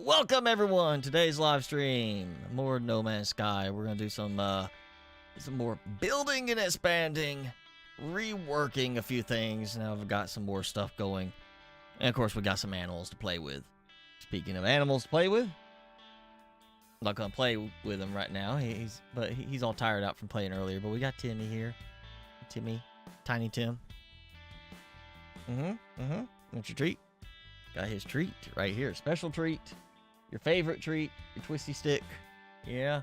Welcome everyone. Today's live stream. More No Man's Sky. We're gonna do some more building and expanding, reworking a few things. Now I've got some more stuff going, and of course we got some animals to play with. Speaking of animals to play with, I'm not gonna play with him right now. He's all tired out from playing earlier. But we got Timmy here. Timmy, Tiny Tim. Want your treat? Got his treat right here. Special treat. Your favorite treat. Your twisty stick. Yeah.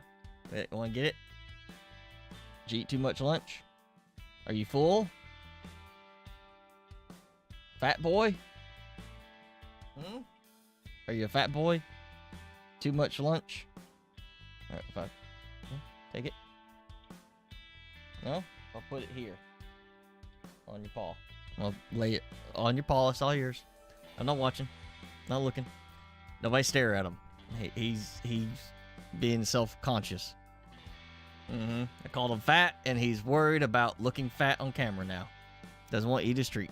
Want to get it? Did you eat too much lunch? Are you full? Fat boy? Are you a fat boy? Too much lunch? Alright, fine. Take it. No? I'll put it here. On your paw. I'll lay it on your paw. It's all yours. I'm not watching. Not looking. Nobody stare at him. He's being self-conscious. I called him fat, and he's worried about looking fat on camera now. Doesn't want to eat his treat.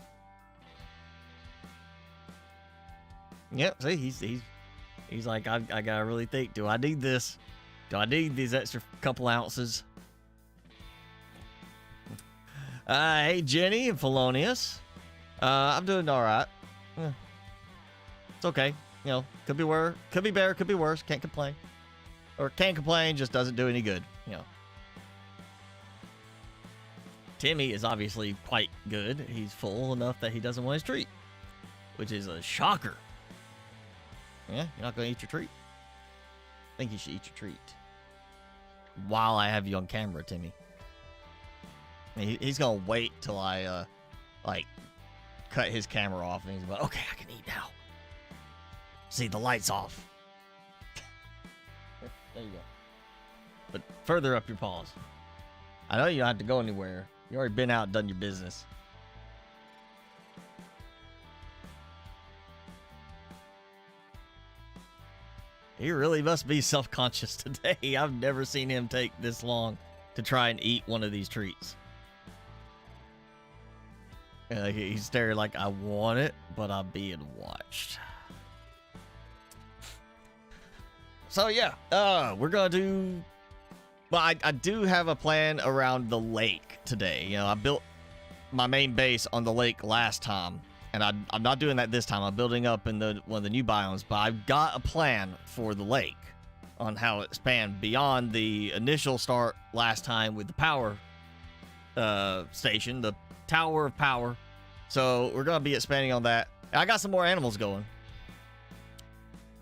Yep, see, he's like, I gotta really think. Do I need this? Do I need these extra couple ounces? Hey, Jenny and Felonious. I'm doing all right. It's okay. You know, could be worse, could be better, could be worse. Can't complain. Or can't complain, just doesn't do any good. You know. Timmy is obviously quite good. He's full enough that he doesn't want his treat, which is a shocker. Yeah, you're not going to eat your treat? I think you should eat your treat. While I have you on camera, Timmy. He's going to wait till I, like, cut his camera off, and he's like, okay, I can eat now. See, the light's off. There you go. But further up your paws. I know you don't have to go anywhere. You already been out and done your business. He really must be self-conscious today. I've never seen him take this long to try and eat one of these treats. He's staring like, I want it, but I'm being watched. So yeah, we're gonna do. Well, I do have a plan around the lake today. You know, I built my main base on the lake last time, and I'm not doing that this time. I'm building up in one of the new biomes, but I've got a plan for the lake on how it expand beyond the initial start last time with the power station, the Tower of Power. So we're gonna be expanding on that. I got some more animals going.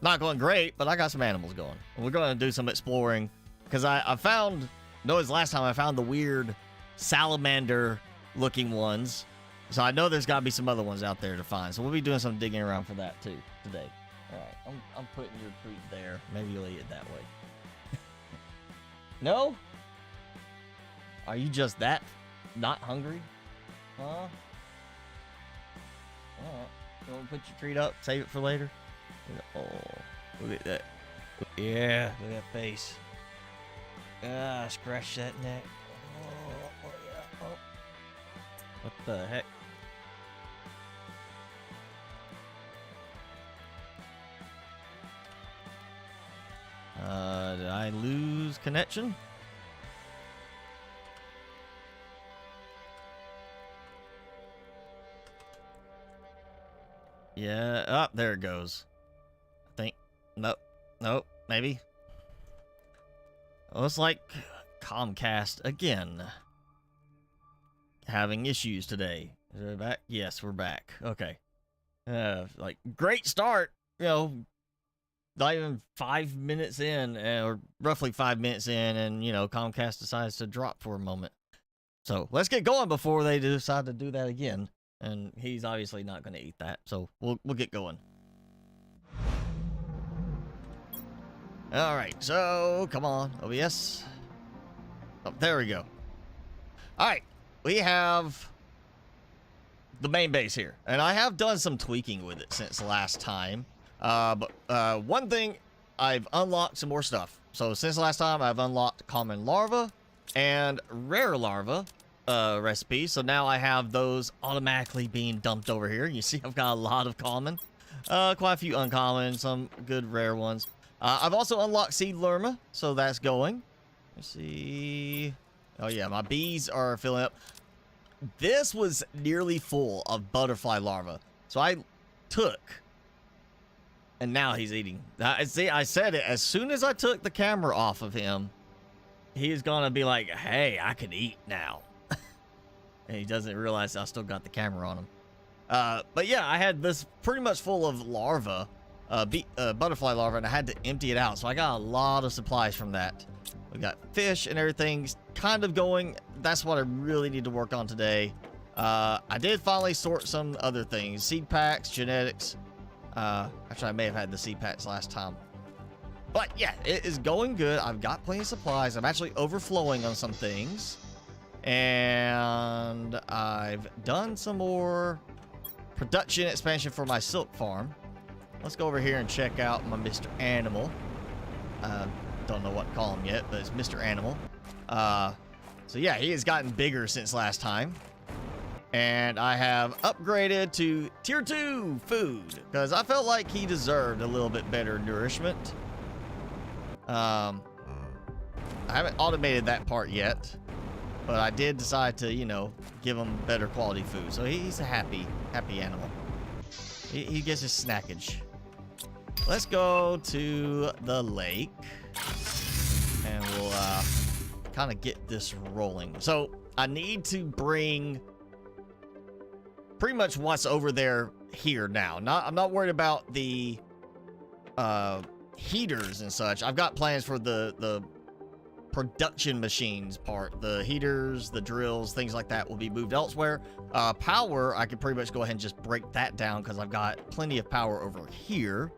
Not going great, but I got some animals going. And we're going to do some exploring. Because I found, notice last time I found the weird salamander-looking ones. So I know there's got to be some other ones out there to find. So we'll be doing some digging around for that too today. All right, I'm putting your treat there. Maybe you'll eat it that way. No? Are you just that not hungry? Huh? All right. You want to put your treat up? Save it for later? Oh, look at that. Yeah, look at that face. Ah, scratch that neck. Oh, yeah. Oh. What the heck? Did I lose connection? Yeah, oh, there it goes. Nope, maybe. Looks like Comcast again. Having issues today. Is it back? Yes, we're back. Okay. Like, great start. You know, not even 5 minutes in, or roughly 5 minutes in, and, you know, Comcast decides to drop for a moment. So, let's get going before they decide to do that again. And he's obviously not going to eat that, so we'll get going. All right, so come on, OBS. Oh, there we go. All right, we have the main base here, and I have done some tweaking with it since last time. But one thing, I've unlocked some more stuff. So since last time, I've unlocked common larva and rare larva recipes. So now I have those automatically being dumped over here. You see, I've got a lot of common. Quite a few uncommon, some good rare ones. I've also unlocked Seed Lerma, so that's going. Let's see. Oh yeah, my bees are filling up. This was nearly full of butterfly larvae. So I took, and now he's eating. See, I said it, as soon as I took the camera off of him, he's gonna be like, hey, I can eat now. And he doesn't realize I still got the camera on him. But yeah, I had this pretty much full of larvae, butterfly larvae, and I had to empty it out. So I got a lot of supplies from that. We got fish and everything's kind of going. That's what I really need to work on today. I did finally sort some other things. Seed packs, genetics. Actually, I may have had the seed packs last time. But yeah, it is going good. I've got plenty of supplies. I'm actually overflowing on some things. And I've done some more production expansion for my silk farm. Let's go over here and check out my Mr. Animal. Don't know what to call him yet, but it's Mr. Animal. So yeah, he has gotten bigger since last time. And I have upgraded to tier 2 food because I felt like he deserved a little bit better nourishment. I haven't automated that part yet, but I did decide to, you know, give him better quality food. So he's a happy animal. He gets his snackage. Let's go to the lake and we'll kind of get this rolling. So I need to bring pretty much what's over there here now. I'm not worried about the heaters and such. I've got plans for the production machines part. The heaters, the drills, things like that will be moved elsewhere. Power, I can pretty much go ahead and just break that down because I've got plenty of power over here.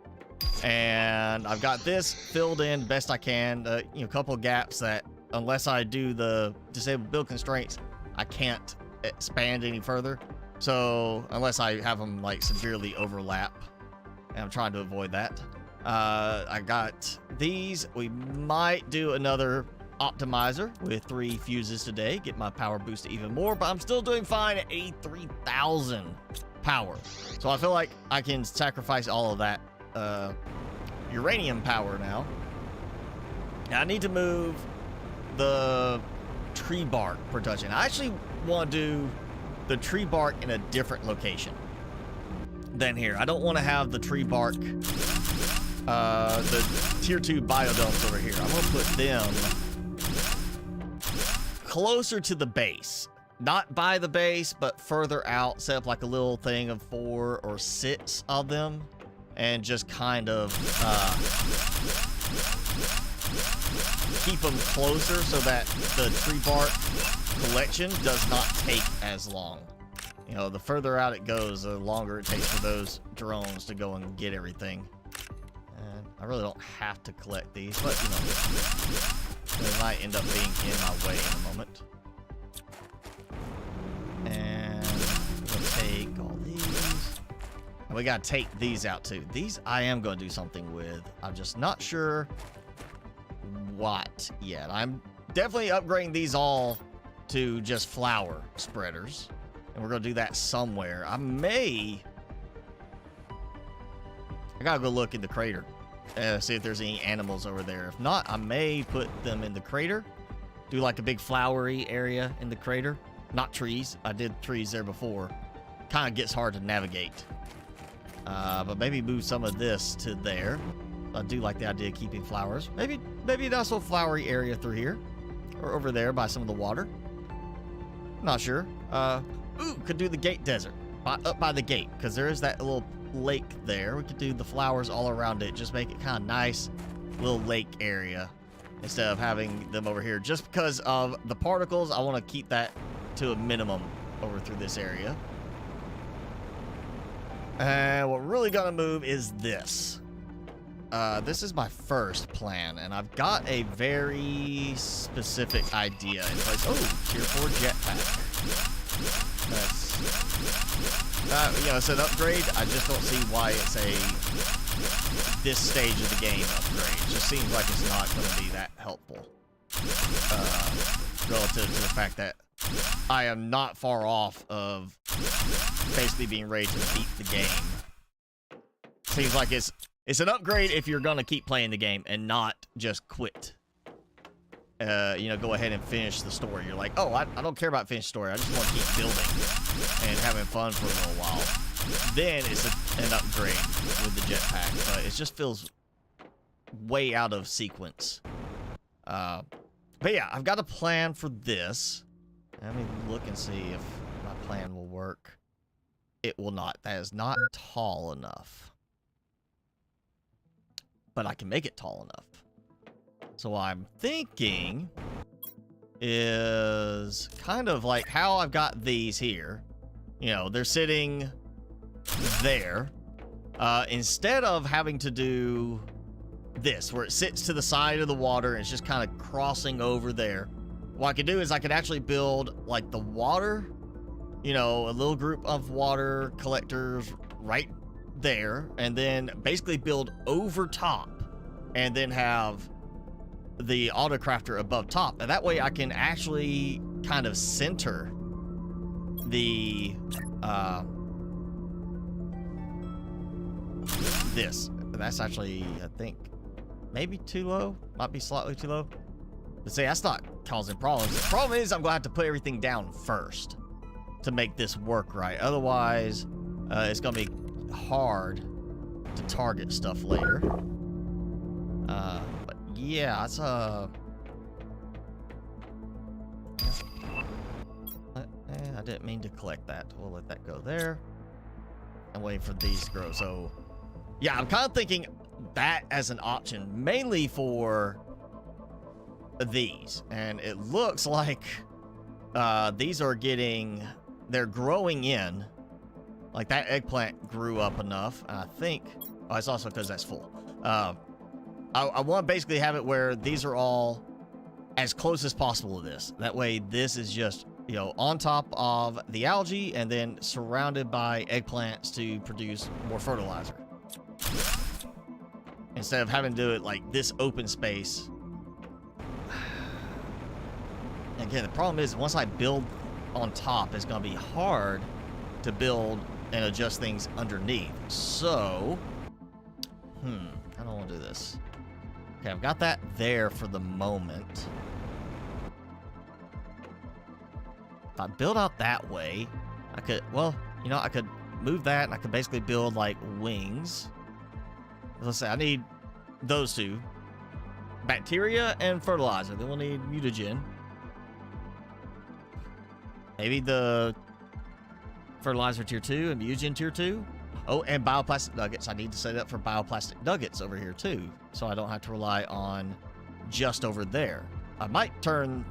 And I've got this filled in best I can. You know, a couple of gaps that unless I do the disabled build constraints, I can't expand any further. So unless I have them like severely overlap, and I'm trying to avoid that. I got these. We might do another optimizer with 3 fuses today, get my power boosted even more, but I'm still doing fine at 83,000 power. So I feel like I can sacrifice all of that uranium power now. Now I need to move the tree bark production. I actually want to do the tree bark in a different location than here. I don't want to have the tree bark, the tier 2 biodomes over here. I'm going to put them closer to the base. Not by the base, but further out. Set up like a little thing of 4 or 6 of them. And just kind of keep them closer so that the tree bark collection does not take as long. You know, the further out it goes, the longer it takes for those drones to go and get everything. And I really don't have to collect these, but you know, they might end up being in my way in a moment. And we'll take all these. And we gotta take these out too. These I am gonna do something with. I'm just not sure what yet. I'm definitely upgrading these all to just flower spreaders. And we're gonna do that somewhere. I gotta go look in the crater. See if there's any animals over there. If not, I may put them in the crater. Do like a big flowery area in the crater. Not trees. I did trees there before. Kind of gets hard to navigate. But maybe move some of this to there. I do like the idea of keeping flowers. Maybe that's a flowery area through here. Or over there by some of the water. Not sure. Ooh, could do the gate desert. Up by the gate. Because there is that little lake there. We could do the flowers all around it. Just make it kind of nice little lake area. Instead of having them over here. Just because of the particles, I want to keep that to a minimum over through this area. And what we're really gonna move is this. This is my first plan, and I've got a very specific idea in place. Oh, tier 4 jetpack. That's, you know, it's an upgrade. I just don't see why it's this stage of the game upgrade. It just seems like it's not going to be that helpful. Relative to the fact that I am not far off of basically being ready to beat the game Seems like it's an upgrade if you're gonna keep playing the game and not just quit. You know, go ahead and finish the story. You're like, oh, I don't care about finishing story. I just want to keep building and having fun for a little while. Then it's an upgrade with the jetpack, but it just feels way out of sequence. But yeah, I've got a plan for this. Let me look and see if my plan will work. It will not. That is not tall enough. But I can make it tall enough. So what I'm thinking is kind of like how I've got these here. You know, they're sitting there. Instead of having to do this, where it sits to the side of the water and it's just kind of crossing over there, what I could do is I could actually build like the water, you know, a little group of water collectors right there, and then basically build over top and then have the autocrafter above top, and that way I can actually kind of center the this. That's actually, I think, maybe too low. Might be slightly too low. But see, that's not causing problems. The problem is I'm gonna have to put everything down first to make this work right. Otherwise, it's gonna be hard to target stuff later. But yeah, it's I didn't mean to collect that. We'll let that go there and wait for these to grow. So yeah, I'm kind of thinking that as an option, mainly for these. And it looks like these are they're growing in. Like that eggplant grew up enough. And I think, oh, it's also because that's full. I want to basically have it where these are all as close as possible to this. That way this is just, you know, on top of the algae and then surrounded by eggplants to produce more fertilizer. Instead of having to do it like this open space. Again, the problem is once I build on top, it's going to be hard to build and adjust things underneath. So, I don't want to do this. Okay, I've got that there for the moment. If I build out that way, I could, well, you know, I could move that and I could basically build like wings. Let's say I need those two. Bacteria and fertilizer. Then we'll need mutagen. Maybe the fertilizer tier 2 and mutagen tier 2. Oh, and bioplastic nuggets. I need to set it up for bioplastic nuggets over here too, so I don't have to rely on just over there. I might turn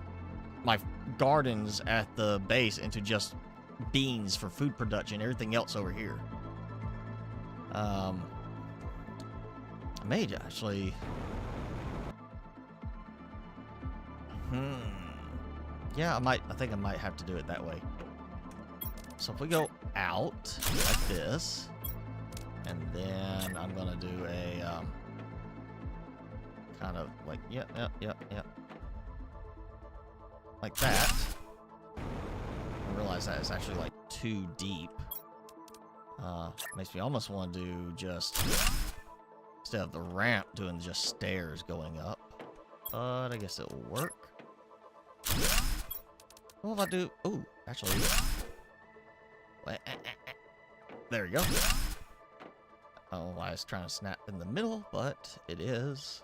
my gardens at the base into just beans for food production, everything else over here. I may actually... Yeah, I think I might have to do it that way. So if we go out like this, and then I'm gonna do a kind of like yep, like that. I realize that it's actually like too deep. Makes me almost want to do just instead of the ramp doing just stairs going up. But I guess it'll work. What if I do? Oh, actually. There we go. I don't know why I was trying to snap in the middle, but it is.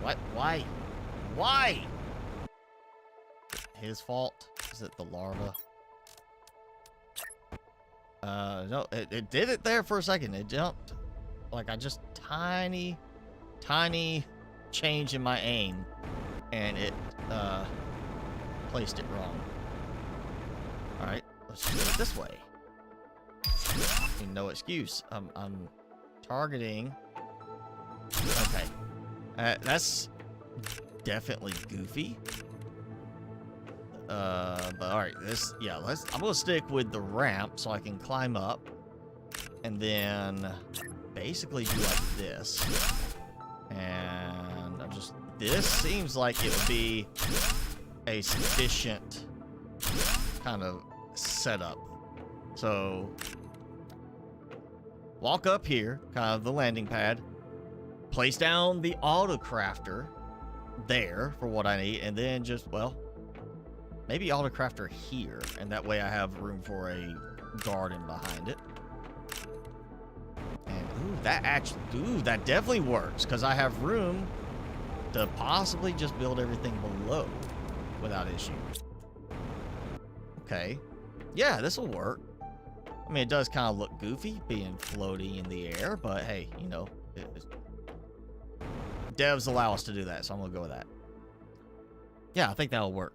What? Why? Why? His fault? Is it the larva? No, it did it there for a second. It jumped. Like I just tiny change in my aim, and it placed it wrong. All right, let's do it this way. No excuse. I'm targeting. Okay, that's definitely goofy. But all right, I'm gonna stick with the ramp so I can climb up, and then basically do like this. And this seems like it would be a sufficient kind of setup. So walk up here, kind of the landing pad, place down the auto crafter there for what I need, and then just, well, maybe auto crafter here, and that way I have room for a garden behind it. And that definitely works, because I have room to possibly just build everything below without issue. Okay. Yeah, this will work. I mean, it does kind of look goofy being floaty in the air, but hey, you know, devs allow us to do that, so I'm gonna go with that. Yeah, I think that'll work.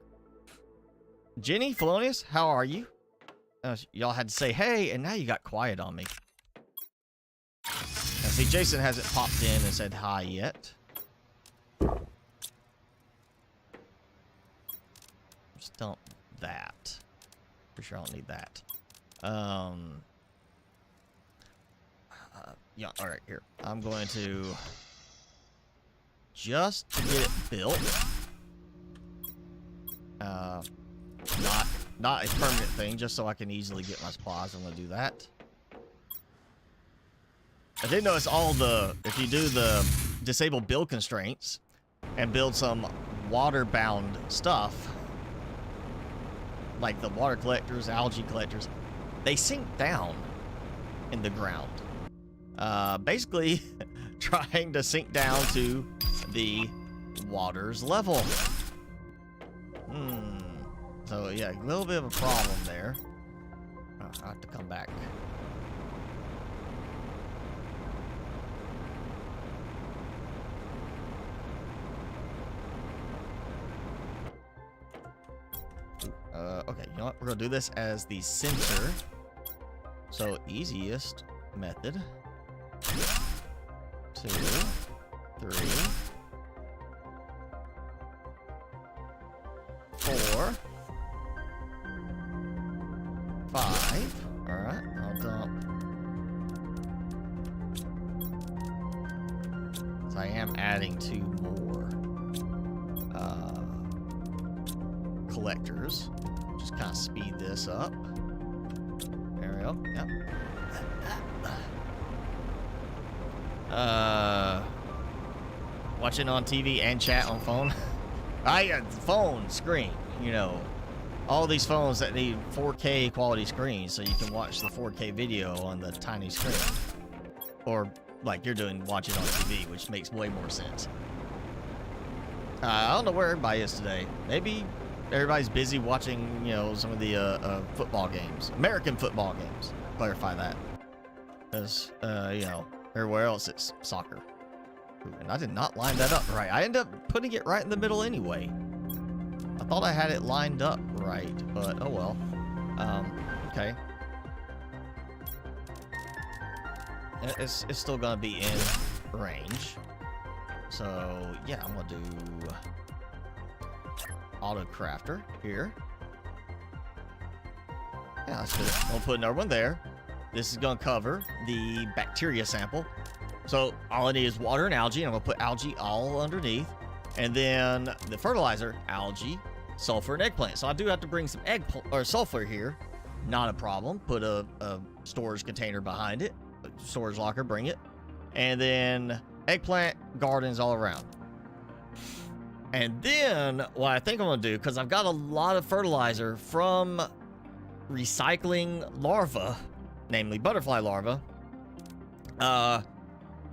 Jenny, Felonious, how are you? Y'all had to say hey, and now you got quiet on me. Now, see, Jason hasn't popped in and said hi yet. Just dump that. Pretty sure I don't need that. Yeah, all right, here. I'm going to just to get it built. Not a permanent thing, just so I can easily get my supplies. I'm gonna do that. I did notice if you do the disable build constraints and build some water-bound stuff, like the water collectors, algae collectors, they sink down in the ground. Basically trying to sink down to the water's level. So yeah, a little bit of a problem there. Oh, I have to come back. Okay, you know what? We're gonna do this as the center. So easiest method. 2, 3, 4, 5. All right, I'll dump. So I am adding 2 more collectors. Just kind of speed this up. There we go. Yep. Watching on TV and chat on phone. Phone screen, you know. All these phones that need 4K quality screens so you can watch the 4K video on the tiny screen. Or like you're doing, watch it on TV, which makes way more sense. I don't know where everybody is today. Maybe everybody's busy watching, you know, some of the football games. American football games. Clarify that. Because, you know, everywhere else it's soccer. Ooh, and I did not line that up right. I ended up putting it right in the middle anyway. I thought I had it lined up right, but oh well. Okay. It's still gonna be in range. So yeah, I'm gonna do auto crafter here. Yeah, that's good. I'll put another one there. This is gonna cover the bacteria sample. So all I need is water and algae, and I'm gonna put algae all underneath. And then the fertilizer, algae, sulfur, and eggplant. So I do have to bring some sulfur here. Not a problem. Put a storage container behind it. Storage locker, bring it. And then eggplant gardens all around. And then what I think I'm gonna do, because I've got a lot of fertilizer from recycling larvae, namely butterfly larvae,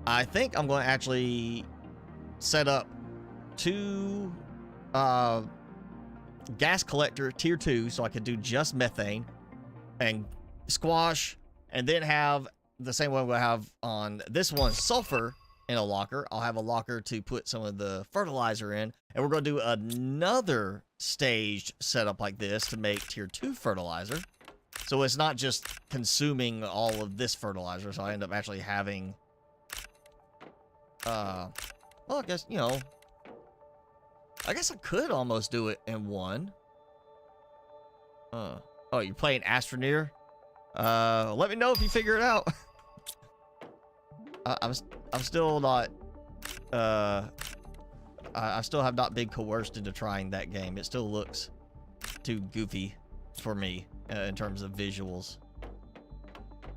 I think I'm going to actually set up 2 gas collector tier 2 so I could do just methane and squash, and then have the same one we'll have on this one, sulfur, in a locker. I'll have a locker to put some of the fertilizer in, and we're going to do another staged setup like this to make tier 2 fertilizer. So it's not just consuming all of this fertilizer, so I end up actually having well, I guess, you know, I guess I could almost do it in one. Oh, you're playing Astroneer? Let me know if you figure it out. I'm still not, I still have not been coerced into trying that game. It still looks too goofy for me in terms of visuals.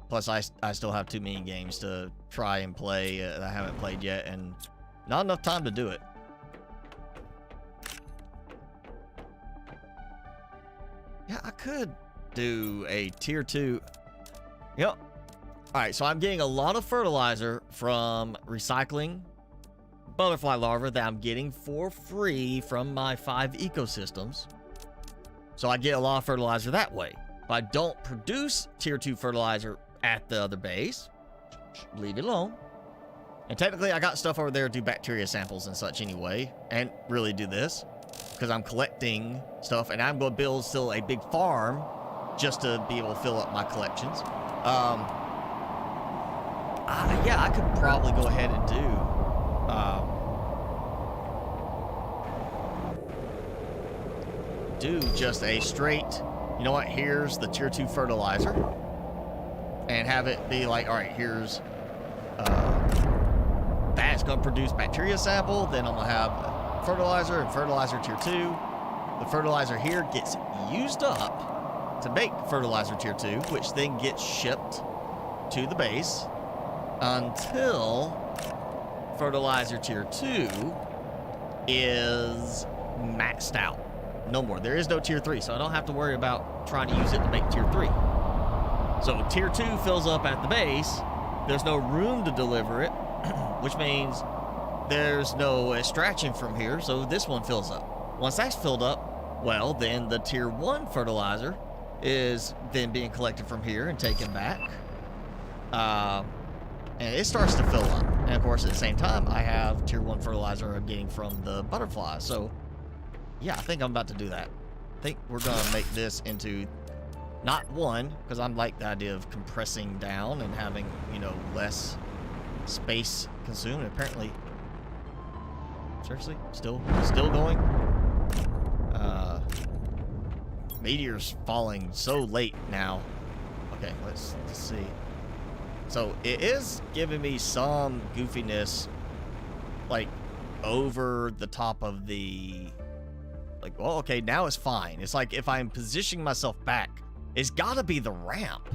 Plus, I still have too many games to try and play that I haven't played yet, and not enough time to do it. Yeah, I could do a tier 2. Yep. All right, so I'm getting a lot of fertilizer from recycling butterfly larvae that I'm getting for free from my 5 ecosystems. So I get a lot of fertilizer that way. If I don't produce tier 2 fertilizer at the other base, leave it alone. And technically, I got stuff over there to do bacteria samples and such anyway, and really do this because I'm collecting stuff, and I'm going to build still a big farm just to be able to fill up my collections. Yeah, I could probably go ahead and do just a straight, you know what, here's the tier 2 fertilizer, and have it be like, all right, here's that's going to produce bacteria sample, then I'm going to have fertilizer and fertilizer tier 2. The fertilizer here gets used up to make fertilizer tier 2, which then gets shipped to the base until fertilizer tier 2 is maxed out. No more. There is no tier 3, so I don't have to worry about trying to use it to make tier 3. So tier 2 fills up at the base. There's no room to deliver it, which means there's no extraction from here, so this one fills up. Once that's filled up, well, then the tier 1 fertilizer is then being collected from here and taken back. And it starts to fill up. And of course, at the same time, I have tier 1 fertilizer I'm getting from the butterflies. So, yeah, I think I'm about to do that. I think we're going to make this into not 1, because I'm like the idea of compressing down and having, you know, less space consumed. And apparently, seriously, still going. Meteor's falling so late now. Okay, let's see. So it is giving me some goofiness, like over the top of the, like, well, okay, now it's fine. It's like if I'm positioning myself back, it's gotta be the ramp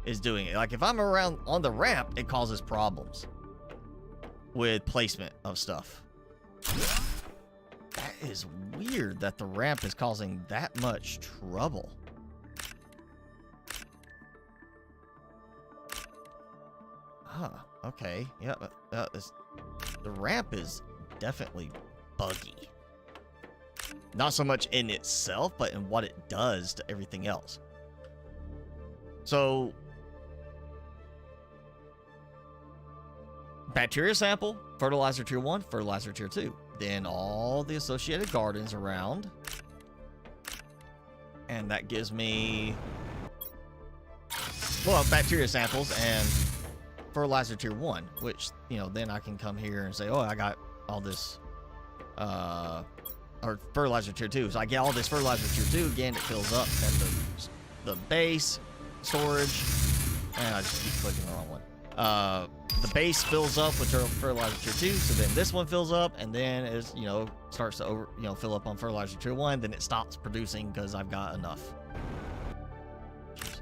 is doing it. Like if I'm around on the ramp, it causes problems with placement of stuff. That is weird that the ramp is causing that much trouble. Huh, okay. Yeah, the ramp is definitely buggy. Not so much in itself, but in what it does to everything else. So, bacteria sample, fertilizer tier 1, fertilizer tier 2. Then all the associated gardens around. And that gives me, well, bacteria samples and fertilizer tier 1, which, you know, then I can come here and say, oh, I got all this, or fertilizer tier 2. So I get all this fertilizer tier 2, again, it fills up at the base storage, and I just keep clicking the wrong one. The base fills up with fertilizer tier 2, so then this one fills up, and then as, you know, starts to fill up on fertilizer tier 1, then it stops producing because I've got enough. Jeez.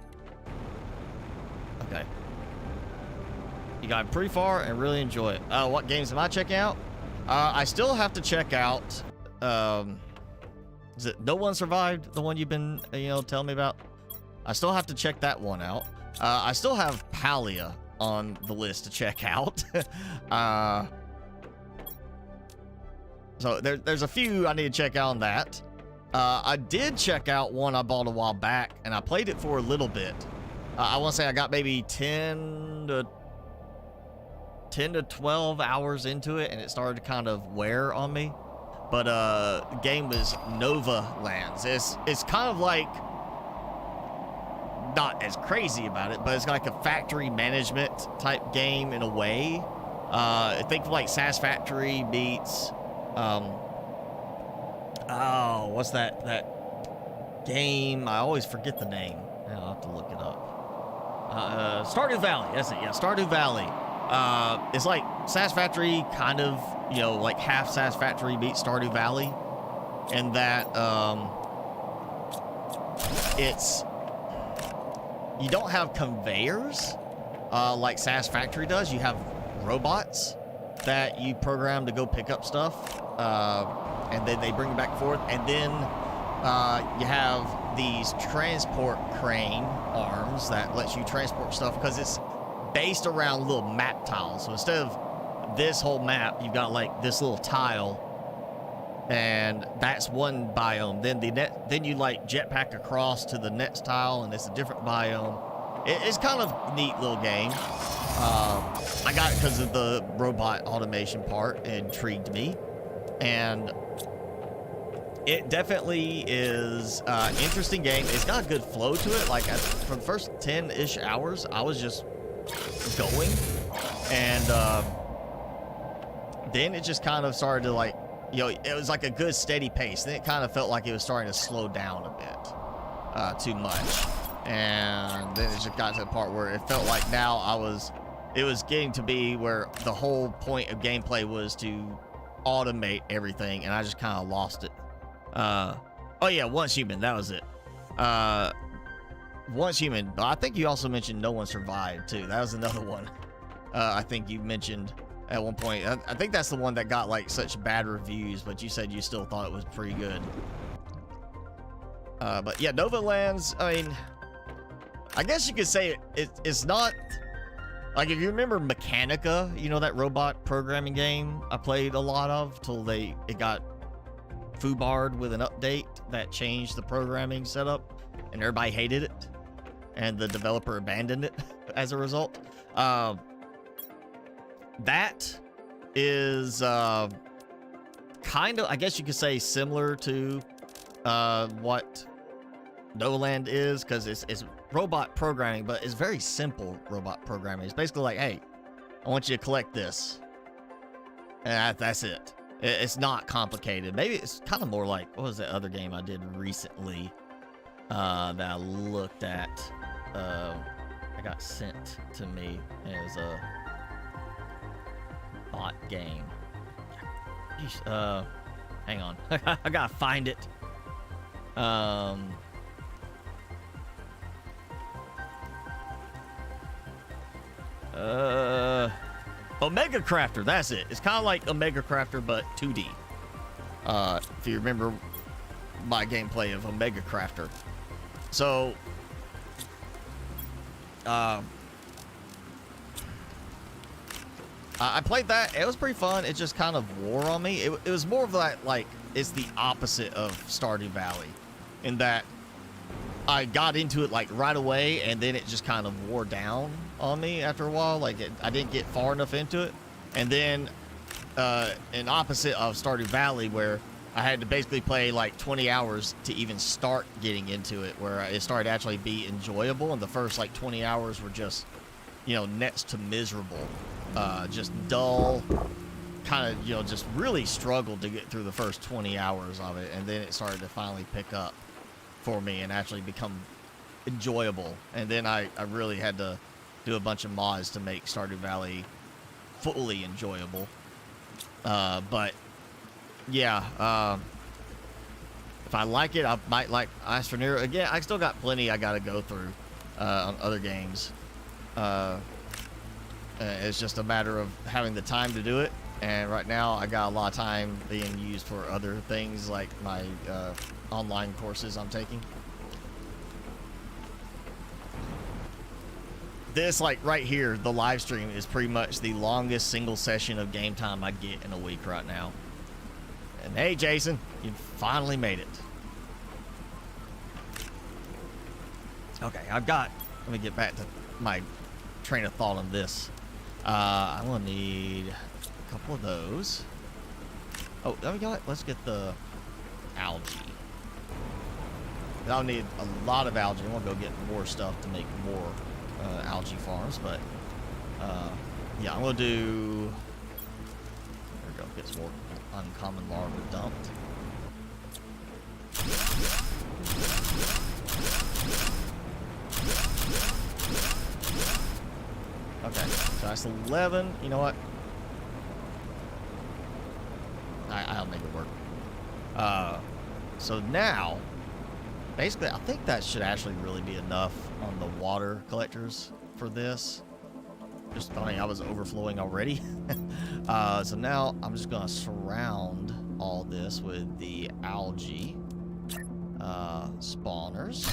Okay. You got pretty far and really enjoy it. What games am I checking out? I still have to check out, is it No One Survived? The one you've been, telling me about? I still have to check that one out. I still have Palia on the list to check out. So there's a few I need to check out on that. I did check out one I bought a while back, and I played it for a little bit. I want to say I got maybe 10 to 12 hours into it, and it started to kind of wear on me. But the game was Nova Lands. It's kind of like, not as crazy about it, but it's like a factory management type game in a way. I think like SAS Factory meets, what's that game? I always forget the name. I'll have to look it up. Stardew Valley, that's it, yeah, Stardew Valley. It's like SAS Factory, kind of, like half SAS Factory meets Stardew Valley. And that, it's, you don't have conveyors like SAS Factory does. You have robots that you program to go pick up stuff, and then they bring it back and forth. And then you have these transport crane arms that lets you transport stuff because it's based around little map tiles. So instead of this whole map, you've got like this little tile, and that's one biome. Then you like jetpack across to the next tile, and it's a different biome. It's kind of a neat little game. I got it because of the robot automation part. It intrigued me, and it definitely is an interesting game. It's got a good flow to it. Like for the first 10-ish hours, I was just going, and then it just kind of started to like, you know, it was like a good steady pace. Then it kind of felt like it was starting to slow down a bit, too much. And then it just got to the part where it felt like now it was getting to be where the whole point of gameplay was to automate everything, and I just kind of lost it. Oh yeah, Once Human, that was it. Once Human, but I think you also mentioned No One Survived too. That was another one. I think you mentioned at one point. I think that's the one that got like such bad reviews, but you said you still thought it was pretty good. But yeah, Nova Lands, I mean, I guess you could say it's not, like if you remember Mechanica, you know, that robot programming game I played a lot of till it got foobarred with an update that changed the programming setup and everybody hated it and the developer abandoned it as a result. That is kind of, I guess you could say, similar to what Noland is, because it's robot programming, but it's very simple robot programming. It's basically like, hey, I want you to collect this, and that's it. It's not complicated. Maybe it's kind of more like, what was that other game I did recently that I looked at? I got sent to me. It was a bot game. Hang on. I gotta find it. Omega Crafter, that's it. It's kind of like Omega Crafter, but 2D. If you remember my gameplay of Omega Crafter. So, I played that. It was pretty fun. It just kind of wore on me. It was more of that, like, it's the opposite of Stardew Valley in that I got into it like right away, and then it just kind of wore down on me after a while. Like I didn't get far enough into it. And then an opposite of Stardew Valley, where I had to basically play like 20 hours to even start getting into it, where it started to actually be enjoyable. And the first like 20 hours were just, you know, next to miserable, just dull, kind of, you know, just really struggled to get through the first 20 hours of it. And then it started to finally pick up for me and actually become enjoyable. And then I really had to do a bunch of mods to make Stardew Valley fully enjoyable. But yeah, if I like it, I might like Ice for Nero. Again, I still got plenty I gotta go through on other games. It's just a matter of having the time to do it. And right now I got a lot of time being used for other things, like my online courses I'm taking. This, like right here, the live stream is pretty much the longest single session of game time I get in a week right now. And hey, Jason, you finally made it. Okay, let me get back to my train of thought on this. I'm gonna need a couple of those. Oh, there we go. Let's get the algae. I'll need a lot of algae. I'm gonna go get more stuff to make more algae farms, but yeah, I'm gonna do. There we go. Get some more uncommon larvae dumped. Okay, so that's 11. You know what? I'll make it work. So now basically, I think that should actually really be enough on the water collectors for this. Just thought I was overflowing already. So now I'm just gonna surround all this with the algae spawners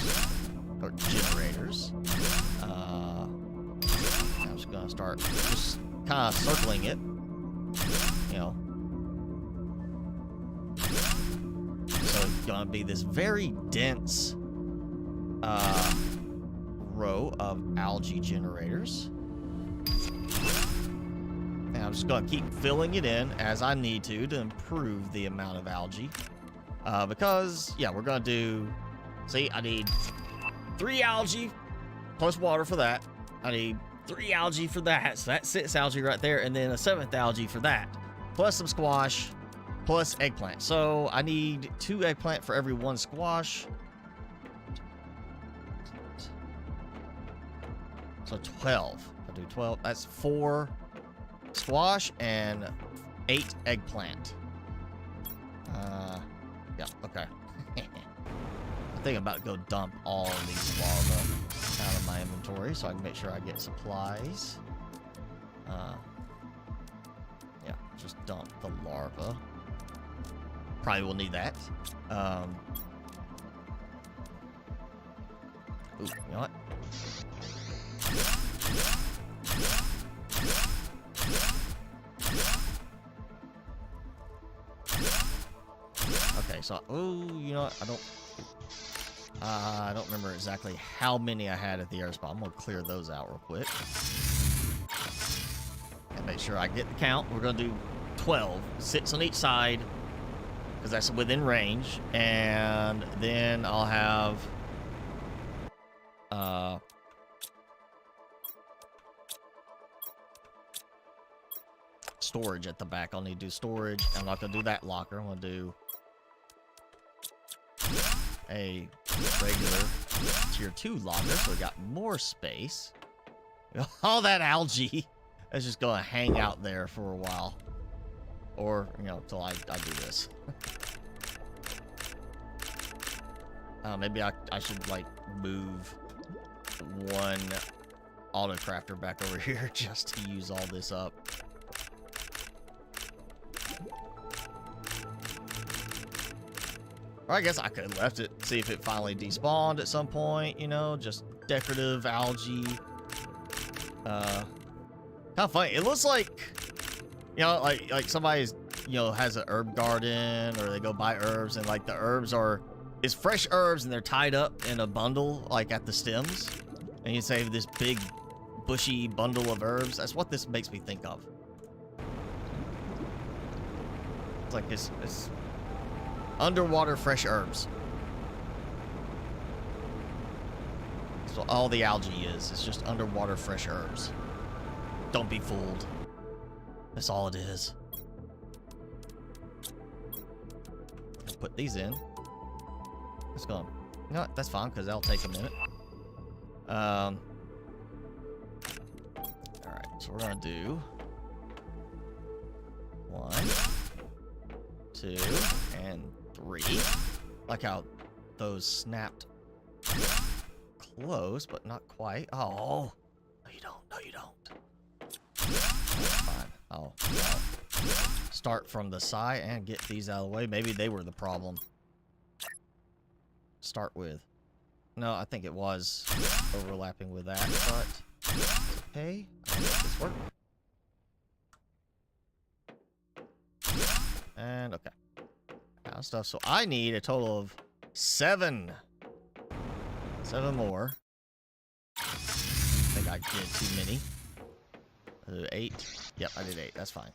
or generators. I'm just gonna start just kind of circling it, you know. So it's gonna be this very dense row of algae generators. And I'm just gonna keep filling it in as I need to improve the amount of algae. Because, yeah, we're gonna do, see, I need 3 algae plus water for that. I need 3 algae for that, so that's 6 algae right there, and then a 7th algae for that, plus some squash, plus eggplant. So I need 2 eggplant for every 1 squash. So 12. I'll do 12. That's 4 squash and 8 eggplant. Yeah, okay. I think I'm about to go dump all of these larvae out of my inventory so I can make sure I get supplies. Yeah, just dump the larva. Probably will need that. Ooh, you know what? Okay, so, oh, you know what? I don't remember exactly how many I had at the air spot. I'm gonna clear those out real quick. And make sure I get the count. We're gonna do 12. 6 on each side, because that's within range. And then I'll have storage at the back. I'll need to do storage. I'm not gonna do that locker. I'm gonna do a regular tier 2 locker, so we got more space. All that algae is just gonna hang out there for a while, or you know, till I do this. Maybe I should like move one auto crafter back over here just to use all this up. Or I guess I could have left it, see if it finally despawned at some point, you know, just decorative algae. Kind of funny. It looks like, you know, like somebody's, you know, has an herb garden, or they go buy herbs, and like the herbs is fresh herbs and they're tied up in a bundle, like at the stems. And you save this big bushy bundle of herbs. That's what this makes me think of. It's like it's underwater fresh herbs. That's what all the algae is. It's just underwater fresh herbs. Don't be fooled. That's all it is. I'll put these in. Let's go. You know what? That's fine, because that'll take a minute. Alright, so we're gonna do 1, 2, and 3. Like how those snapped close, but not quite. Oh, no you don't. No you don't. That's fine. I'll start from the side and get these out of the way. Maybe they were the problem. Start with. No, I think it was overlapping with that, but okay. I'll make this work. And okay. Now stuff. So I need a total of 7. 7 more. I think I did too many. 8. Yep, I did 8. That's fine.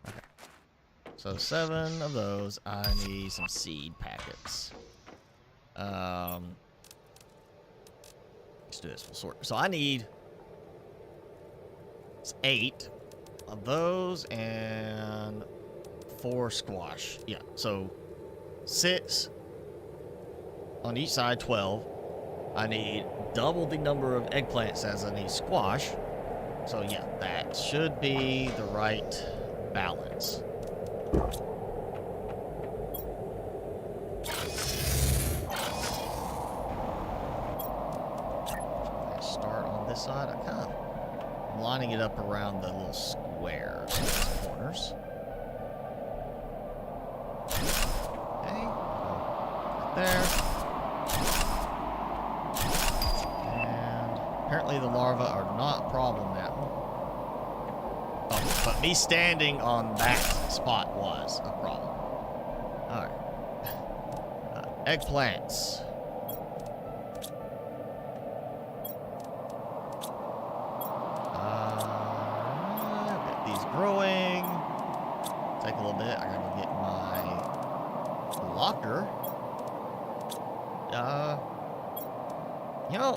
Okay. So 7 of those. I need some seed packets. Let's do this. We'll sort. So I need 8 of those and 4 squash. Yeah. So 6 on each side. 12. I need double the number of eggplants as I need squash. So yeah, that should be the right balance. Let's start on this side. I kind of lining it up around the little squares, corners. Okay, right there. And apparently the larvae are not a problem now. Oh, but me standing on that spot was a problem. Alright. Eggplants. Get these growing. Take a little bit. I gotta go get my locker. You know,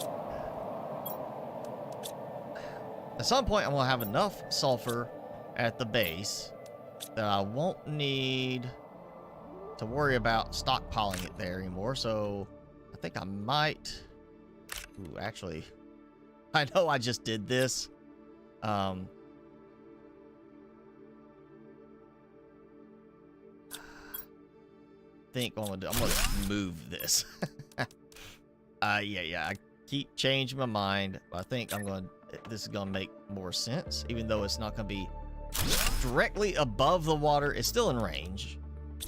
at some point I'm gonna have enough sulfur at the base that I won't need to worry about stockpiling it there anymore. So I think I might. Ooh, actually, I know I just did this. Think what I'm gonna move this. Yeah, I keep changing my mind, but I think this is gonna make more sense, even though it's not gonna be directly above the water. It's still in range.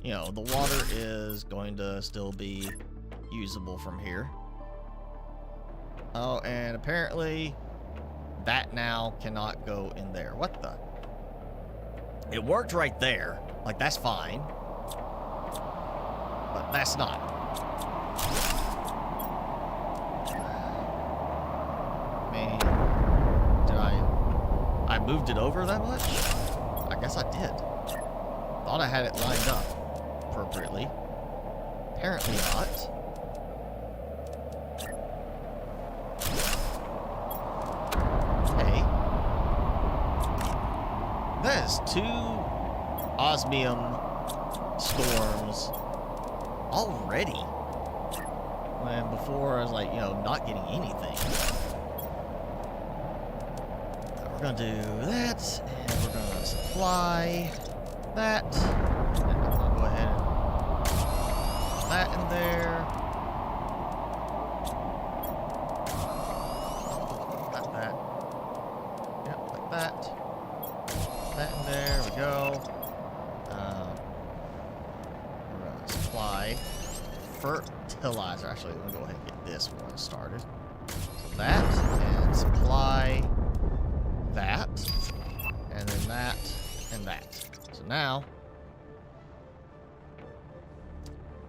You know, the water is going to still be usable from here. Oh, and apparently that now cannot go in there. What the? It worked right there. Like, that's fine. But that's not. Man, did I moved it over that much? I guess I did. Thought I had it lined up appropriately. Apparently not. Okay. That is 2 osmium storms already. When before I was like, you know, not getting anything. We're gonna do that, and we're gonna supply that. And I'm gonna go ahead and put that in there. Like that. Yep, like that. That in there. We go. We're gonna supply fertilizer. Actually, let me go ahead and get this one started. That, and supply that, and then that, and that. So now,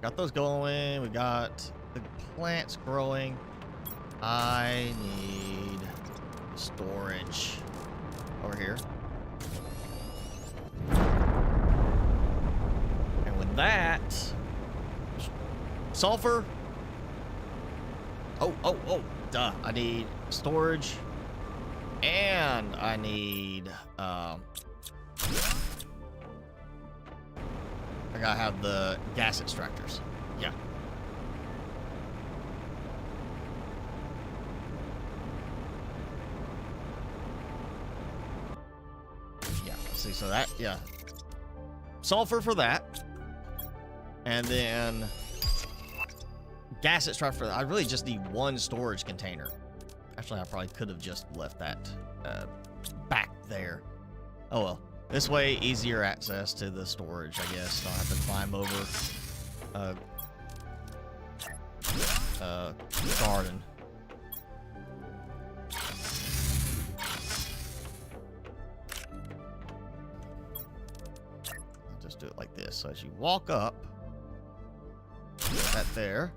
got those going. We got the plants growing. I need storage over here. And with that, sulfur. Oh, duh. I need storage. And I need, I gotta have the gas extractors. Yeah. Yeah, let's see, so that, yeah. Sulfur for that. And then gas extractor for that. I really just need 1 storage container. Actually, I probably could have just left that back there. Oh well. This way, easier access to the storage, I guess. Don't have to climb over garden. I'll just do it like this. So as you walk up, put that there.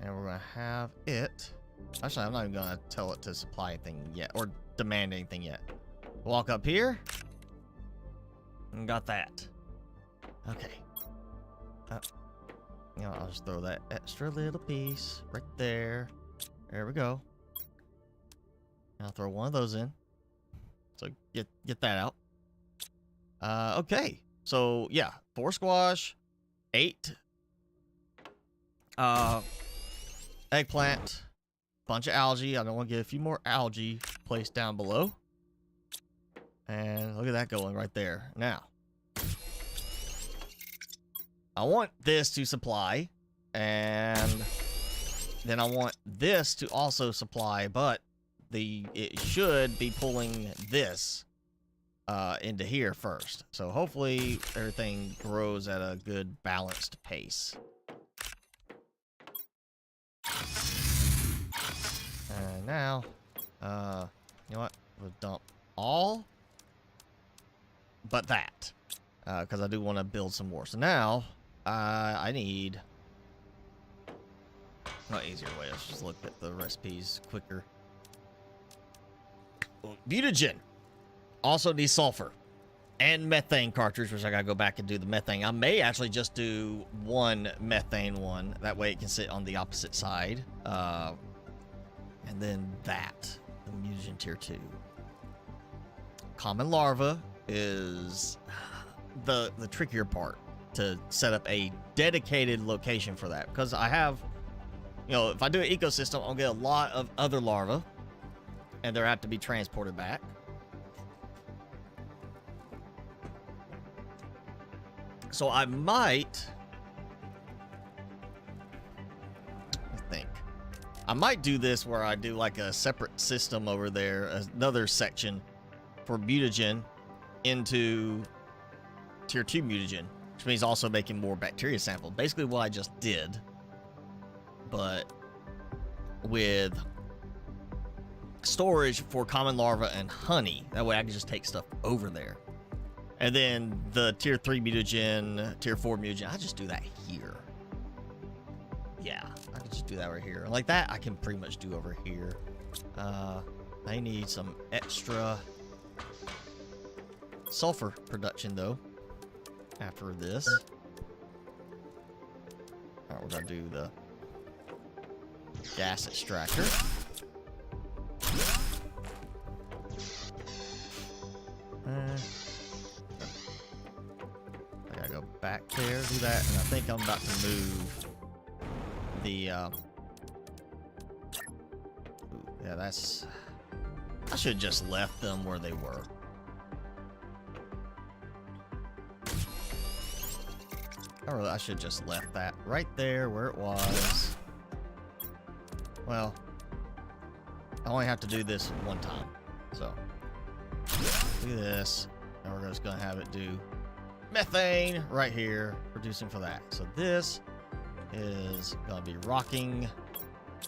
And we're gonna have it. Actually, I'm not even gonna tell it to supply anything yet, or demand anything yet. Walk up here. And got that. Okay. You know, I'll just throw that extra little piece right there. There we go. And I'll throw one of those in. So get that out. Okay. So yeah, 4 squash, 8 eggplant, bunch of algae. I don't want to get a few more algae placed down below. And look at that going right there. Now, I want this to supply, and then I want this to also supply, but it should be pulling this into here first. So hopefully everything grows at a good balanced pace. And now, you know what? We'll dump all but that, because I do want to build some more. So now, I need an easier way. Let's just look at the recipes quicker. Mutagen also needs sulfur and methane cartridge, which I gotta go back and do the methane. I may actually just do one methane one. That way it can sit on the opposite side. And then that, the mutagen tier 2. Common larva is the trickier part to set up a dedicated location for that, because I have, you know, if I do an ecosystem, I'll get a lot of other larvae, and they'll have to be transported back. So I might, I might do this where I do like a separate system over there, another section for mutagen into tier 2 mutagen, which means also making more bacteria samples. Basically what I just did, but with storage for common larva and honey. That way I can just take stuff over there. And then the tier 3 mutagen, tier 4 mutagen, I just do that here. Yeah, I can just do that right here. Like that, I can pretty much do over here. I need some extra sulfur production, though, after this. All right, we're going to do the gas extractor. I gotta go back there, do that, and I think I'm about to move the, ooh, yeah, that's, I should have just left them where they were. I should have just left that right there where it was. Well, I only have to do this one time, so do this, and we're just gonna have it do methane right here, producing for that. So this is gonna be rocking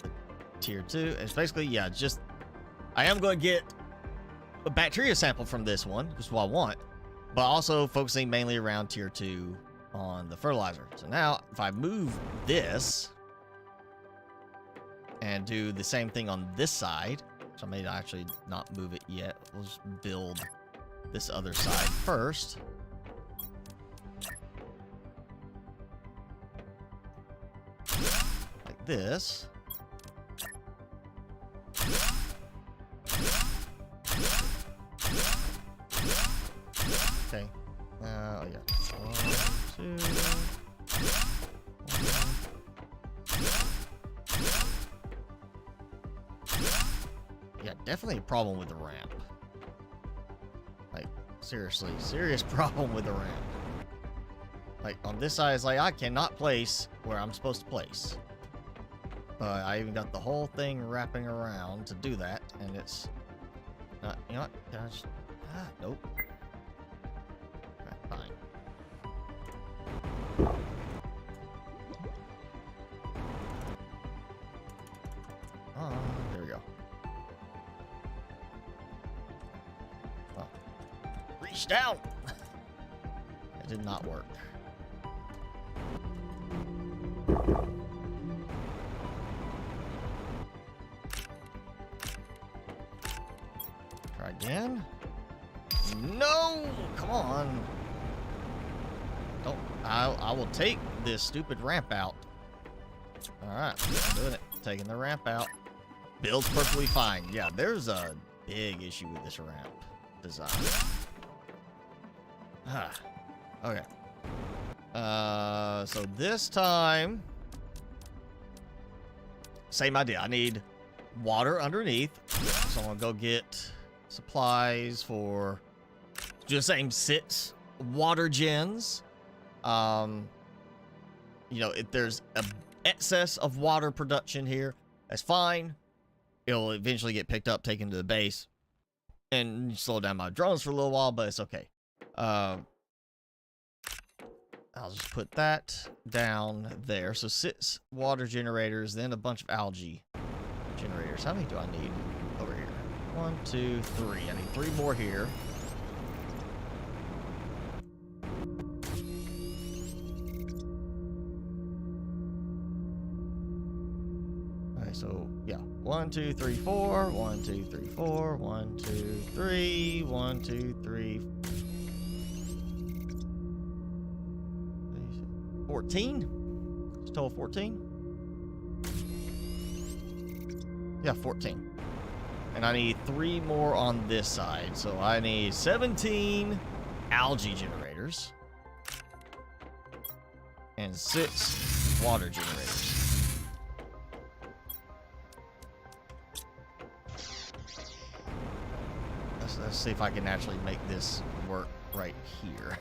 the tier 2. It's basically, yeah, just I am gonna get a bacteria sample from this one, which is what I want, but also focusing mainly around tier 2 on the fertilizer. So now if I move this and do the same thing on this side, so I may actually not move it yet. We'll just build this other side first. Like this. Okay. Oh yeah. 1, 2. 1. Yeah, definitely a problem with the ramp. Like, seriously, serious problem with the ramp. Like, on this side, it's like, I cannot place where I'm supposed to place. But I even got the whole thing wrapping around to do that, and it's not, you know what? Gosh, nope. Alright, fine. There we go. Oh. Reach down! It did not work. Try again. No! Come on. Don't. I will take this stupid ramp out. Alright, I'm doing it. Taking the ramp out. Builds perfectly fine. Yeah, there's a big issue with this ramp design. Okay. So this time, same idea. I need water underneath. So I'm gonna go get supplies for do the same 6 water gens. You know, if there's an excess of water production here, that's fine. It'll eventually get picked up, taken to the base, and slow down my drones for a little while, but it's okay. I'll just put that down there. So 6 water generators, then a bunch of algae generators. How many do I need over here? 1, 2, 3. I need 3 more here. Alright, so yeah. 1, 2, 3, 4. 1, 2, 3, 4. 1, 2, 3. 1, 2, 3. 14? It's total 14? Yeah, 14. And I need 3 more on this side. So I need 17 algae generators. And 6 water generators. Let's see if I can actually make this work right here.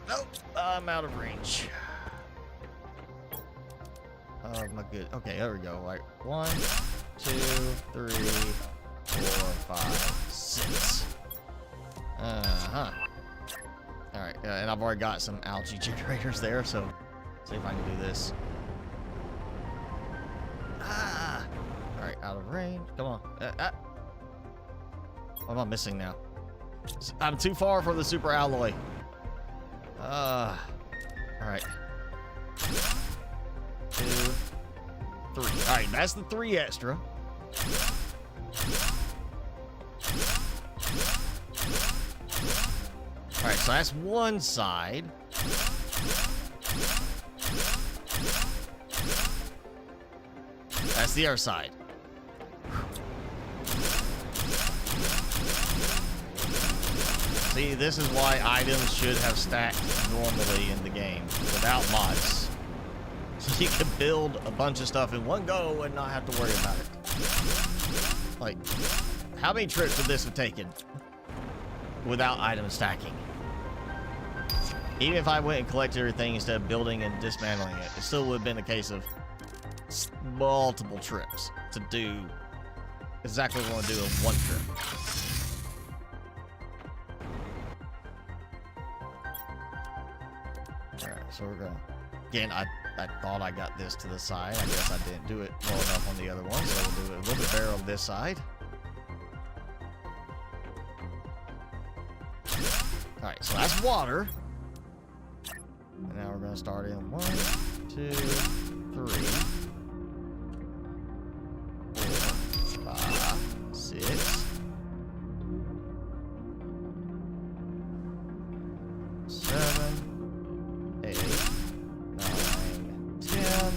Nope, I'm out of range. Oh my good. Okay, there we go. Like 1, 2, 3, 4, 5, 6. All right, and I've already got some algae generators there, so see if I can do this. All right, out of range. Come on. What am I missing now? I'm too far from the super alloy. All right. 2, 3. All right, that's the 3 extra. All right, so that's one side. That's the other side. See, this is why items should have stacked normally in the game without mods. So you can build a bunch of stuff in one go and not have to worry about it. Like, how many trips would this have taken without item stacking? Even if I went and collected everything instead of building and dismantling it, it still would have been a case of multiple trips to do exactly what I want to do in one trip. Alright, so we're gonna... Again, I thought I got this to the side. I guess I didn't do it well enough on the other one, so we'll do it a little bit better on this side. Alright, so that's water. And now we're gonna start in 1, 2, 3, 4, 5, 6, 7, 8, 9, 10,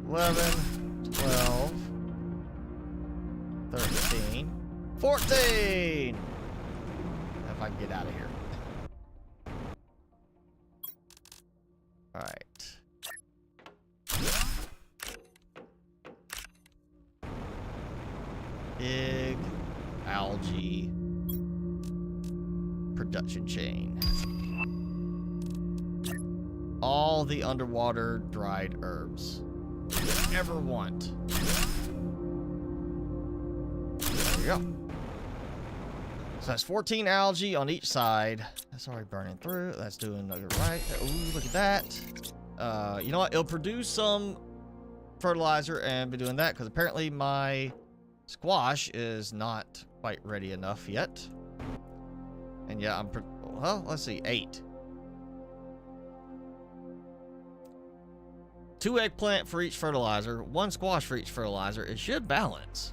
11, 12, 13, 14. If I can get out of here. All right. Big algae production chain. All the underwater dried herbs you could ever want. There you go. So that's 14 algae on each side. That's already burning through. That's doing the right. Ooh, look at that. You know what? It'll produce some fertilizer and be doing that because apparently my squash is not quite ready enough yet. And yeah, well, let's see, 8. 2 eggplant for each fertilizer, 1 squash for each fertilizer. It should balance.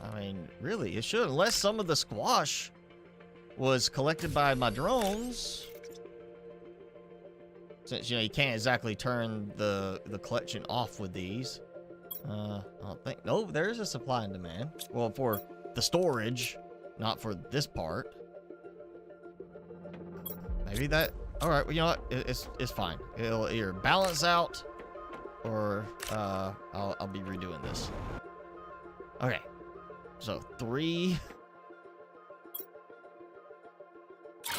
I mean, really, it should, unless some of the squash was collected by my drones. Since, you know, you can't exactly turn the collection off with these. I don't think, no, there is a supply and demand. Well, for the storage, not for this part. Maybe that All right, well, you know what? It's fine. It'll either balance out, or I'll be redoing this. Okay, so 3.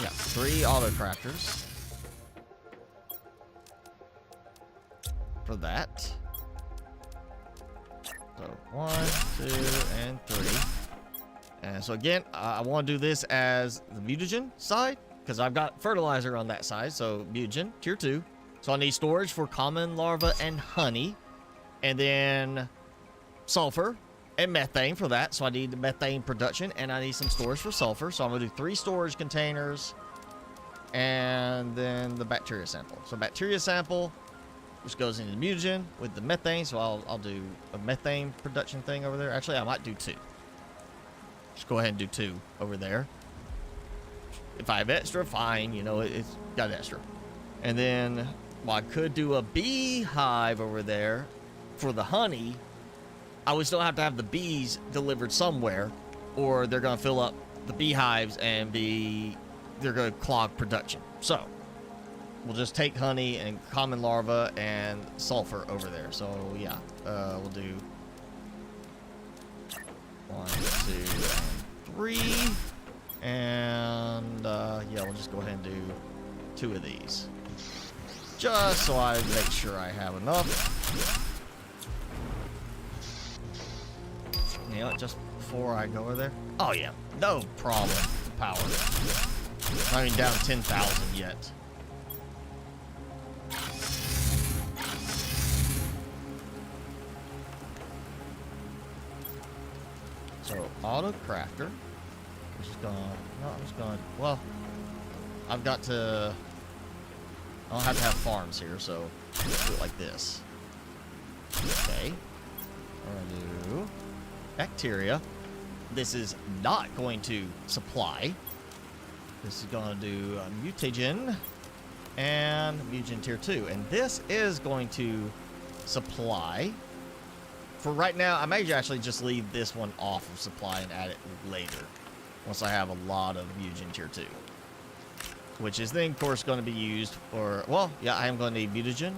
Yeah, 3 auto crafters for that. So 1, 2, and 3. And so again, I want to do this as the mutagen side, because I've got fertilizer on that side. So mutagen, tier 2. So I need storage for common larva and honey. And then sulfur and methane for that. So I need the methane production, and I need some storage for sulfur. So I'm going to do 3 storage containers. And then the bacteria sample. So bacteria sample, which goes into the mutagen with the methane. So I'll do a methane production thing over there. Actually, I might do 2. Just go ahead and do 2 over there. If I have extra, fine. You know, it's got extra. And then, well, I could do a beehive over there for the honey. I would still have to have the bees delivered somewhere, or they're going to fill up the beehives and they're going to clog production. So we'll just take honey and common larva and sulfur over there. So yeah, we'll do 1, 2, and 3, and yeah, we'll just go ahead and do 2 of these, just so I make sure I have enough. You know, just before I go over there. Oh yeah, no problem. Power. Not even down 10,000 yet. So auto crafter. I'm just gonna. No, I'm just gonna. Well, I've got to. I don't have to have farms here, so let's do it like this. Okay. We're gonna do bacteria. This is not going to supply. This is going to do mutagen and mutagen tier 2. And this is going to supply. For right now, I may actually just leave this one off of supply and add it later, once I have a lot of mutagen tier 2. Which is then, of course, going to be used for, well, yeah, I am going to need mutagen.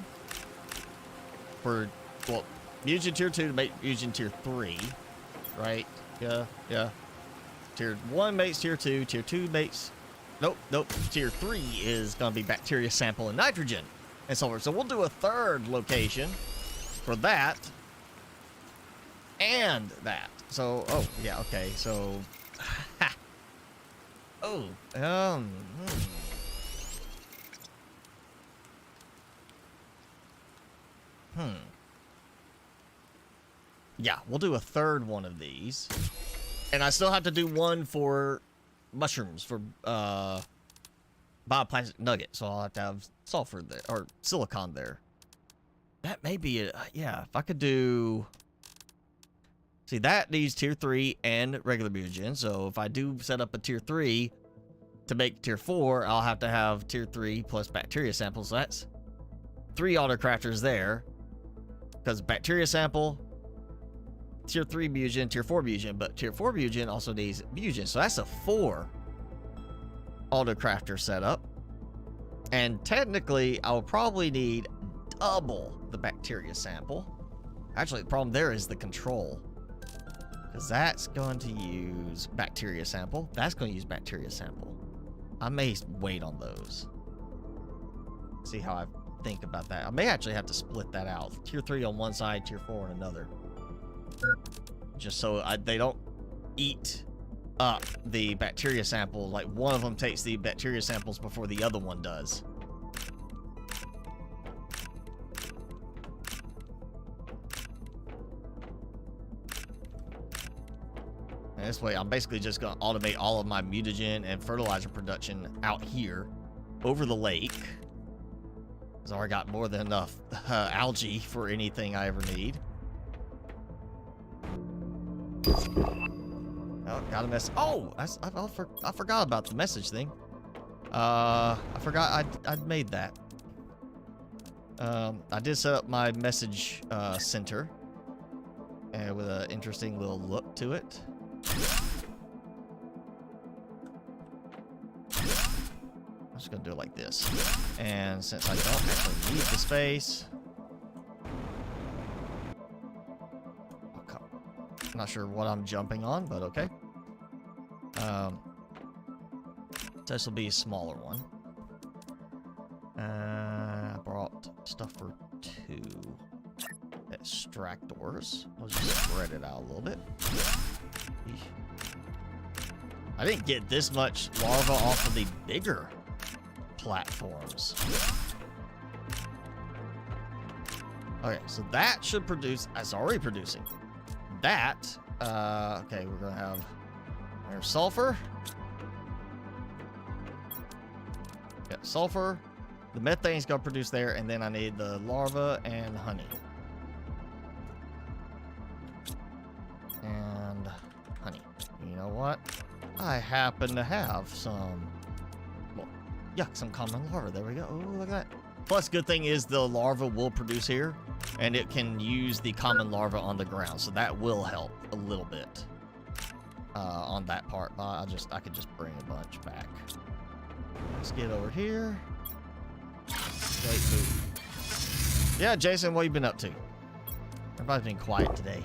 For, well, mutagen tier 2 to make mutagen tier 3. Right? Yeah. Tier 1 makes tier 2. Tier 2 makes... Nope. Tier 3 is going to be bacteria sample and nitrogen and sulfur. So we'll do a 3rd location for that and that. So, oh, yeah, okay. So, yeah, we'll do a 3rd one of these. And I still have to do one for mushrooms, for bioplastic nugget. So I'll have to have sulfur there, or silicon there. That may be it. Yeah, if I could do... See, that needs tier 3 and regular mutagen. So if I do set up a tier 3 to make tier 4, I'll have to have tier 3 plus bacteria samples. So that's 3 auto crafters there. Because bacteria sample, tier 3 mutagen, tier 4 mutagen, but tier 4 mutagen also needs mutagen. So that's a 4 auto crafter setup. And technically, I'll probably need double the bacteria sample. Actually, the problem there is the control. Because that's going to use bacteria sample. That's going to use bacteria sample. I may wait on those. See how I think about that. I may actually have to split that out. Tier 3 on one side, tier 4 on another. Just so they don't eat up the bacteria sample. Like one of them takes the bacteria samples before the other one does. And this way, I'm basically just going to automate all of my mutagen and fertilizer production out here over the lake. Because I already got more than enough algae for anything I ever need. Oh, got a message. Oh, I forgot about the message thing. I forgot I'd made that. I did set up my message center with an interesting little look to it. just gonna do it like this. And since I don't actually need the space, I'm not sure what I'm jumping on, but okay. This will be a smaller one. I brought stuff for 2 extractors. I'll just spread it out a little bit. I didn't get this much larva off of the bigger platforms. Okay, so that should produce. It's already producing. That. Okay, we're gonna have there's sulfur. Yeah, sulfur. The methane's gonna produce there, and then I need the larva and honey. And honey. You know what? I happen to have some, well, yeah, some common larva. There we go. Oh, look at that. Plus, good thing is the larva will produce here, and it can use the common larva on the ground, so that will help a little bit on that part. I could just bring a bunch back. Let's get over here. Wait, food. Yeah, Jason, what you been up to? Everybody's been quiet today.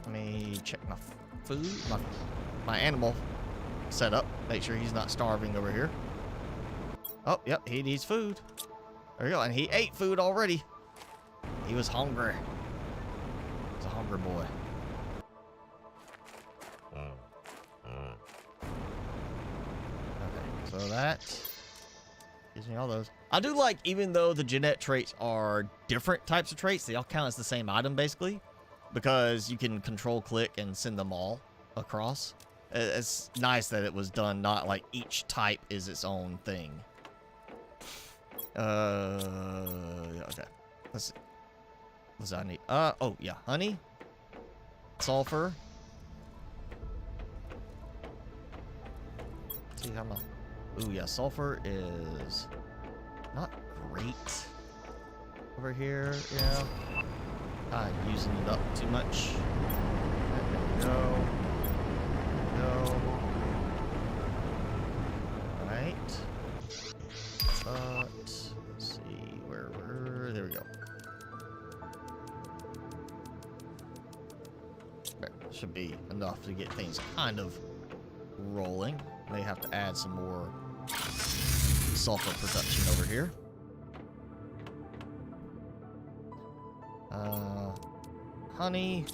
Let me check my food, my animal setup. Make sure he's not starving over here. Oh, yep, he needs food. There you go, and he ate food already. He was hungry. He's a hungry boy. Okay, so that gives me all those. I do like, even though the genetic traits are different types of traits, they all count as the same item, basically. Because you can control click and send them all across. It's nice that it was done, not like each type is its own thing. Okay. Let's see. What's that I need? Oh yeah, honey, sulfur. Let's see how much. Ooh yeah, sulfur is not great over here. Yeah. Using it up too much. There we go. Alright. But let's see where there we go. There should be enough to get things kind of rolling. May have to add some more sulfur production over here. Honey.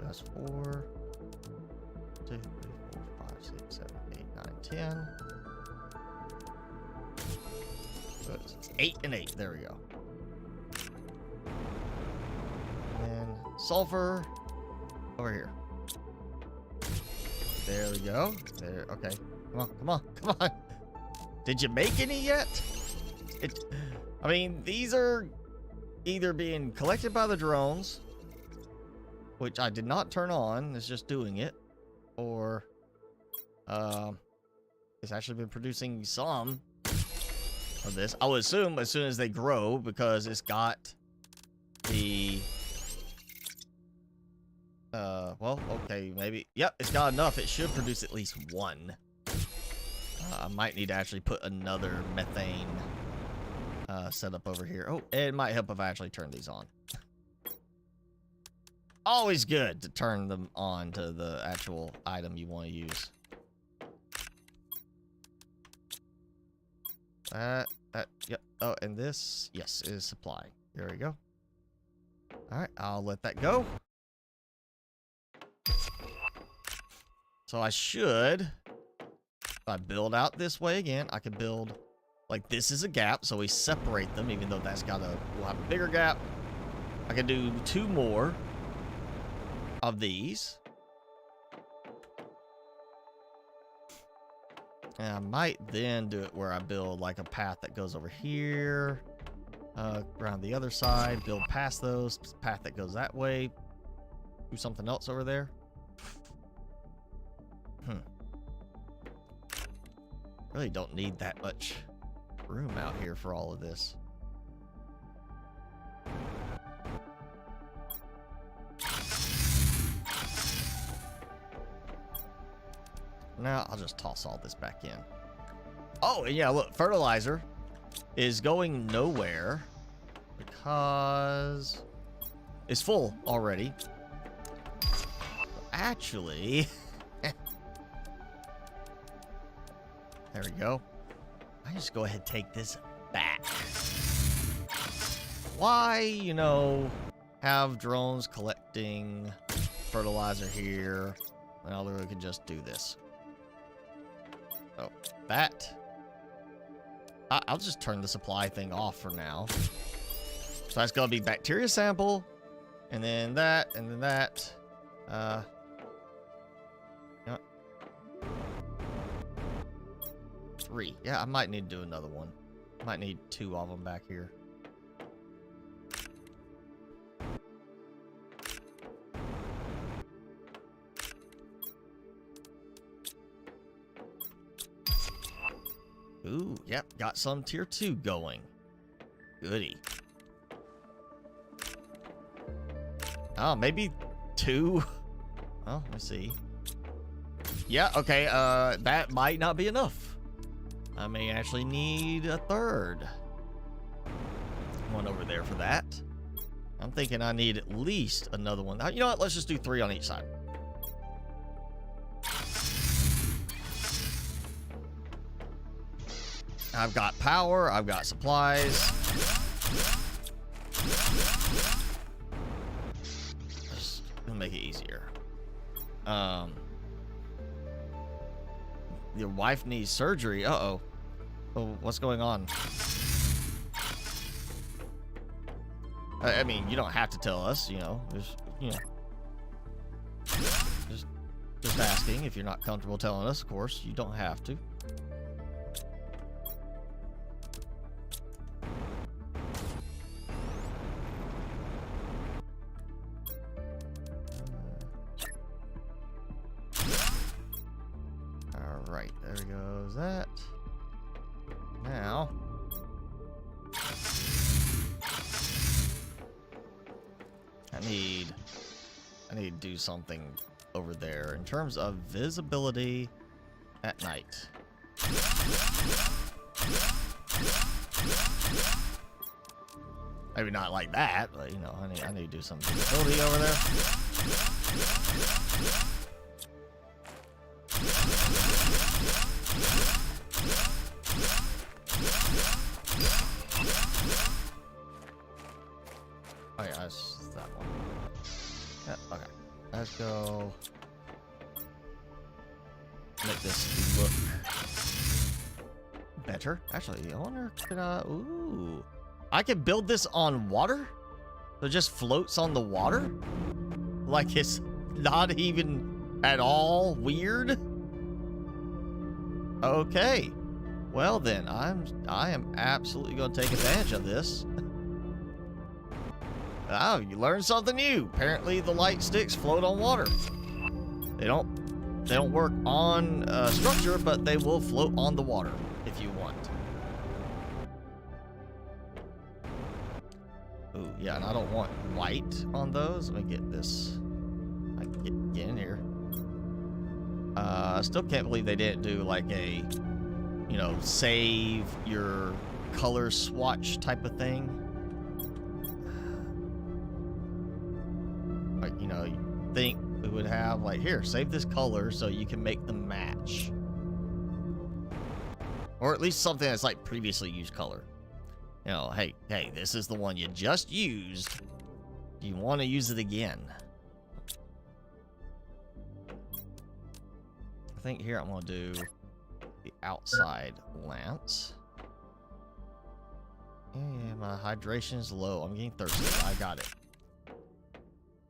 That's 4, 2, 3, 4, 5, 6, 7, 8, 9, 10. So it's 8 and 8. There we go. And sulfur over here. There we go. There. Okay. Come on. Did you make any yet? I mean, these are either being collected by the drones, which I did not turn on, it's just doing it, or it's actually been producing some of this. I would assume as soon as they grow, because it's got the well, okay, maybe. Yep, it's got enough. It should produce at least one. I might need to actually put another methane setup over here. Oh, it might help if I actually turn these on. Always good to turn them on to the actual item you want to use. Yep. Oh, and this, yes, is supply. There we go. All right, I'll let that go. So I should, if I build out this way again, I can build, like this is a gap, so we separate them, even though that's we'll have a bigger gap. I can do 2 more of these. And I might then do it where I build like a path that goes over here, around the other side, build past those, path that goes that way, do something else over there. Really don't need that much room out here for all of this. now, I'll just toss all this back in. Oh, and yeah, look, fertilizer is going nowhere because it's full already. Actually, there we go. I just go ahead and take this back. Why, you know, have drones collecting fertilizer here? Well, we can just do this. So that, I'll just turn the supply thing off for now. So that's gonna be bacteria sample, and then that, and then that. You know, 3. Yeah, I might need to do another one. Might need 2 of them back here. Ooh, yep, got some tier 2 going. Goody. Oh, maybe 2. Oh, let me see. Yeah, okay, that might not be enough. I may actually need a 3rd. One over there for that. I'm thinking I need at least another one. You know what? Let's just do 3 on each side. I've got power. I've got supplies. Just gonna make it easier. Your wife needs surgery. Uh-oh. Oh, what's going on? I mean, you don't have to tell us, you know. Just, you know. Just asking. If you're not comfortable telling us, of course, you don't have to. Alright, there goes that. Now, I need to do something over there in terms of visibility at night. Maybe not like that, but you know, I need to do some visibility over there. Oh yeah, that's that one. Yeah, okay. Let's go make this look better. Actually, I wonder, could I... Ooh. I could build this on water? So it just floats on the water? Like it's not even at all weird? Okay. Well then, I am absolutely going to take advantage of this. Oh, you learned something new. Apparently the light sticks float on water. They don't work on structure, but they will float on the water if you want. Ooh, yeah, and I don't want white on those. Let me get this. I can get in here. I still can't believe they didn't do like a, you know, save your color swatch type of thing. Like, you know, you think we would have like, here, save this color so you can make them match. Or at least something that's like previously used color. You know, hey, this is the one you just used. Do you want to use it again? I think here I'm going to do the outside lamps. Yeah, my hydration's low. I'm getting thirsty. I got it.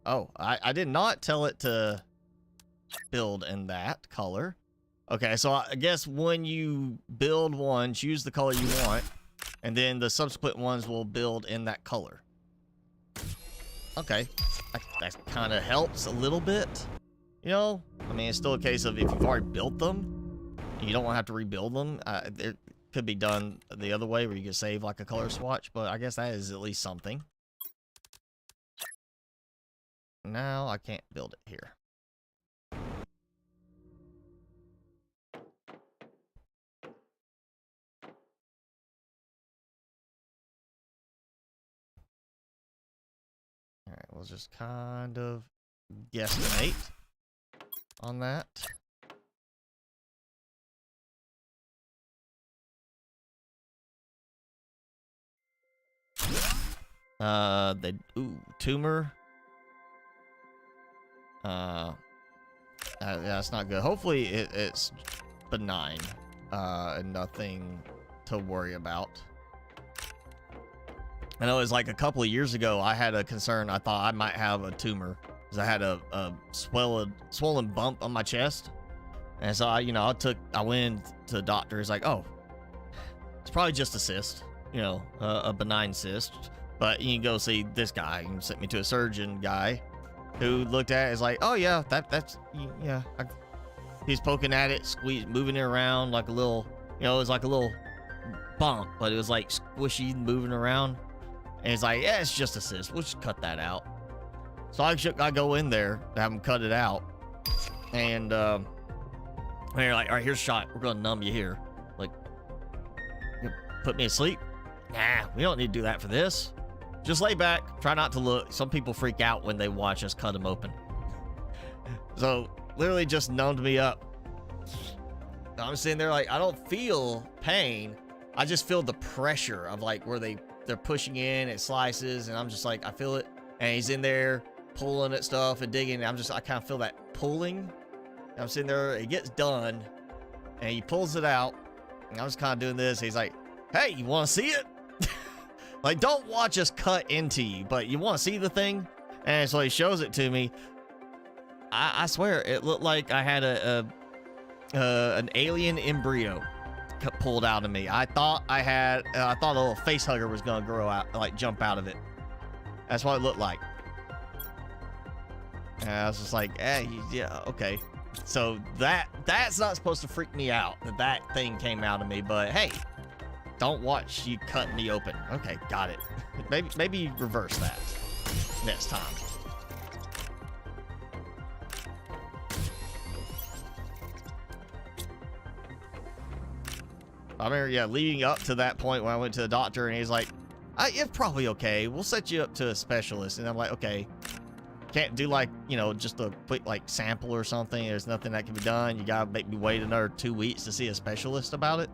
Oh, I did not tell it to build in that color. Okay, so I guess when you build one, choose the color you want, and then the subsequent ones will build in that color. Okay, that kind of helps a little bit. You know, I mean, it's still a case of if you've already built them, you don't want to have to rebuild them. It could be done the other way where you can save like a color swatch, but I guess that is at least something. Now I can't build it here. We'll just kind of guesstimate on that. Tumor. That's not good. Hopefully it's benign, and nothing to worry about. I know it was like a couple of years ago, I had a concern. I thought I might have a tumor because I had a swollen bump on my chest. And so I went to the doctor. He's like, oh, it's probably just a cyst, a benign cyst. But you can go see this guy. He sent me to a surgeon guy who looked at it. Is like, oh yeah, he's poking at it, moving it around like a little, it was like a little bump, but it was like squishy, moving around. And he's like, yeah, it's just a cyst. We'll just cut that out. So I go in there to have him cut it out. And they're like, all right, here's a shot. We're going to numb you here. Like, you put me asleep? Nah, we don't need to do that for this. Just lay back. Try not to look. Some people freak out when they watch us cut them open. So literally just numbed me up. I'm sitting there like, I don't feel pain. I just feel the pressure of like where they're pushing in, it slices, and I'm just like, I feel it. And he's in there pulling at stuff and digging. And I kind of feel that pulling. And I'm sitting there, it gets done, and he pulls it out. And I'm just kind of doing this. He's like, hey, you want to see it? Like, don't watch us cut into you, but you want to see the thing? And so he shows it to me. I swear, it looked like I had an alien embryo pulled out of me. I thought a little face hugger was gonna grow out, like jump out of it. That's what it looked like. And I was just like, yeah, okay. So that's not supposed to freak me out, that thing came out of me. But hey, don't watch you cut me open. Okay, got it. Maybe reverse that next time. I remember, yeah, leading up to that point when I went to the doctor, and he's like, it's probably okay. We'll set you up to a specialist. And I'm like, okay. Can't do like, just a quick like sample or something. There's nothing that can be done. You gotta make me wait another 2 weeks to see a specialist about it.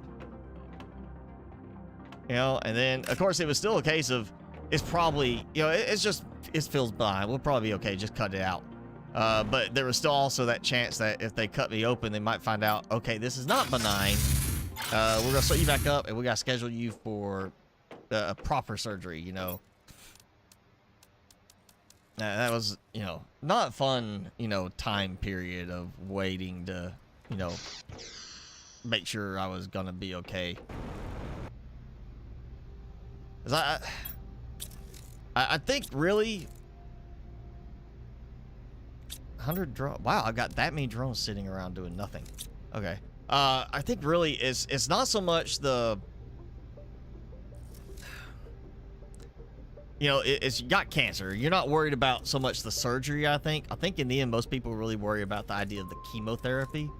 And then of course it was still a case of, it's probably, it feels benign. We'll probably be okay. Just cut it out. But there was still also that chance that if they cut me open, they might find out, okay, this is not benign. We're gonna set you back up, and we gotta schedule you for a proper surgery. That was, not fun. Time period of waiting to, make sure I was gonna be okay. 'Cause I think really 100 drones. Wow, I got that many drones sitting around doing nothing. Okay. I think really it's not so much the, it's you got cancer. You're not worried about so much the surgery, I think. I think in the end, most people really worry about the idea of the chemotherapy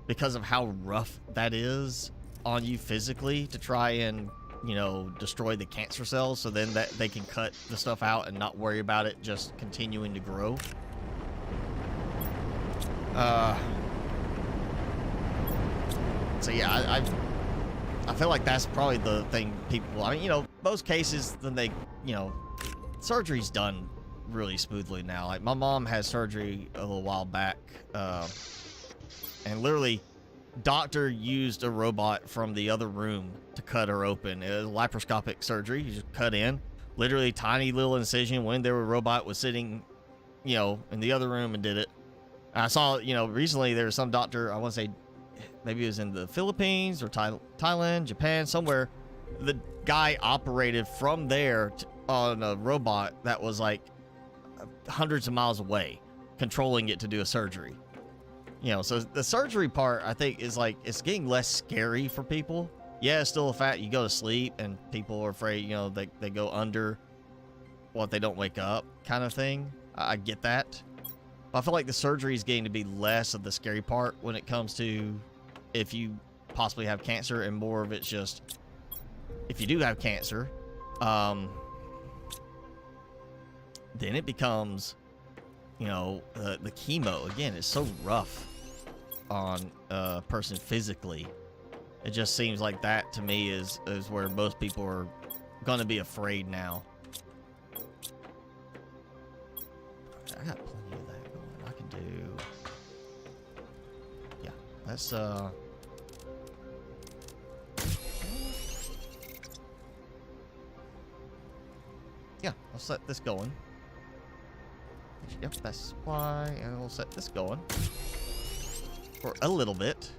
because of how rough that is on you physically to try and, destroy the cancer cells, so then that they can cut the stuff out and not worry about it just continuing to grow. So yeah, I feel like that's probably the thing people, most cases, then they, surgery's done really smoothly now. Like my mom had surgery a little while back, and literally doctor used a robot from the other room to cut her open. It was laparoscopic surgery. You just cut in, literally tiny little incision when their robot was sitting, in the other room, and did it. I saw, recently there was some doctor, I want to say, maybe it was in the Philippines or Thailand, Japan, somewhere. The guy operated from there on a robot that was like hundreds of miles away, controlling it to do a surgery. So the surgery part, I think, is like, it's getting less scary for people. Yeah, it's still a fact. You go to sleep and people are afraid, they go under what they don't wake up kind of thing. I get that. But I feel like the surgery is getting to be less of the scary part when it comes to if you possibly have cancer, and more of it's just, if you do have cancer, then it becomes, you know, the chemo again is so rough on a person physically. It just seems like that to me is where most people are gonna be afraid now. I got plenty of that going. I can do, yeah, let's yeah, I'll set this going. Yep, that's supply, and we'll set this going for a little bit.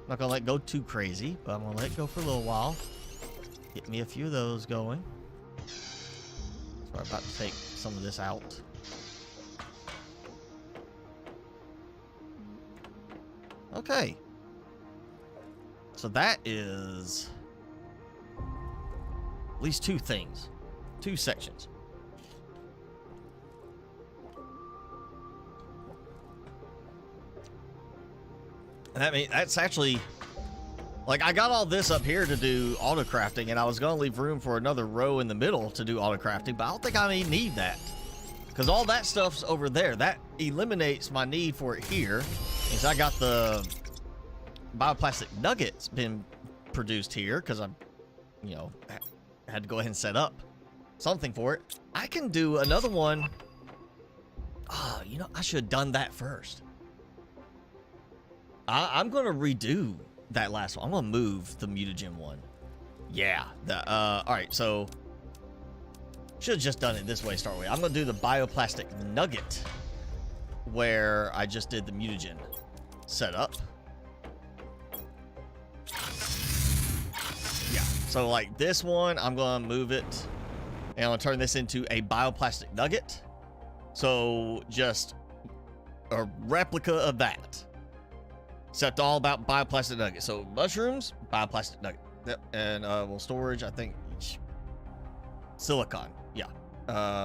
I'm not gonna let it go too crazy, but I'm gonna let it go for a little while. Get me a few of those going. So I'm about to take some of this out. Okay. So that is at least two things. Two sections. And I mean, that's actually, like, I got all this up here to do auto crafting, and I was going to leave room for another row in the middle to do auto crafting, but I don't think I need that. Because all that stuff's over there. That eliminates my need for it here. Because I got the bioplastic nuggets been produced here, because I'm, you know, had to go ahead and set up something for it. I can do another one. Oh, you know, I should have done that first. I'm going to redo that last one. I'm going to move the mutagen one. Yeah. All right, so should have just done it this way, start with. I'm going to do the bioplastic nugget where I just did the mutagen setup. Yeah. So like this one, I'm going to move it and I'm going to turn this into a bioplastic nugget. So just a replica of that. Except all about bioplastic nuggets. So mushrooms, bioplastic nugget. Yep. And well, storage, I think silicon. Yeah.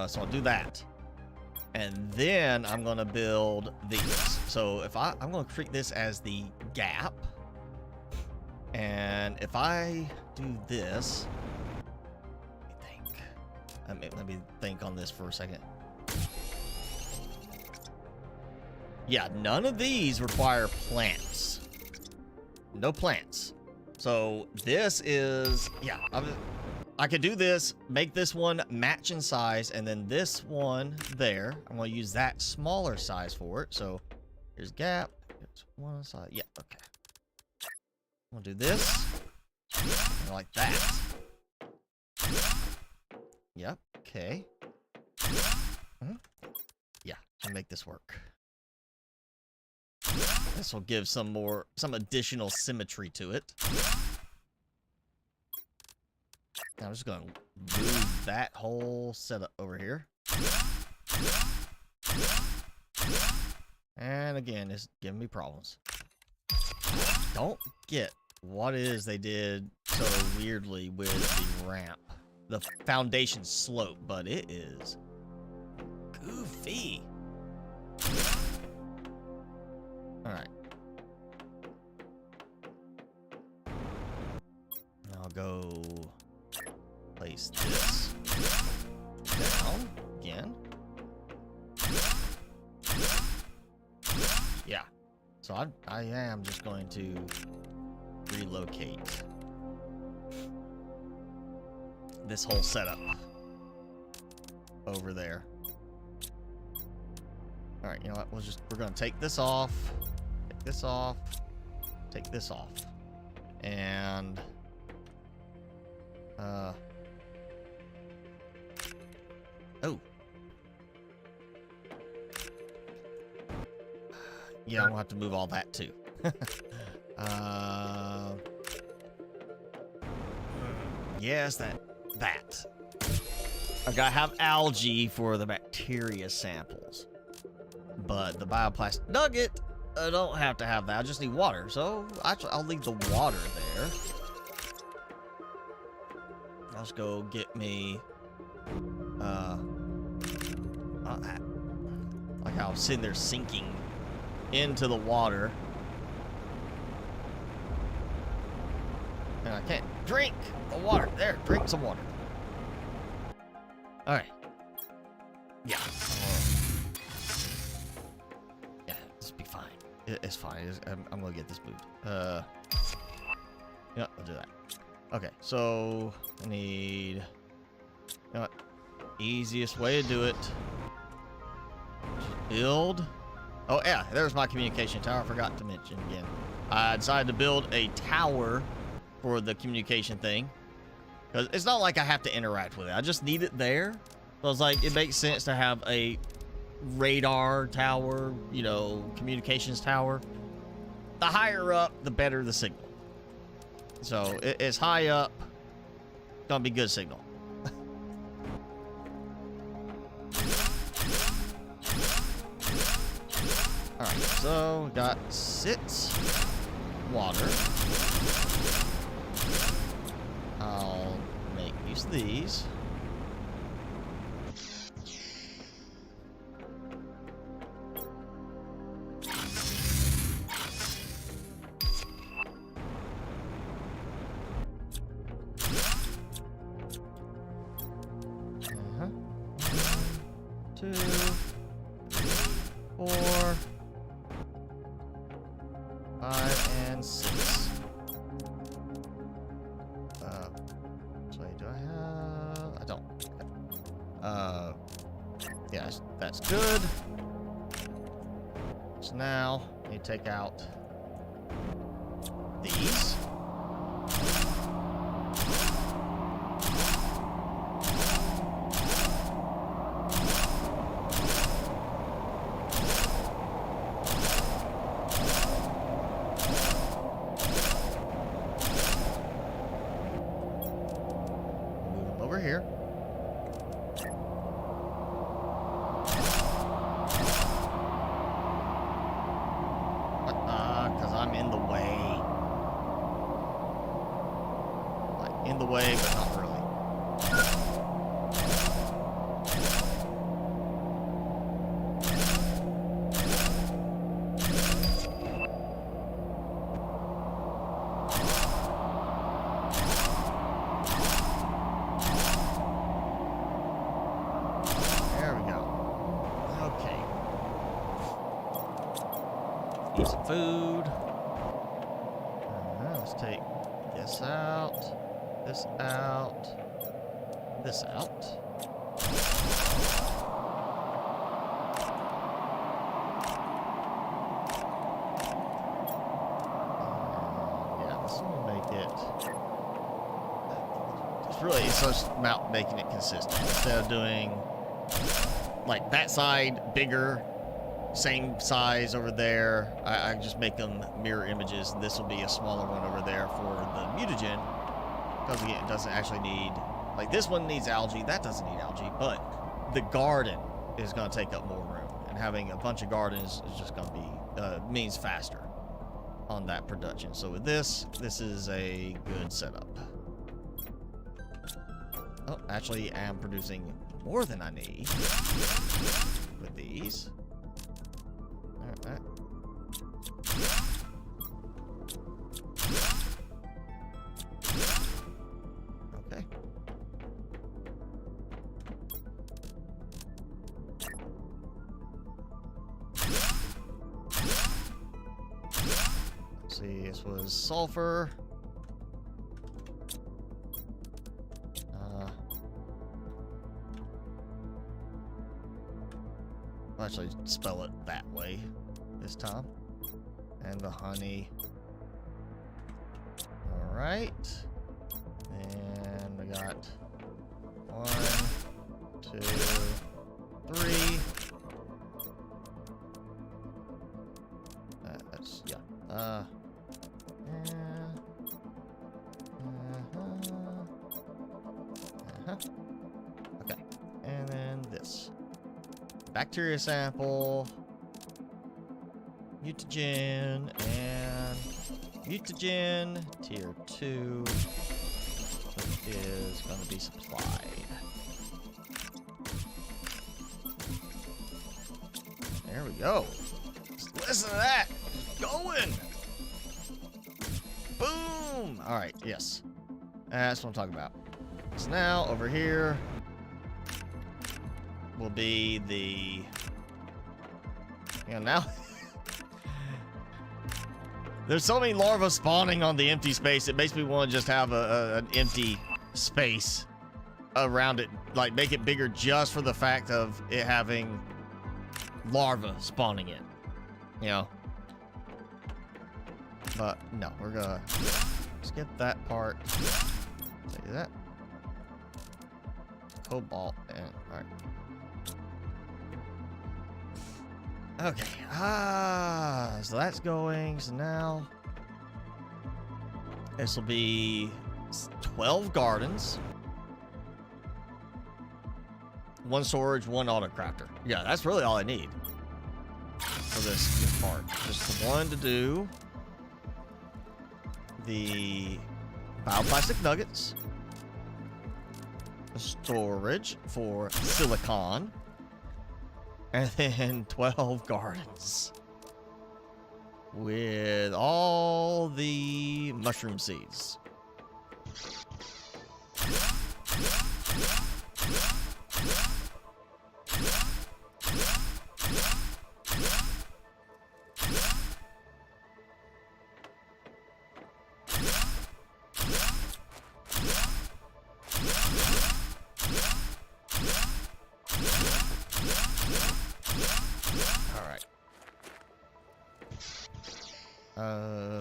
So I'll do that. And then I'm gonna build these. So if I'm gonna treat this as the gap. And if I do this, let me think on this for a second. Yeah, none of these require plants. No plants. So this is, yeah, I could do this, make this one match in size, and then this one there, I'm gonna use that smaller size for it. So here's gap, it's one side, yeah, okay. I'm gonna do this, like that. Yep, okay. Yeah, I'll make this work. This will give some additional symmetry to it. Now I'm just going to move that whole setup over here. And again, it's giving me problems. Don't get what it is they did so weirdly with the ramp. The foundation slope, but it is goofy. Alright. I'll go place this down again. Yeah. So I am just going to relocate this whole setup over there. Alright, you know what? We're gonna take this off. Take this off. Take this off. And oh. Yeah, I'm gonna have to move all that too. Yes, that. I gotta have algae for the bacteria samples. But the bioplastic nugget, I don't have to have that. I just need water. So actually, I'll leave the water there. I'll just go get me, like how I'm sitting there sinking into the water. And I can't drink the water. There, drink some water. All right. Yeah. Yeah, this will be fine. It's fine. I'm gonna get this moved. Yeah, I'll do that. Okay, so I need. You know what? Easiest way to do it. Just build. Oh yeah, there's my communication tower. I forgot to mention again. I decided to build a tower for the communication thing. Because it's not like I have to interact with it. I just need it there. So it's like, it makes sense to have a radar tower, you know, communications tower. The higher up, the better the signal. So it's high up. Gonna be good signal. Alright, so we got 6 water. I'll make use of these. Two, 4, 5, and 6. Actually, do I have? I don't. Okay. Yeah, that's good. So now, I need to take out these. Over here. Because I'm in the way. Like, in the way, but not really. Eat some food. Let's take this out, this out, this out. Yeah, this one will make it. It's just about making it consistent instead of doing like that side bigger. Same size over there. I just make them mirror images. This will be a smaller one over there for the mutagen. Because again, it doesn't actually need, like this one needs algae. That doesn't need algae, but the garden is going to take up more room. And having a bunch of gardens is just going to be, means faster on that production. So with this is a good setup. Oh, actually, I am producing more than I need with these. Alright. Okay. Let's see, this was sulfur. I'll actually spell it that way this time. And the honey. Alright. And we got 1, 2, 3. That's, yeah. Okay. And then this. Bacteria sample, mutagen, and mutagen tier 2 is going to be supplied. There we go. Listen to that. It's going. Boom. All right. Yes. That's what I'm talking about. So now over here. will be the... You know, now... There's so many larvae spawning on the empty space, it makes me want to just have an empty space around it. Like, make it bigger just for the fact of it having larvae spawning in. You know? But, no, we're gonna skip that part. Say that. Cobalt and... Alright. Okay, so that's going, so now this will be 12 gardens, 1 storage, 1 auto crafter. Yeah, that's really all I need for this part. Just the one to do the bioplastic nuggets, the storage for silicon, and then 12 gardens with all the mushroom seeds.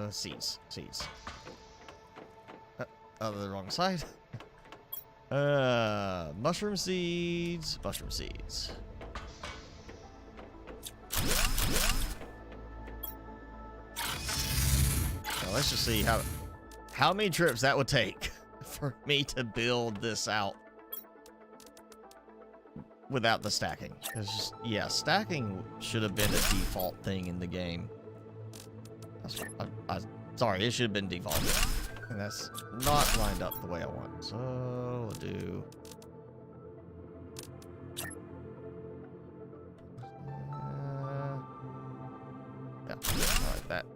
Seeds. Oh, the wrong side. Mushroom seeds. Now, let's just see how many trips that would take for me to build this out without the stacking. It's just, yeah, stacking should have been a default thing in the game. Sorry, it should have been default. And that's not lined up the way I want. So we'll do... yeah, like that.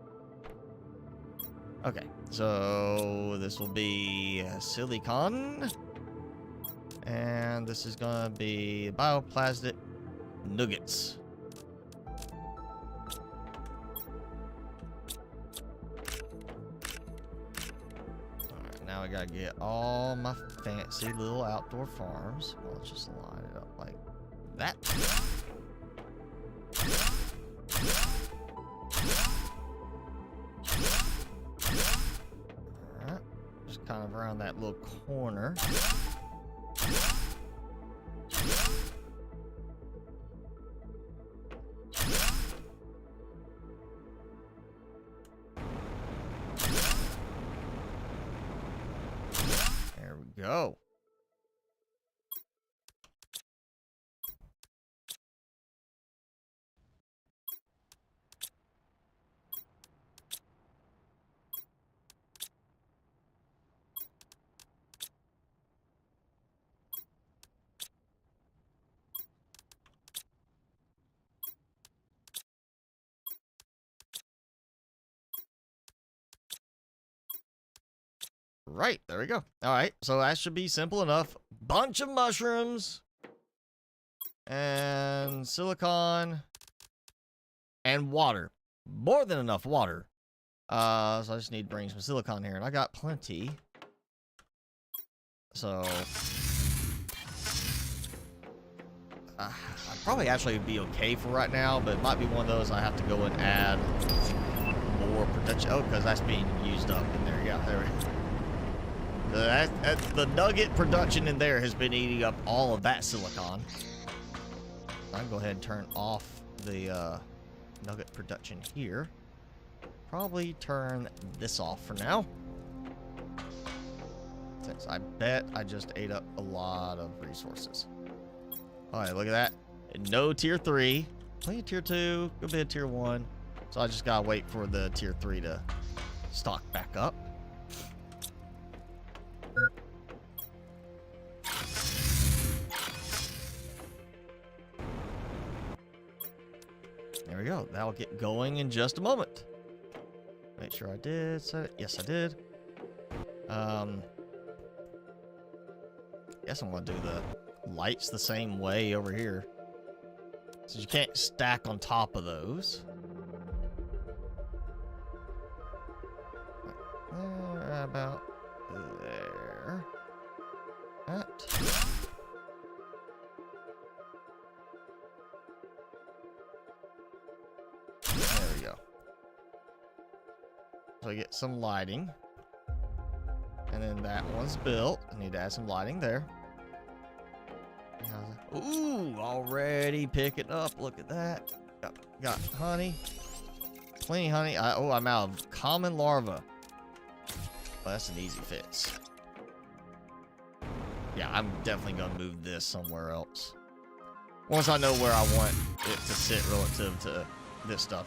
Okay, so this will be silicon. And this is gonna be bioplastic nuggets. Now I gotta get all my fancy little outdoor farms. Well, let's just line it up like that. Alright, just kind of around that little corner. Go. Right, there we go. All right, so that should be simple enough. Bunch of mushrooms and silicon and water. More than enough water. So I just need to bring some silicon here, and I got plenty. So I'd probably actually be okay for right now, but it might be one of those I have to go and add more production. Oh, because that's being used up in there. Yeah, there we go. The nugget production in there has been eating up all of that silicon. I can go ahead and turn off the nugget production here. Probably turn this off for now, since I bet I just ate up a lot of resources. Alright, look at that. No tier 3. Plenty of tier 2. A bit of tier 1. So I just gotta wait for the tier 3 to stock back up. There we go. That'll get going in just a moment. Make sure I did set it. Yes, I did. Guess I'm gonna do the lights the same way over here. So you can't stack on top of those. About there. That. There we go. So I get some lighting. And then that one's built. I need to add some lighting there. Ooh, already picking up. Look at that. Got honey. Plenty of honey. I'm out of common larva. Well, that's an easy fix. Yeah, I'm definitely going to move this somewhere else. Once I know where I want it to sit relative to this stuff.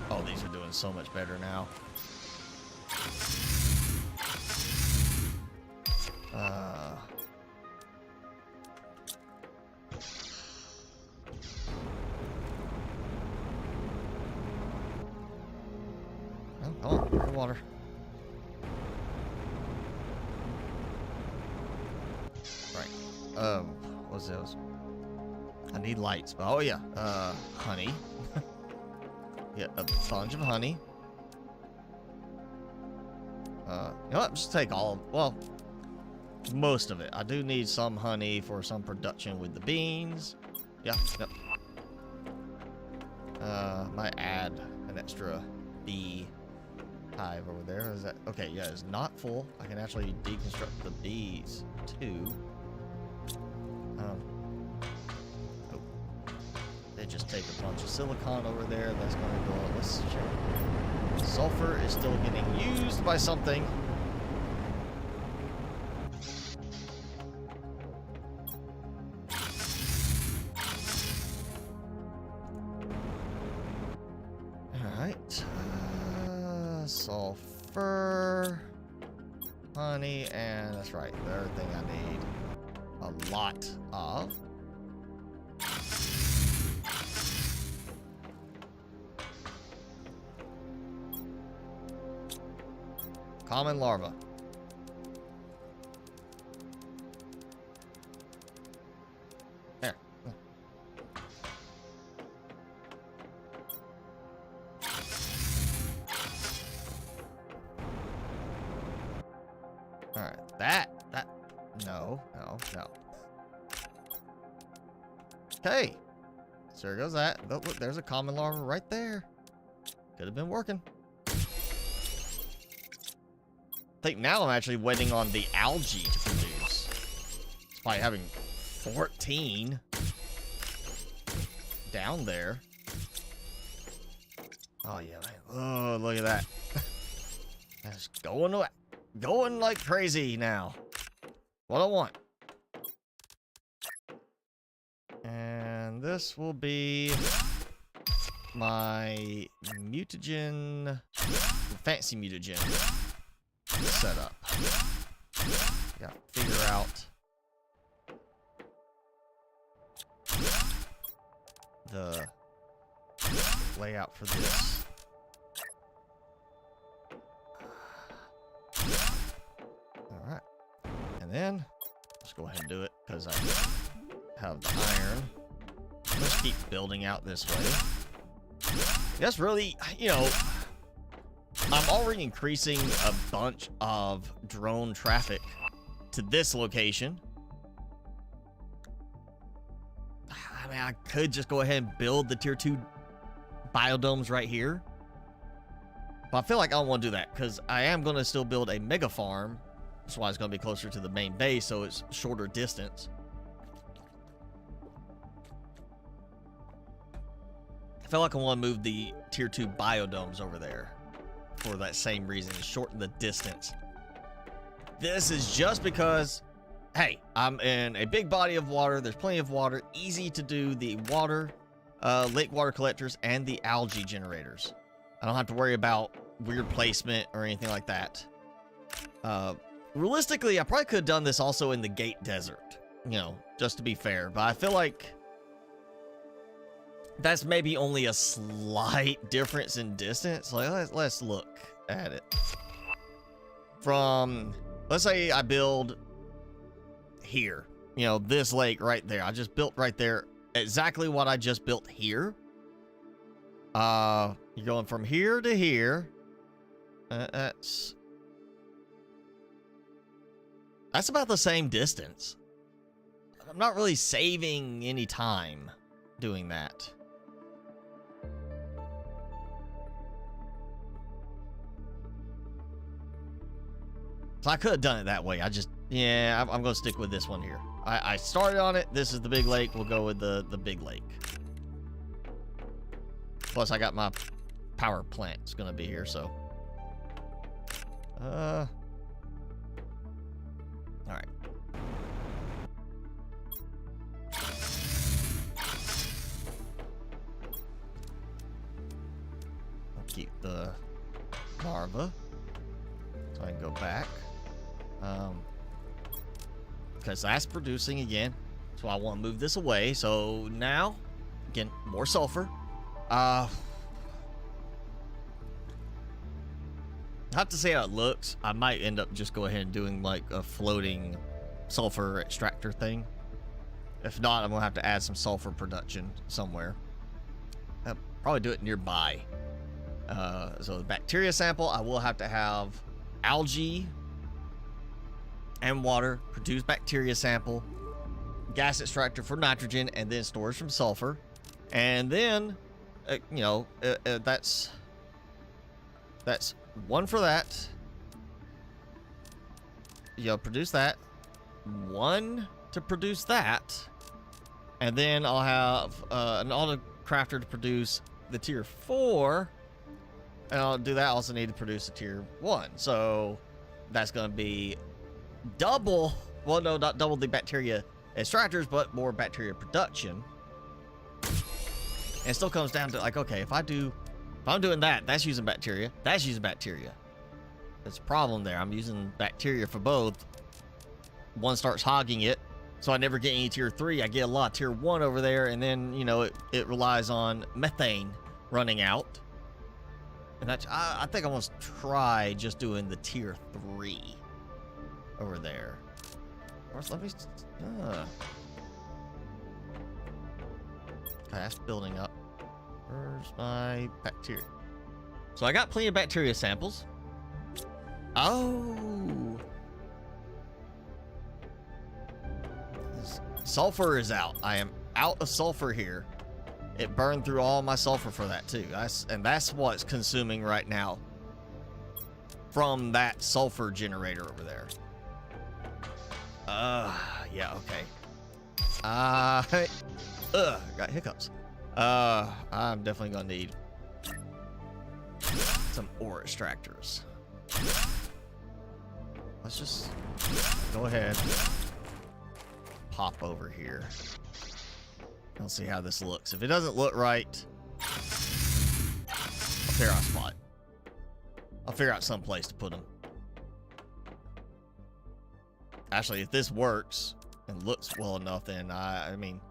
Oh, these are doing so much better now. Oh, come on, more water. Right. What's those? I need lights. Oh yeah. Honey. Get a bunch of honey. You know what? Just take all of, well, most of it. I do need some honey for some production with the beans. Yeah. Yep. Might add an extra bee hive over there. Is that okay? Yeah, it's not full. I can actually deconstruct the bees too. Oh. They just take a bunch of silicon over there. That's going to go. Let's check. Sulfur is still getting used by something. Alright. Sulfur. Honey. And that's right. The other thing I need a lot of. Common larva. There. Alright, that, no. Okay. So there goes that. Oh, look, there's a common larva right there. Could have been working. I think now I'm actually waiting on the algae to produce. Despite having 14 down there. Oh yeah, man. Oh, look at that. That's going like crazy now. What I want. And this will be my mutagen, fancy mutagen setup. Gotta figure out the layout for this. Alright. And then let's go ahead and do it because I have the iron. Let's keep building out this way. That's really, you know, I'm already increasing a bunch of drone traffic to this location. I mean, I could just go ahead and build the tier 2 biodomes right here. But I feel like I don't want to do that because I am going to still build a mega farm. That's why it's going to be closer to the main base, so it's shorter distance. I feel like I want to move the tier 2 biodomes over there for that same reason, to shorten the distance. This is just because, hey, I'm in a big body of water. There's plenty of water. Easy to do the water, lake water collectors, and the algae generators. I don't have to worry about weird placement or anything like that. Realistically, I probably could have done this also in the Gate Desert, you know, just to be fair. But I feel like that's maybe only a slight difference in distance. Like, let's look at it. From, let's say I build here, you know, this lake right there. I just built right there exactly what I just built here. You're going from here to here. That's about the same distance. I'm not really saving any time doing that. So I could have done it that way. Yeah, I'm going to stick with this one here. I started on it. This is the big lake. We'll go with the big lake. Plus, I got my power plant. It's going to be here, so. All right. I'll keep the larva so I can go back. Because that's producing again. So I want to move this away. So now, again, more sulfur. Not to say how it looks. I might end up just go ahead and doing like a floating sulfur extractor thing. If not, I'm gonna have to add some sulfur production somewhere. I'll probably do it nearby. So the bacteria sample, I will have to have algae and water, produce bacteria sample, gas extractor for nitrogen, and then storage from sulfur. And then, that's one for that. Produce that. One to produce that. And then I'll have an auto crafter to produce the tier 4. And I'll do that. I also need to produce a tier 1. So that's going to be double. Well, no, not double the bacteria extractors, but more bacteria production. And it still comes down to like, okay, if I'm doing that, that's using bacteria. That's using bacteria. There's a problem there. I'm using bacteria for both. One starts hogging it, so I never get any tier 3. I get a lot of tier 1 over there, and then, it relies on methane running out. And that's, I think I'm going to try just doing the tier 3 over there. Of course, let me... Okay, that's building up. Where's my bacteria? So I got plenty of bacteria samples. Oh! Sulfur is out. I am out of sulfur here. It burned through all my sulfur for that too. That's what's consuming right now from that sulfur generator over there. Yeah, okay. Got hiccups. I'm definitely gonna need some ore extractors. Let's just go ahead, pop over here. Let's see how this looks. If it doesn't look right, I'll figure out a spot. I'll figure out some place to put them. Actually, if this works and looks well enough, then I mean,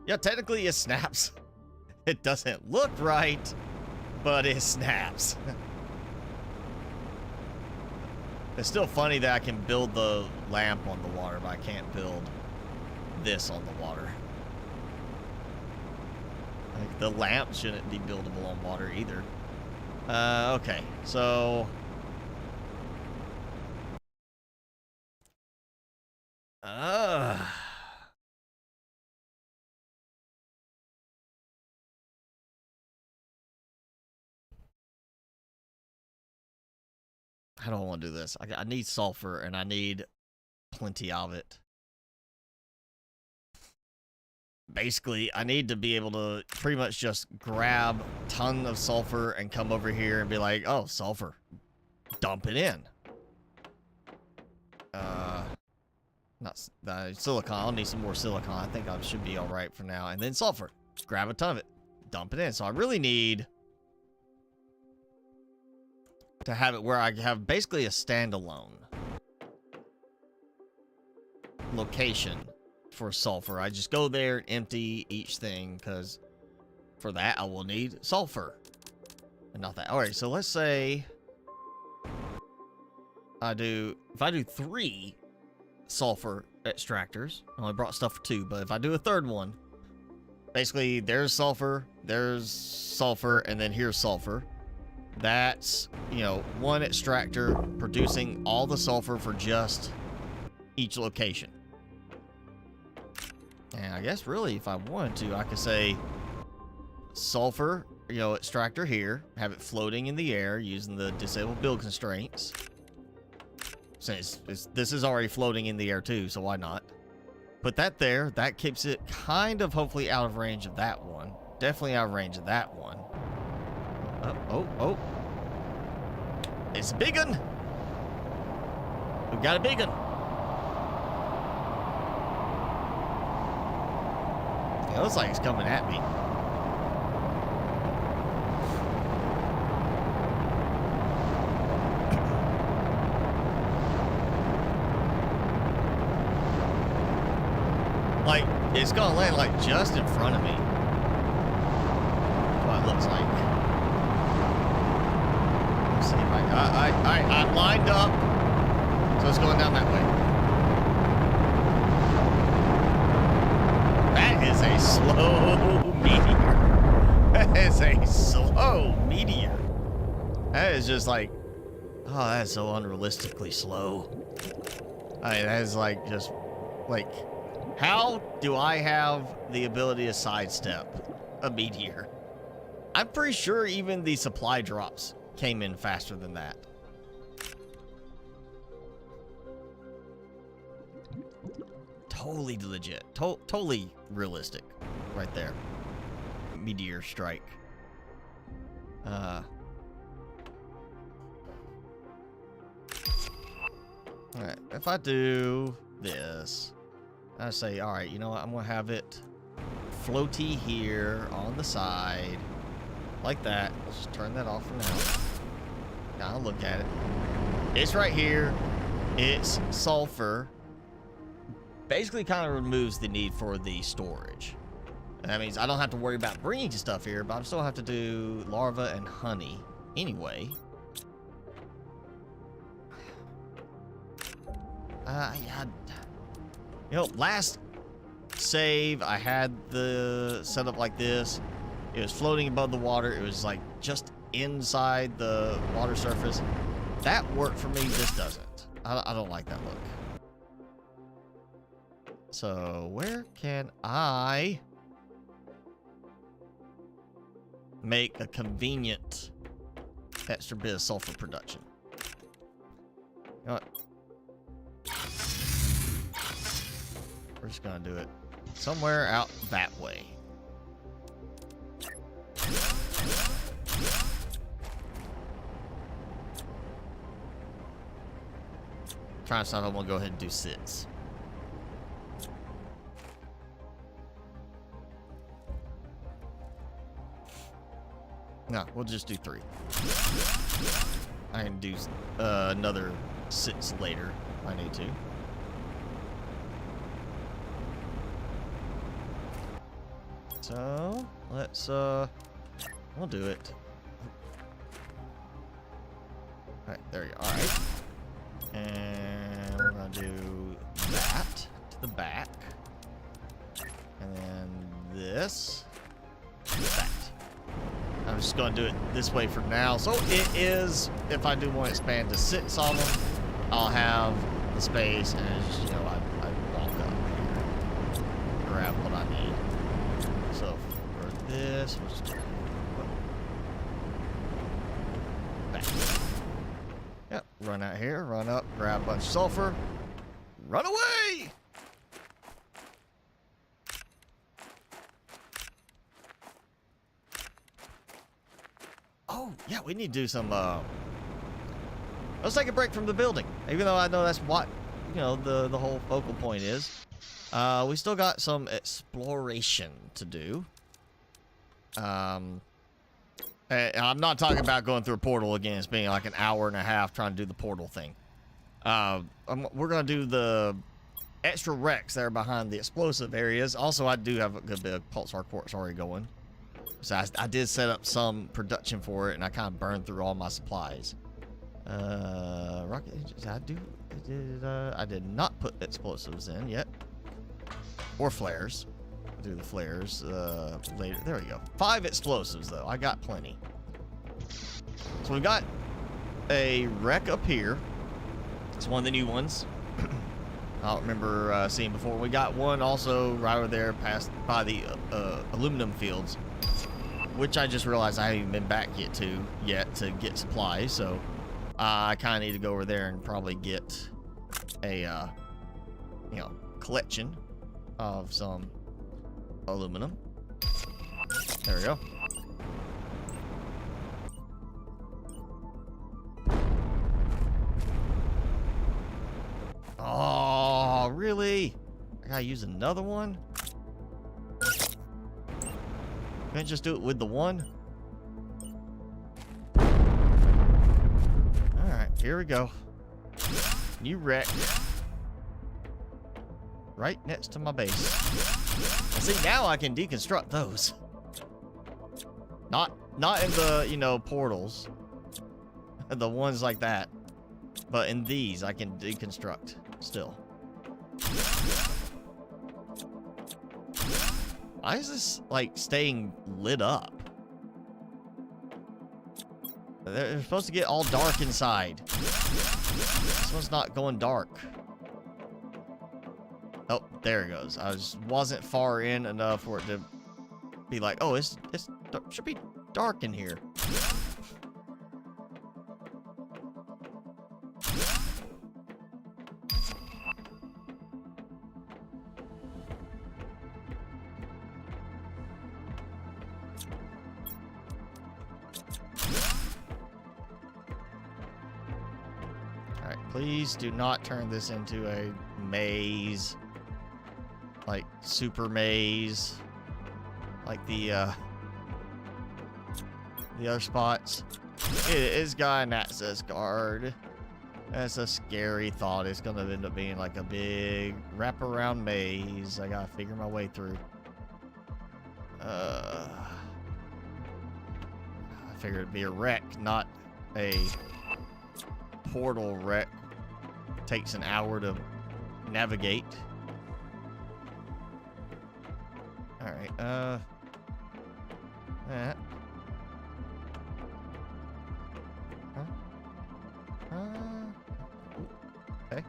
yeah, technically it snaps. It doesn't look right, but it snaps. It's still funny that I can build the lamp on the water, but I can't build this on the water. Like, the lamp shouldn't be buildable on water either. Okay, so... How do I want to do this? I need sulfur, and I need plenty of it. Basically, I need to be able to pretty much just grab a ton of sulfur and come over here and be like, oh, sulfur. Dump it in. Not silicon. I'll need some more silicon. I think I should be all right for now. And then sulfur. Grab a ton of it. Dump it in. So I really need to have it where I have basically a standalone location for sulfur. I just go there and empty each thing, because for that I will need sulfur and not that. All right, so let's say if I do 3 sulfur extractors, I only brought stuff for 2, but if I do a third one, basically there's sulfur, and then here's sulfur. That's, you know, one extractor producing all the sulfur for just each location. And I guess really if I wanted to, I could say sulfur, you know, extractor here, have it floating in the air using the disabled build constraints. Since this is already floating in the air too, so why not? Put that there. That keeps it kind of hopefully out of range of that one. Definitely out of range of that one. Oh. It's a big one. We've got a big one. It looks like it's coming at me. Like, it's gonna land like just in front of me. That's what it looks like. Let's see if I'm lined up. So it's going down that way. That is a slow meteor. That is a slow meteor. That is just like, oh, that is so unrealistically slow. I mean, that is like just like, how do I have the ability to sidestep a meteor? I'm pretty sure even the supply drops came in faster than that. Totally legit. Totally realistic. Right there. Meteor strike. Alright, if I do this, I say, alright, you know what? I'm going to have it floaty here on the side. Like that. Let's just turn that off for now. Now look at it. It's right here. It's sulfur. Basically kind of removes the need for the storage. And that means I don't have to worry about bringing stuff here, but I still have to do larva and honey anyway. Yeah. You know, last save, I had the setup like this. It was floating above the water. It was like just inside the water surface. That worked for me. This doesn't. I don't like that look. So where can I make a convenient extra bit of sulfur production? You know what? We're just gonna do it somewhere out that way. Trying to decide if I'm gonna go ahead and do 6. No, we'll just do 3. I can do another 6 later if I need to. So let's we'll do it. Alright, there you go. Alright. And we're gonna do that to the back. And then this to that. I'm just gonna do it this way for now. So it is, if I do want to expand to 6 on them, I'll have the space and it's just, you know, I walk up here, grab what I need. So for this, we'll just back. Yep, run out here, run up, grab a bunch of sulfur, run away! Oh, yeah, we need to do some, let's take a break from the building. Even though I know that's what, you know, the whole focal point is. We still got some exploration to do. And I'm not talking about going through a portal again. It's being like an hour and a half trying to do the portal thing. We're going to do the extra wrecks that are behind the explosive areas. Also, I do have a good bit of pulsar quartz already going. So I did set up some production for it, and I kind of burned through all my supplies. Rocket engines, I did not put explosives in yet. Or flares. do the flares later. There we go. 5 explosives, though. I got plenty. So we've got a wreck up here. It's one of the new ones. I don't remember seeing before. We got one also right over there past by the aluminum fields, which I just realized I haven't even been back yet to get supplies. So I kind of need to go over there and probably get a collection of some aluminum. There we go. Oh, really? I gotta use another one? Can't just do it with the one? Alright, here we go. New wreck. Right next to my base. And see, now I can deconstruct those. Not in the, portals. The ones like that. But in these, I can deconstruct still. Why is this, like, staying lit up? They're supposed to get all dark inside. This one's not going dark. Oh, there it goes. I wasn't far in enough for it to be like, oh, it should be dark in here. Please do not turn this into a maze. Like, super maze. Like the other spots. It is got an access card. That's a scary thought. It's gonna end up being like a big wraparound maze. I gotta figure my way through. I figured it'd be a wreck, not a portal wreck. Takes an hour to navigate. Alright, that. Okay.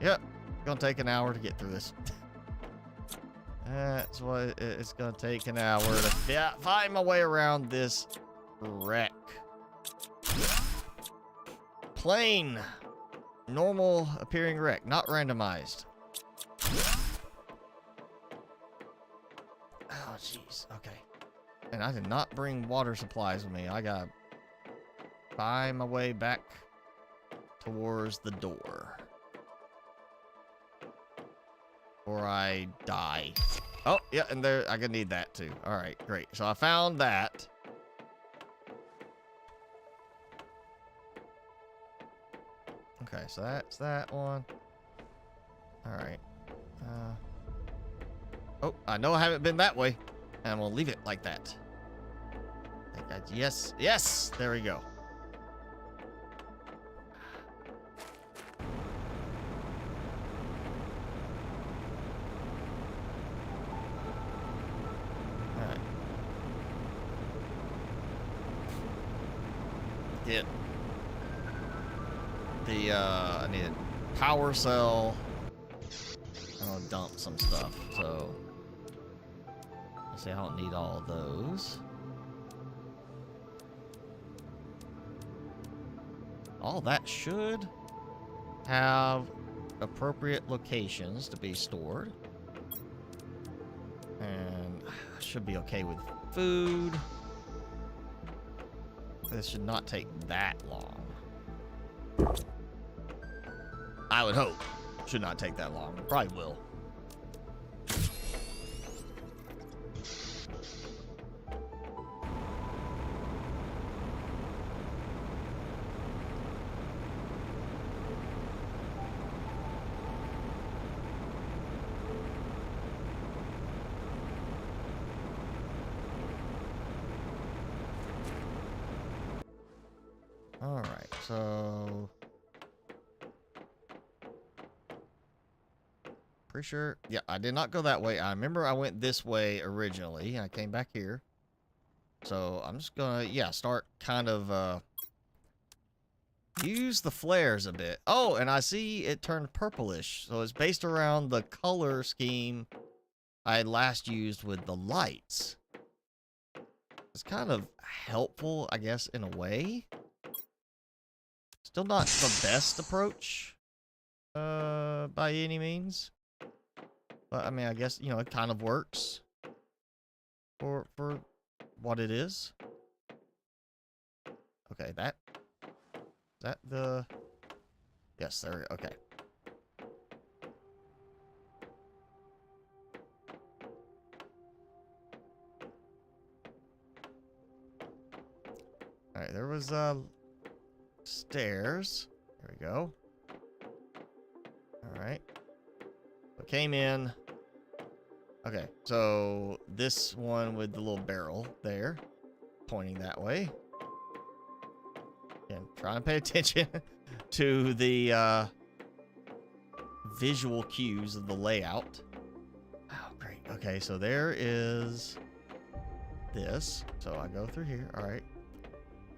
Yep, gonna take an hour to get through this. That's what it's gonna take, an hour to find my way around this wreck. Plain, normal appearing wreck, not randomized. Oh, jeez. Okay. And I did not bring water supplies with me. I gotta find my way back towards the door. Or I die. Oh, yeah, and there, I gonna need that too. All right, great. So I found that. Okay, so that's that one. All right. Oh, I know I haven't been that way. And I'm gonna leave it like that. Yes, yes, there we go. All right. Get the, I need a power cell. I'm gonna dump some stuff, so. Let's see, I don't need all of those. All that should have appropriate locations to be stored. And I should be okay with food. This should not take that long. I would hope. Should not take that long. Probably will. All right, so Pretty sure. Yeah, I did not go that way. I remember I went this way originally. I came back here. So I'm just gonna, yeah, start kind of use the flares a bit. Oh, and I see it turned purplish. So it's based around the color scheme I had last used with the lights. It's kind of helpful, I guess, in a way. Still not the best approach, by any means. But, I mean, I guess, you know, it kind of works for what it is. Okay, is that the... Yes, there we go. Okay. Alright, there was, stairs. There we go. Alright. So came in. Okay, so this one with the little barrel there, pointing that way. Again, trying to pay attention to the visual cues of the layout. Oh, great. Okay, so there is this. So I go through here. All right.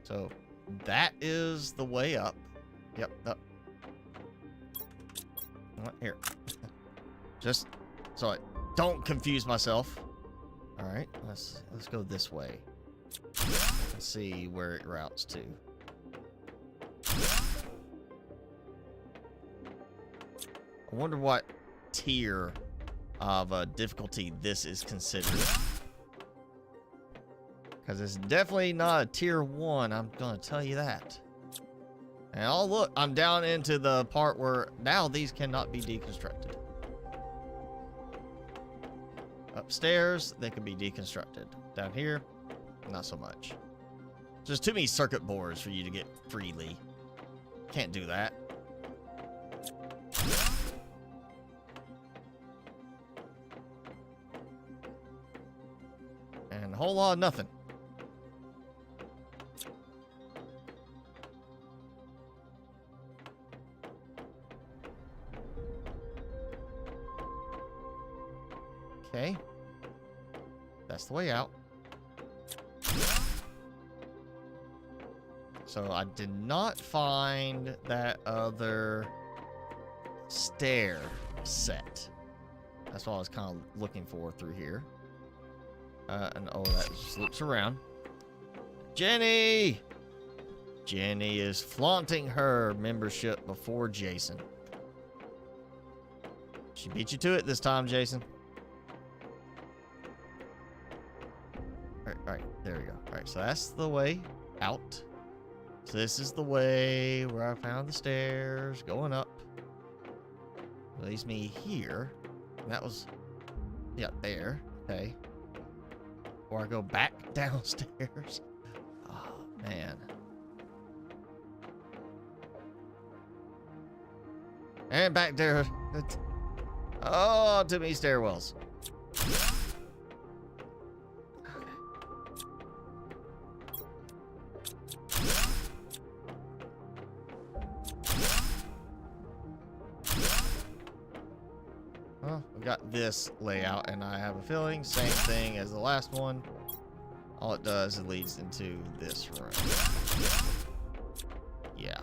So that is the way up. Yep. Up. Here. Just so I don't confuse myself. All right. Let's go this way. Let's see where it routes to. I wonder what tier of difficulty this is considered. Because it's definitely not a tier 1, I'm going to tell you that. And oh look, I'm down into the part where now these cannot be deconstructed. Upstairs, they can be deconstructed. Down here, not so much. There's too many circuit boards for you to get freely. Can't do that. And a whole lot of nothing. Okay. That's the way out. So I did not find that other stair set. That's what I was kind of looking for through here. And oh, that just loops around. Jenny! Jenny is flaunting her membership before Jason. She beat you to it this time, Jason. Alright, there we go. Alright, so that's the way out. So this is the way where I found the stairs going up. Leaves me here. And that was, yeah, there. Okay. Or I go back downstairs. Oh, man. And back there. Oh, too many stairwells. Well, we got this layout, and I have a feeling same thing as the last one. All it does, it leads into this room. Yeah.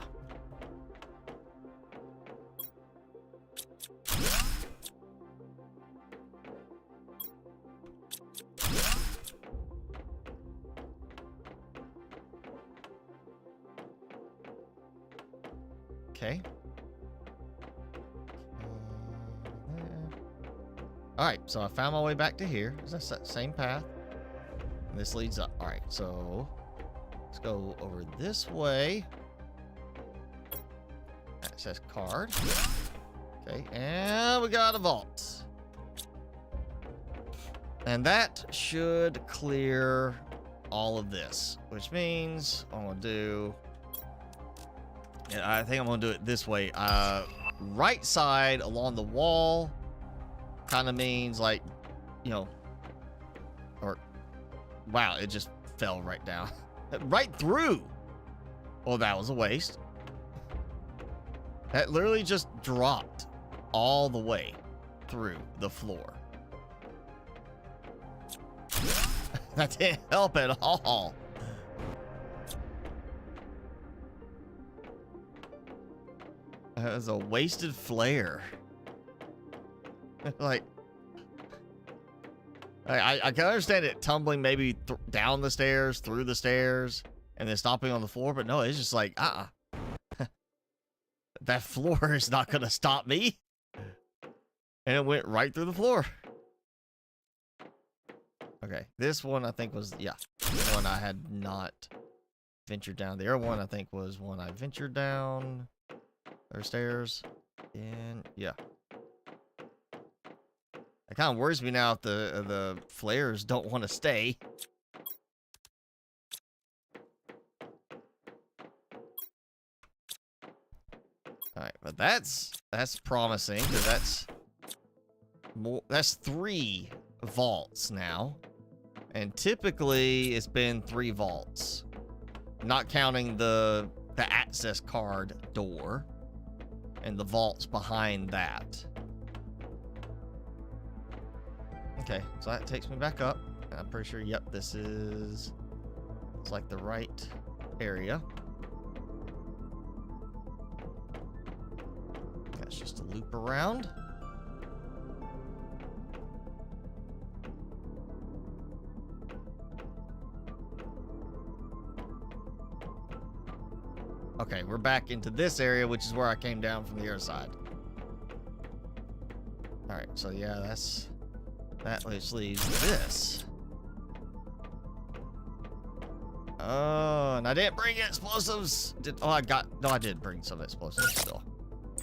Okay. Alright, so I found my way back to here. It's that same path. And this leads up. Alright, so let's go over this way. Access card. Okay, and we got a vault. And that should clear all of this, which means I'm gonna do, and I think I'm gonna do it this way. Right side along the wall kind of means like, you know, or wow, it just fell right down. Right through. Well, that was a waste. That literally just dropped all the way. through the floor. That didn't help at all. That was a wasted flare. Like, I can understand it tumbling maybe down the stairs, through the stairs, and then stopping on the floor, but no, it's just like, that floor is not going to stop me. And it went right through the floor. Okay, this one I think was, yeah, the one I had not ventured down. The other one I think was one I ventured down. There's stairs. And, yeah. It kind of worries me now if the flares don't want to stay. Alright, but that's promising, because that's 3 vaults now. And typically it's been 3 vaults. Not counting the access card door and the vaults behind that. Okay, so that takes me back up. I'm pretty sure, yep, this is... It's like the right area. That's just a loop around. Okay, we're back into this area, which is where I came down from the other side. Alright, so yeah, that which leaves this. Oh, and I didn't bring explosives. I did bring some explosives still.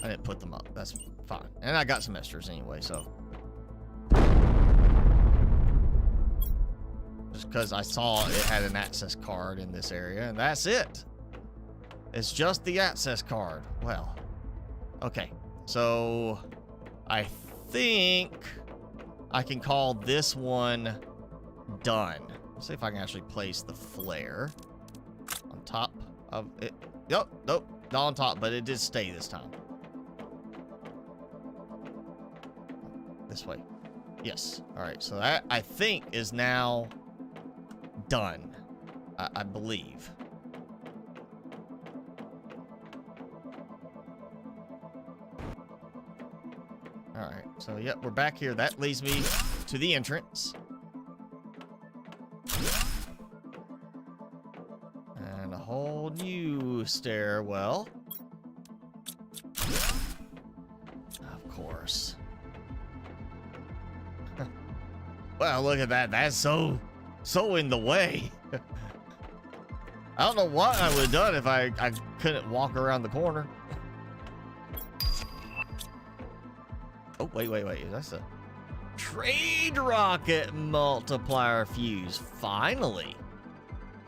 I didn't put them up. That's fine. And I got some extras anyway, so. Just because I saw it had an access card in this area, and that's it. It's just the access card. Well, okay. So, I think I can call this one done. Let's see if I can actually place the flare on top of it. Nope, not on top, but it did stay this time. This way. Yes. All right, so that, I think, is now done. I believe. Alright, so yep, we're back here. That leads me to the entrance. And a whole new stairwell. Of course. Well, look at that. That's so in the way. I don't know what I would have done if I couldn't walk around the corner. Oh, wait. That's a trade rocket multiplier fuse. Finally.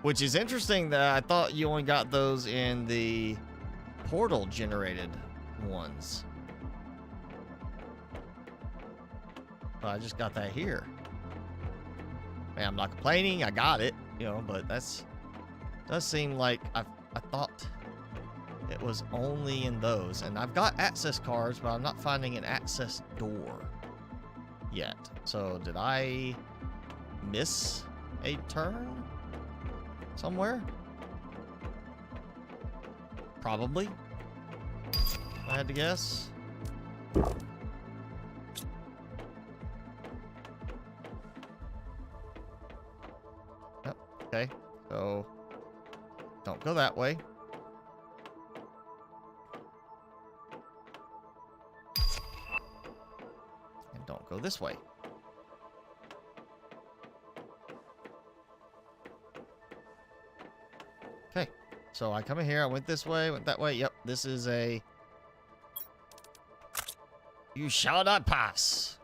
Which is interesting that I thought you only got those in the portal generated ones. But I just got that here. Man, I'm not complaining. I got it, you know, but does seem like I thought it was only in those. And I've got access cards, but I'm not finding an access door yet. So did I miss a turn somewhere? Probably. If I had to guess. Yep. Okay. So don't go that way. And don't go this way. Okay. So I come in here, I went this way, went that way. Yep, this is a... You shall not pass.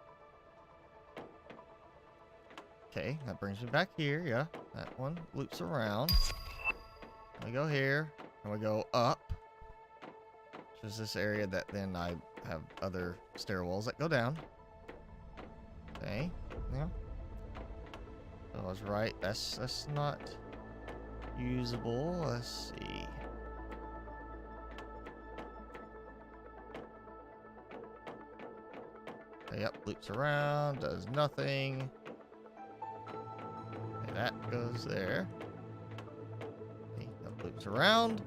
Okay, that brings me back here, yeah. That one loops around. We go here, and we go up. Which is this area that then I have other stairwells that go down. Okay, yeah. So I was right, that's not usable. Let's see. Okay, yep, loops around, does nothing. Okay, that goes there. Okay, that loops around.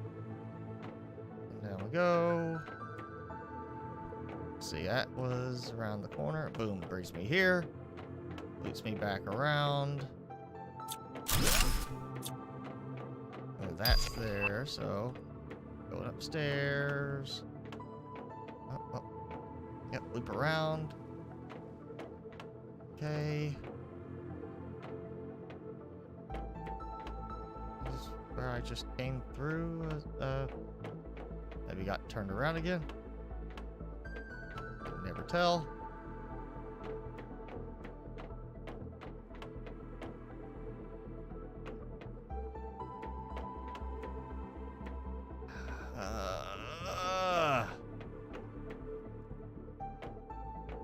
And down we go. See, that was around the corner. Boom, brings me here. Loops me back around. And that's there, so going upstairs. Oh, oh. Yep, loop around. Okay. This is where I just came through. Maybe got turned around again. Can never tell.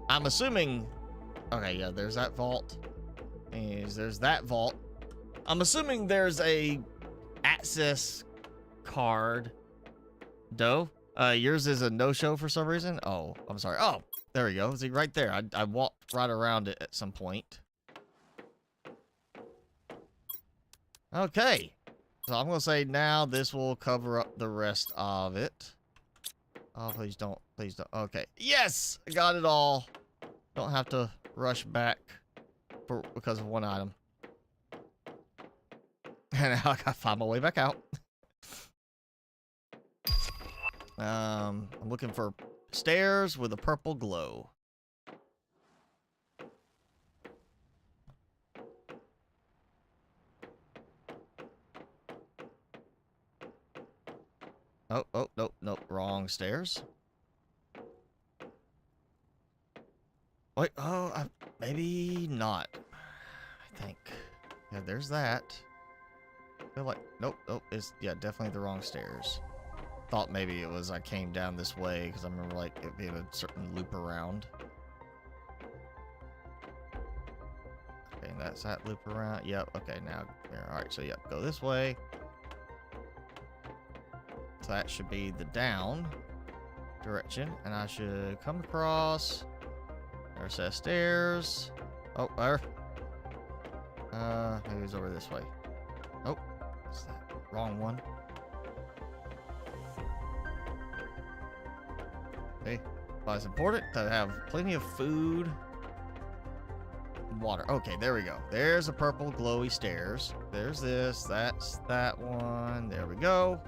I'm assuming. Okay, yeah, there's that vault. There's that vault. I'm assuming there's a access card. Doe? Yours is a no-show for some reason? Oh, I'm sorry. Oh, there we go. See, right there. I walked right around it at some point. Okay. So I'm going to say now this will cover up the rest of it. Oh, please don't. Please don't. Okay. Yes! I got it all. Don't have to rush back because of one item. And now I gotta find my way back out. I'm looking for stairs with a purple glow. Oh, oh, nope, nope, wrong stairs. Wait, oh, maybe not. I think. Yeah, there's that. I feel like, nope, nope, it's, yeah, definitely the wrong stairs. Thought maybe it was I came down this way, because I remember, like, it being a certain loop around. Okay, that's that loop around. Yep, okay, now, alright, so, yep, go this way. So that should be the down direction, and I should come across. There's that stairs. Oh, there. Maybe it's over this way. Oh, that's that wrong one. Okay, well, it's important to have plenty of food and water. Okay, there we go. There's the purple glowy stairs. There's this. That's that one. There we go.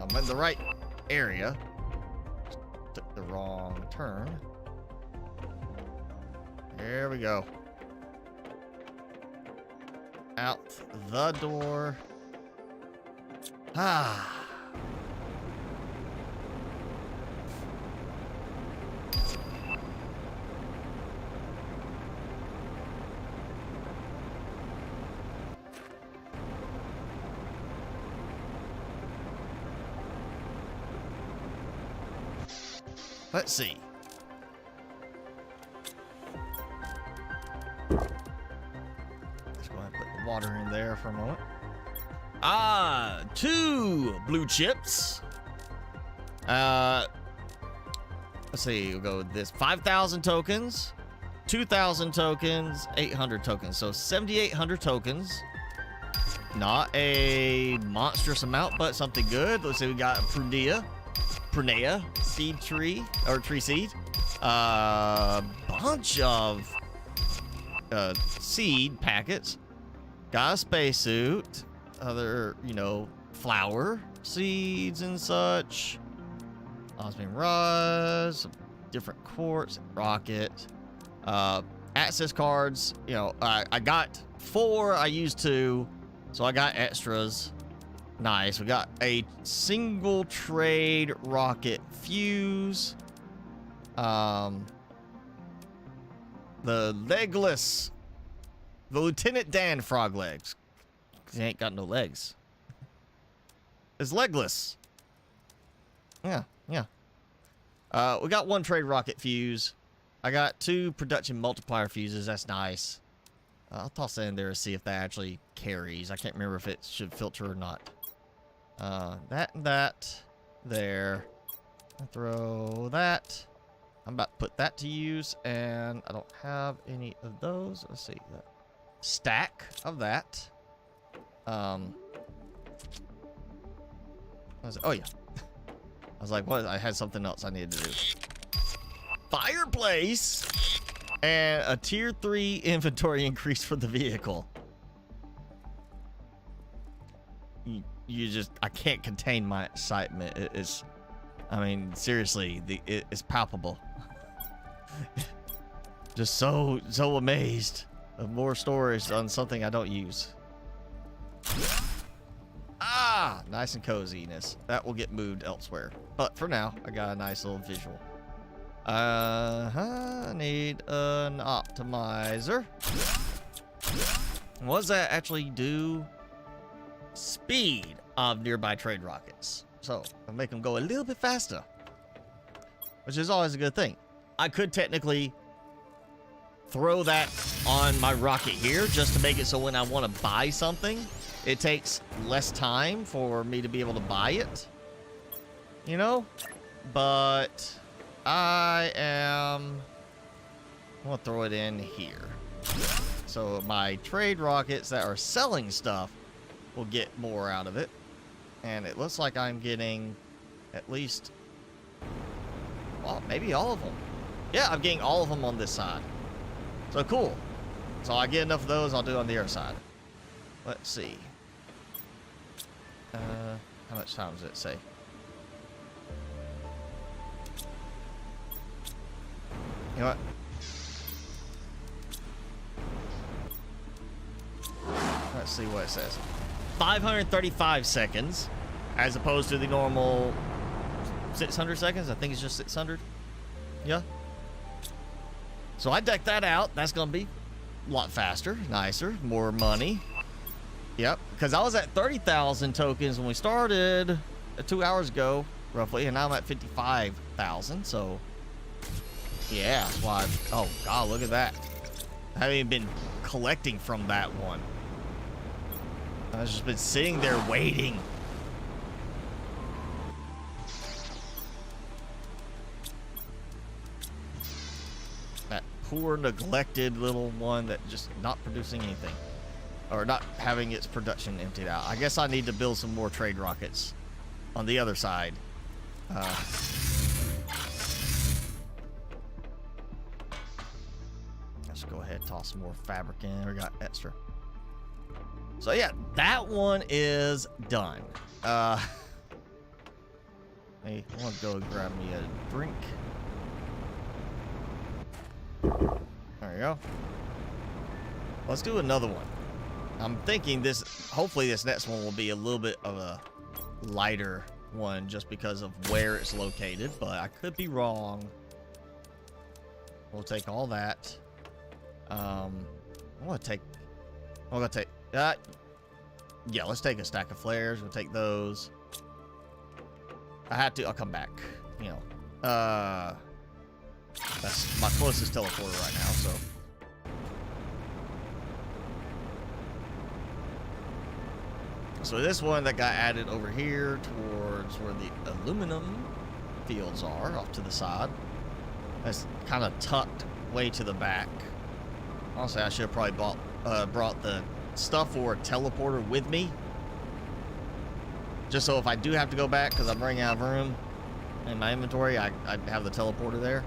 I'm in the right area. Just took the wrong turn. There we go. Out the door. Ah. Let's see. Let's go ahead and put the water in there for a moment. Ah, 2 blue chips. Let's see. We'll go with this. 5,000 tokens, 2,000 tokens, 800 tokens. So 7,800 tokens. Not a monstrous amount, but something good. Let's see. We got Prunea seed tree, or tree seed. Bunch of seed packets. Got a spacesuit. Other, you know, flower seeds and such. Osmium rods, different quartz, rocket. Access cards. You know, I got 4. I used 2, so I got extras. Nice. We got a single trade rocket fuse. The legless. The Lieutenant Dan frog legs. He ain't got no legs. It's legless. Yeah, yeah. We got 1 trade rocket fuse. I got 2 production multiplier fuses. That's nice. I'll toss it in there to see if that actually carries. I can't remember if it should filter or not. That and that there. I'll throw that. I'm about to put that to use, and I don't have any of those. Let's see. Stack of that. Oh yeah. I was like, what? I had something else I needed to do. Fireplace and a tier 3 inventory increase for the vehicle. You just, I can't contain my excitement. It is, I mean, seriously, it's palpable. Just so amazed of more storage on something I don't use. Ah, nice and coziness. That will get moved elsewhere. But for now, I got a nice little visual. I need an optimizer. What does that actually do? Speed of nearby trade rockets. So, I'll make them go a little bit faster, which is always a good thing. I could technically throw that on my rocket here just to make it so when I want to buy something, it takes less time for me to be able to buy it. You know? But I'm gonna throw it in here. So my trade rockets that are selling stuff will get more out of it. And it looks like I'm getting at least, well, maybe all of them. Yeah, I'm getting all of them on this side. So cool. So I get enough of those, I'll do it on the other side. Let's see. How much time does it say? You know what? Let's see what it says. 535 seconds, as opposed to the normal 600 seconds. I think it's just 600. Yeah. So I decked that out. That's going to be a lot faster, nicer, more money. Yep, because I was at 30,000 tokens when we started 2 hours ago, roughly, and now I'm at 55,000, so yeah, that's why oh god, look at that. I haven't even been collecting from that one. I've just been sitting there waiting. That poor, neglected little one that just not producing anything. Or not having its production emptied out. I guess I need to build some more trade rockets on the other side. Let's go ahead and toss some more fabric in. We got extra. So yeah, that one is done. I want to go grab me a drink. There we go. Let's do another one. I'm thinking this, hopefully this next one will be a little bit of a lighter one just because of where it's located, but I could be wrong. We'll take all that. I'm gonna take yeah, let's take a stack of flares. We'll take those. I have to, I'll come back, you know. That's my closest teleporter right now, so. So this one that got added over here towards where the aluminum fields are, off to the side. That's kind of tucked way to the back. Honestly, I should have probably brought the stuff for a teleporter with me. Just so if I do have to go back, because I'm running out of room in my inventory, I have the teleporter there.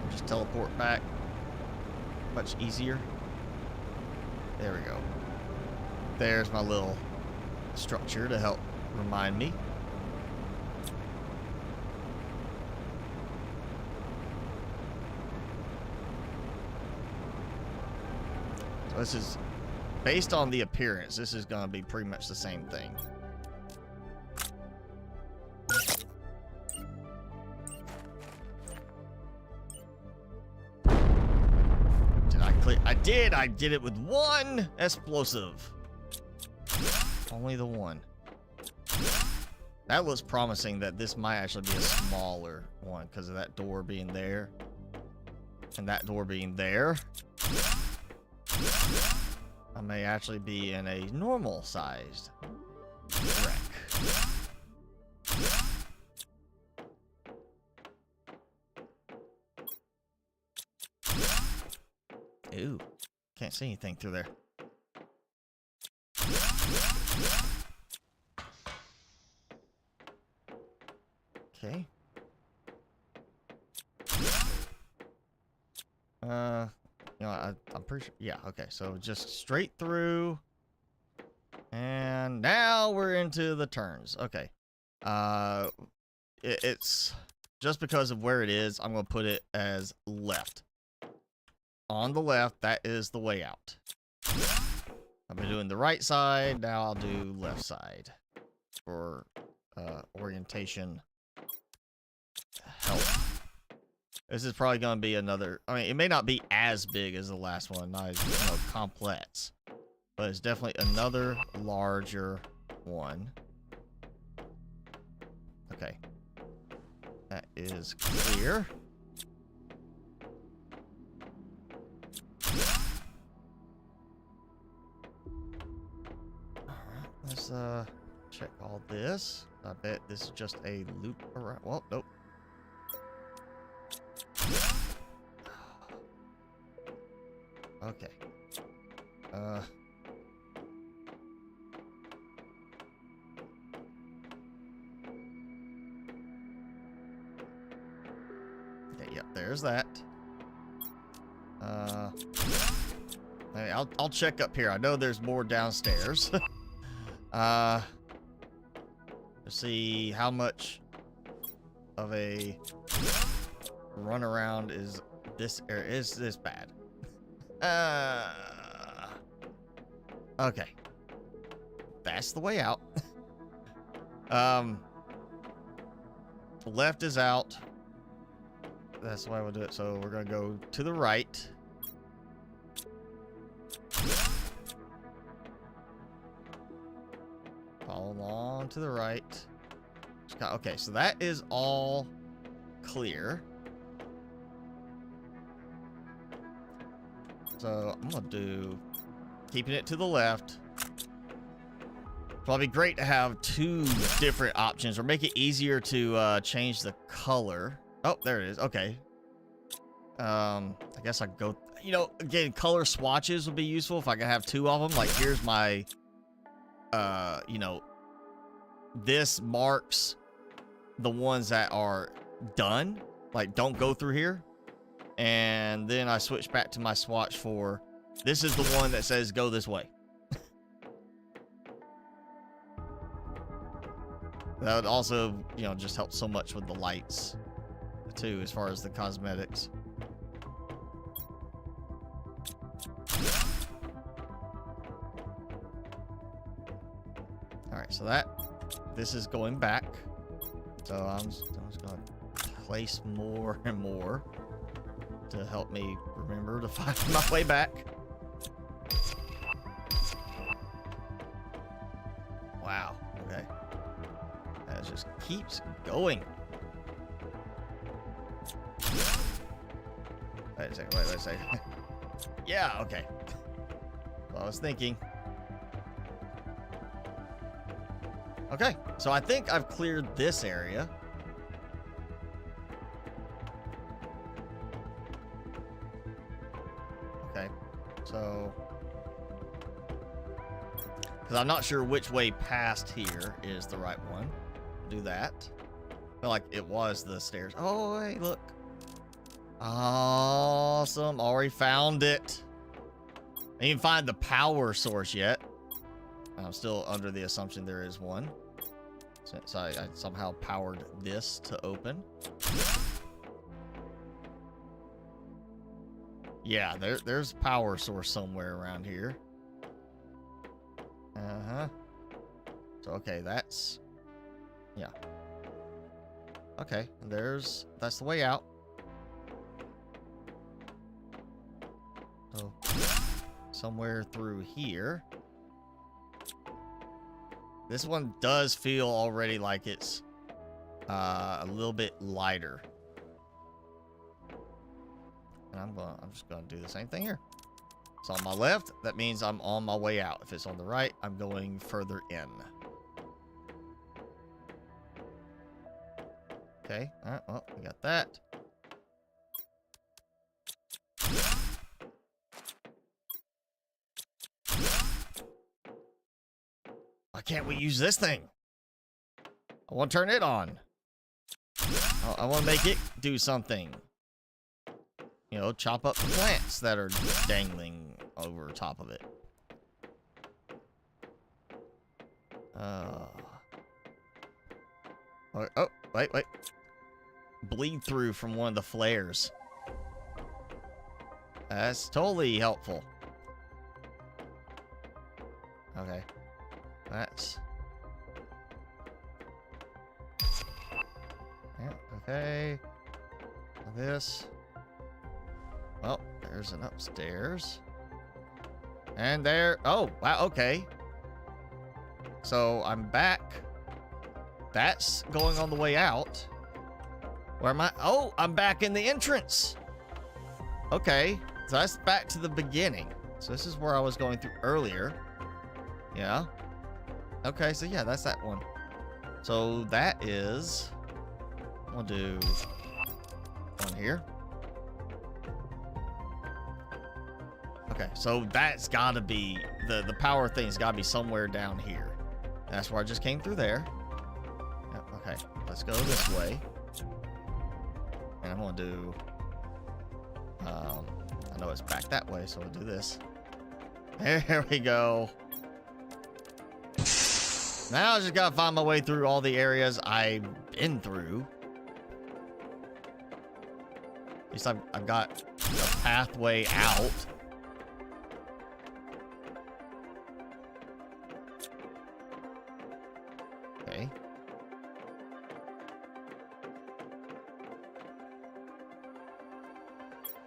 Just teleport back. Much easier. There we go. There's my little structure to help remind me. So this is based on the appearance. This is going to be pretty much the same thing. Did I clear? I did. I did it with one explosive. Only the one. That looks promising that this might actually be a smaller one because of that door being there. And that door being there. I may actually be in a normal sized wreck. Ooh, can't see anything through there. Okay. You know, I'm pretty sure. Yeah, okay. So just straight through. And now we're into the turns. Okay. It's just because of where it is, I'm going to put it as left. On the left, that is the way out. I've been doing the right side. Now I'll do left side for orientation help. This is probably going to be another... I mean, it may not be as big as the last one, not as, you know, complex. But it's definitely another larger one. Okay. That is clear. Alright, let's check all this. I bet this is just a loop around... Well, nope. Okay. Okay, yep, there's that. I'll check up here. I know there's more downstairs. Let's see how much of a runaround is this area. Is this bad? Okay. That's the way out. Left is out. That's the way we'll do it. So we're gonna go to the right. Follow along to the right. Okay, so that is all clear. So I'm gonna do keeping it to the left. Probably great to have two different options or make it easier to change the color. Oh, there it is. Okay. I guess I could go, you know, again, color swatches would be useful if I could have two of them. Like, here's my, you know, this marks the ones that are done. Like, don't go through here. And then I switch back to my swatch for, this is the one that says go this way. That would also, you know, just help so much with the lights, too, as far as the cosmetics. Alright, so this is going back. So I'm just going to place more and more to help me remember to find my way back. Wow, okay. That just keeps going. Wait a second, wait a second. Yeah, okay. Well, I was thinking. Okay, so I think I've cleared this area. Okay, so... because I'm not sure which way past here is the right one. Do that. I feel like it was the stairs. Oh, hey, look. Awesome. Already found it. I didn't find the power source yet. I'm still under the assumption there is one. Since I somehow powered this to open. Yeah, there's power source somewhere around here. Uh-huh. So, okay, that's... yeah. Okay, that's the way out. So, somewhere through here. This one does feel already like it's a little bit lighter. And I'm just gonna do the same thing here. It's on my left. That means I'm on my way out. If it's on the right, I'm going further in. Okay. All right. Well, we got that. Why can't we use this thing? I want to turn it on. I want to make it do something. You know, chop up the plants that are dangling over top of it. Oh, wait. Bleed through from one of the flares. That's totally helpful. Okay. That's... yeah, okay. This. Well, there's an upstairs. And there... oh, wow, okay. So, I'm back. That's going on the way out. Where am I? Oh, I'm back in the entrance. Okay. So, that's back to the beginning. So, this is where I was going through earlier. Yeah. Okay, so yeah, that's that one. So, that is... we'll do one here. Okay, so that's gotta be... the power thing's gotta be somewhere down here. That's where I just came through there. Yep, okay, let's go this way. And I'm gonna do... I know it's back that way, so we'll do this. There we go. Now I just gotta find my way through all the areas I've been through. At least I've got a pathway out. Okay.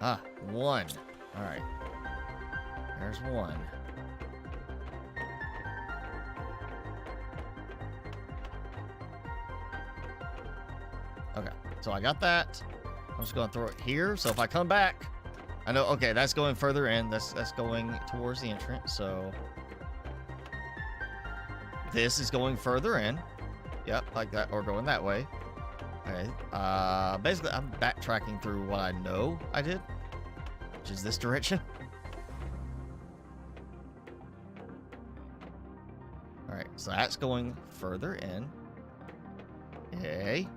Ah, one. All right. There's one. Okay, so I got that. I'm just gonna throw it here. So if I come back, I know. Okay, that's going further in. That's going towards the entrance. So this is going further in. Yep, like that, or going that way. Okay. Basically, I'm backtracking through what I know I did, which is this direction. All right, so that's going further in. Okay.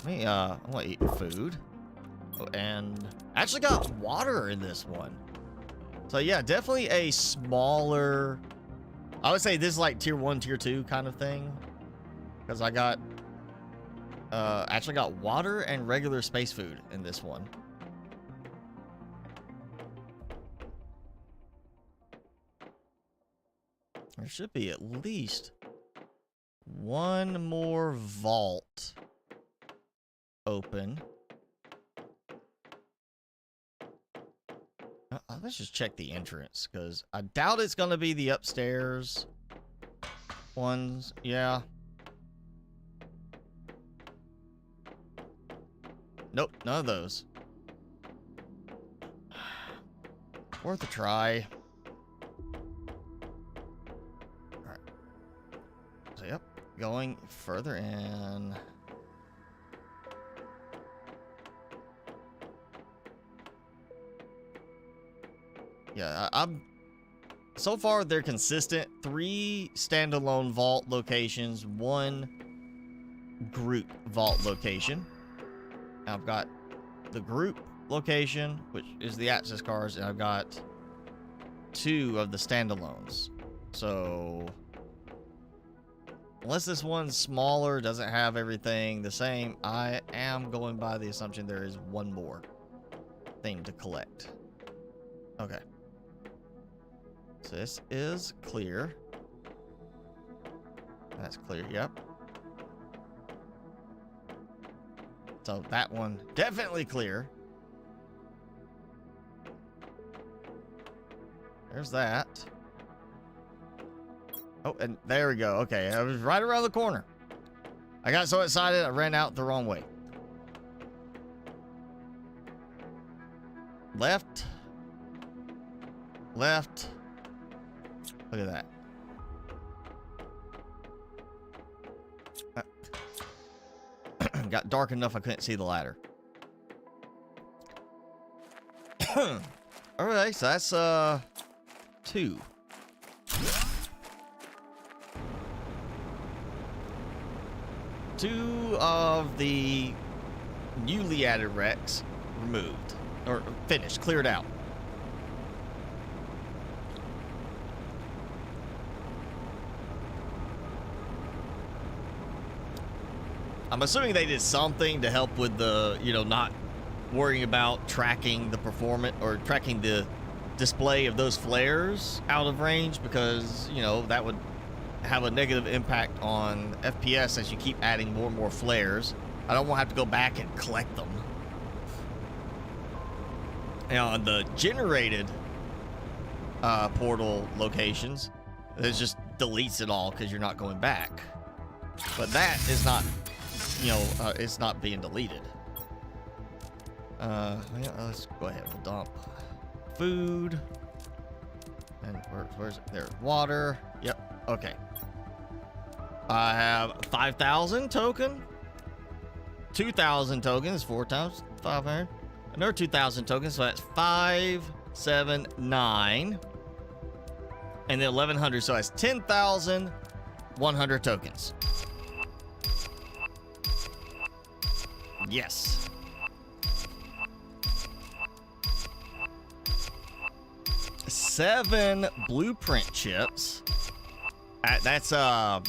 I want to eat food. Oh, and I actually got water in this one. So yeah, definitely a smaller... I would say this is like tier 1, tier 2 kind of thing. Because I got... actually got water and regular space food in this one. There should be at least one more vault open. Let's just check the entrance, because I doubt it's going to be the upstairs ones. Yeah. Nope, none of those. Worth a try. Alright. So, yep. Going further in. Yeah, I'm... so far, they're consistent. 3 standalone vault locations, 1 group vault location. I've got the group location, which is the access cards, and I've got 2 of the standalones. So, unless this one's smaller, doesn't have everything the same, I am going by the assumption there is 1 more thing to collect. Okay. So this is clear. That's clear, yep. So that one, definitely clear. There's that. Oh, and there we go. Okay, I was right around the corner. I got so excited, I ran out the wrong way. Left. left. Look at that. Got dark enough I couldn't see the ladder. Alright, so that's 2. Two of the newly added wrecks removed. Or finished, cleared out. I'm assuming they did something to help with the, you know, not worrying about tracking the performance or tracking the display of those flares out of range, because, you know, that would have a negative impact on FPS as you keep adding more and more flares. I don't want to have to go back and collect them. And on the generated portal locations, it just deletes it all because you're not going back. But that is not, you know, it's not being deleted. Yeah, let's go ahead and dump food. And where's it? There, water. Yep. Okay. I have 5,000 token. 2,000 tokens. 4 times 500. Another 2,000 tokens. So that's 5, 7, 9, and then 1,100. So that's 10,100 tokens. Yes. 7 blueprint chips. That's a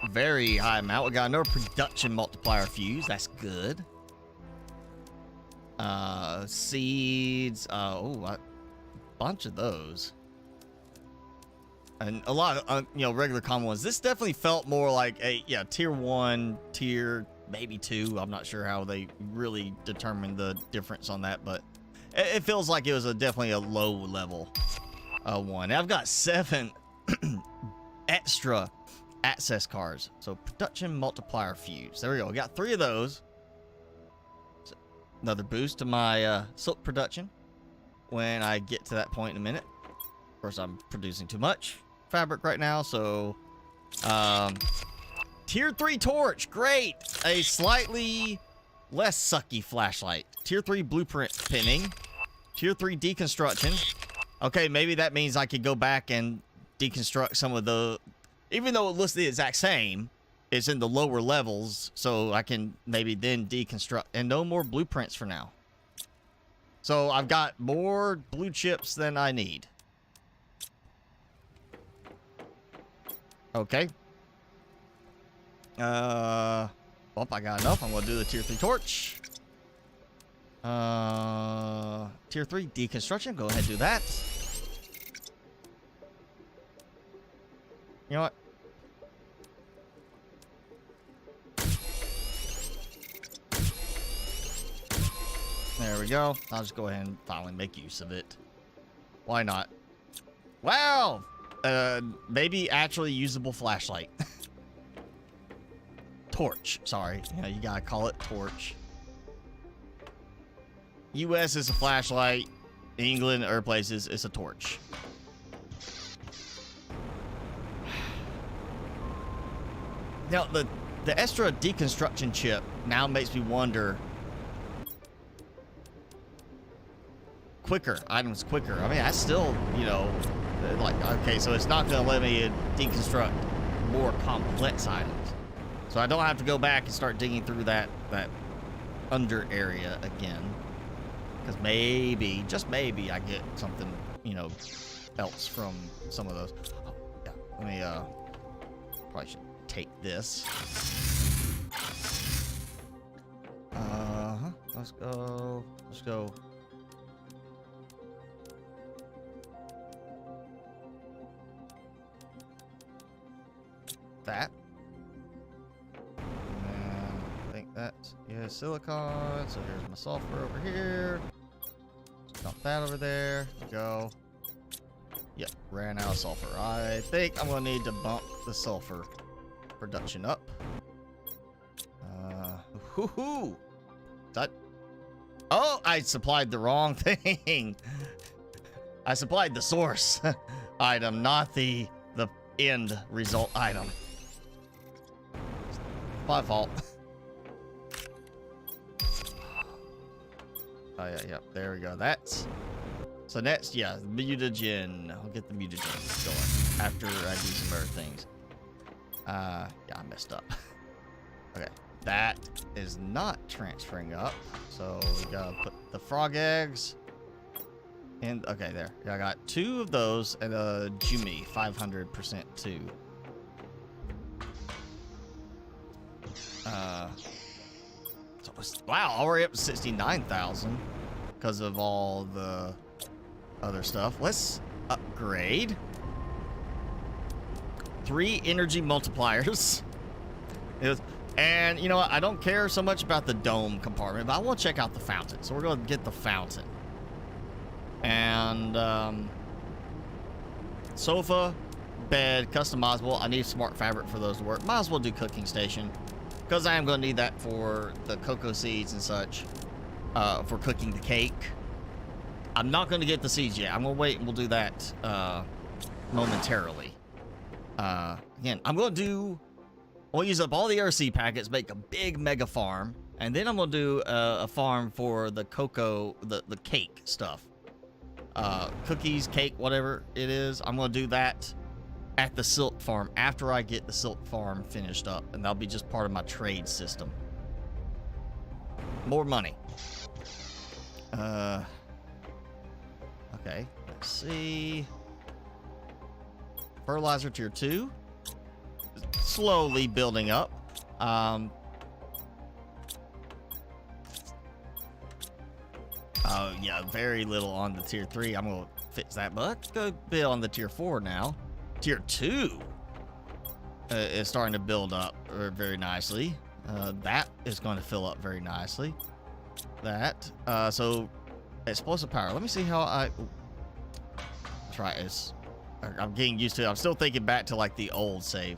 very high amount. We got another production multiplier fuse. That's good. Seeds. A bunch of those. And a lot of, you know, regular common ones. This definitely felt more like a, yeah, tier 1, tier maybe 2. I'm not sure how they really determined the difference on that, but it feels like it was definitely a low level one. Now I've got 7 extra access cards. So production multiplier fuse. There we go. We got 3 of those. So another boost to my silk production when I get to that point in a minute. Of course, I'm producing too much fabric right now, so tier 3 torch, great. A slightly less sucky flashlight. Tier 3 blueprint pinning. Tier 3 deconstruction. Okay, maybe that means I could go back and deconstruct some of the, even though it looks the exact same, it's in the lower levels, so I can maybe then deconstruct. And no more blueprints for now. So I've got more blue chips than I need. Okay. Well, I got enough. I'm gonna do the tier 3 torch. Tier 3 deconstruction. Go ahead and do that. You know what? There we go. I'll just go ahead and finally make use of it. Why not? Wow! Maybe actually usable flashlight. Torch. Sorry. Yeah, you gotta call it torch. US is a flashlight. England, other places, it's a torch. Now, the extra deconstruction chip now makes me wonder. Quicker. Items quicker. I mean, that's still, you know, like, okay, so it's not going to let me deconstruct more complex items. So I don't have to go back and start digging through that under area again. Because maybe, just maybe, I get something, you know, else from some of those. Oh, yeah. Let me, probably should take this. Let's go. Let's go. That. And I think that's, yeah, silicon. So here's my sulfur over here. Dump that over there. Go. Yep, ran out of sulfur. I think I'm gonna need to bump the sulfur production up. Whoo-hoo! That. Oh, I supplied the wrong thing. I supplied the source item, not the end result item. My fault. Oh yeah, there we go. That's so next, yeah, mutagen. I'll get the mutagen going after I do some other things. Yeah, I messed up. Okay, that is not transferring up, so we gotta put the frog eggs. And okay, there. Yeah, I got 2 of those and a Jumi 500% too. Wow, already up to 69,000 because of all the other stuff. Let's upgrade. 3 energy multipliers. And you know what? I don't care so much about the dome compartment, but I want to check out the fountain. So we're going to get the fountain. And sofa, bed, customizable. I need smart fabric for those to work. Might as well do cooking station, because I am going to need that for the cocoa seeds and such, for cooking the cake. I'm not going to get the seeds yet. I'm going to wait and we'll do that momentarily. Again, I'm going to use up all the RC packets, make a big mega farm, and then I'm going to do a farm for the cocoa, the cake stuff. Cookies, cake, whatever it is. I'm going to do that at the silk farm after I get the silk farm finished up, and that'll be just part of my trade system. More money. Okay, let's see. Fertilizer tier 2. Slowly building up. Oh yeah, very little on the tier 3. I'm gonna fix that, but let's go build on the tier 4 now. Tier 2 is starting to build up very nicely. That is going to fill up very nicely. That so explosive power. Let me see how I try this. I'm getting used to it. I'm still thinking back to like the old save.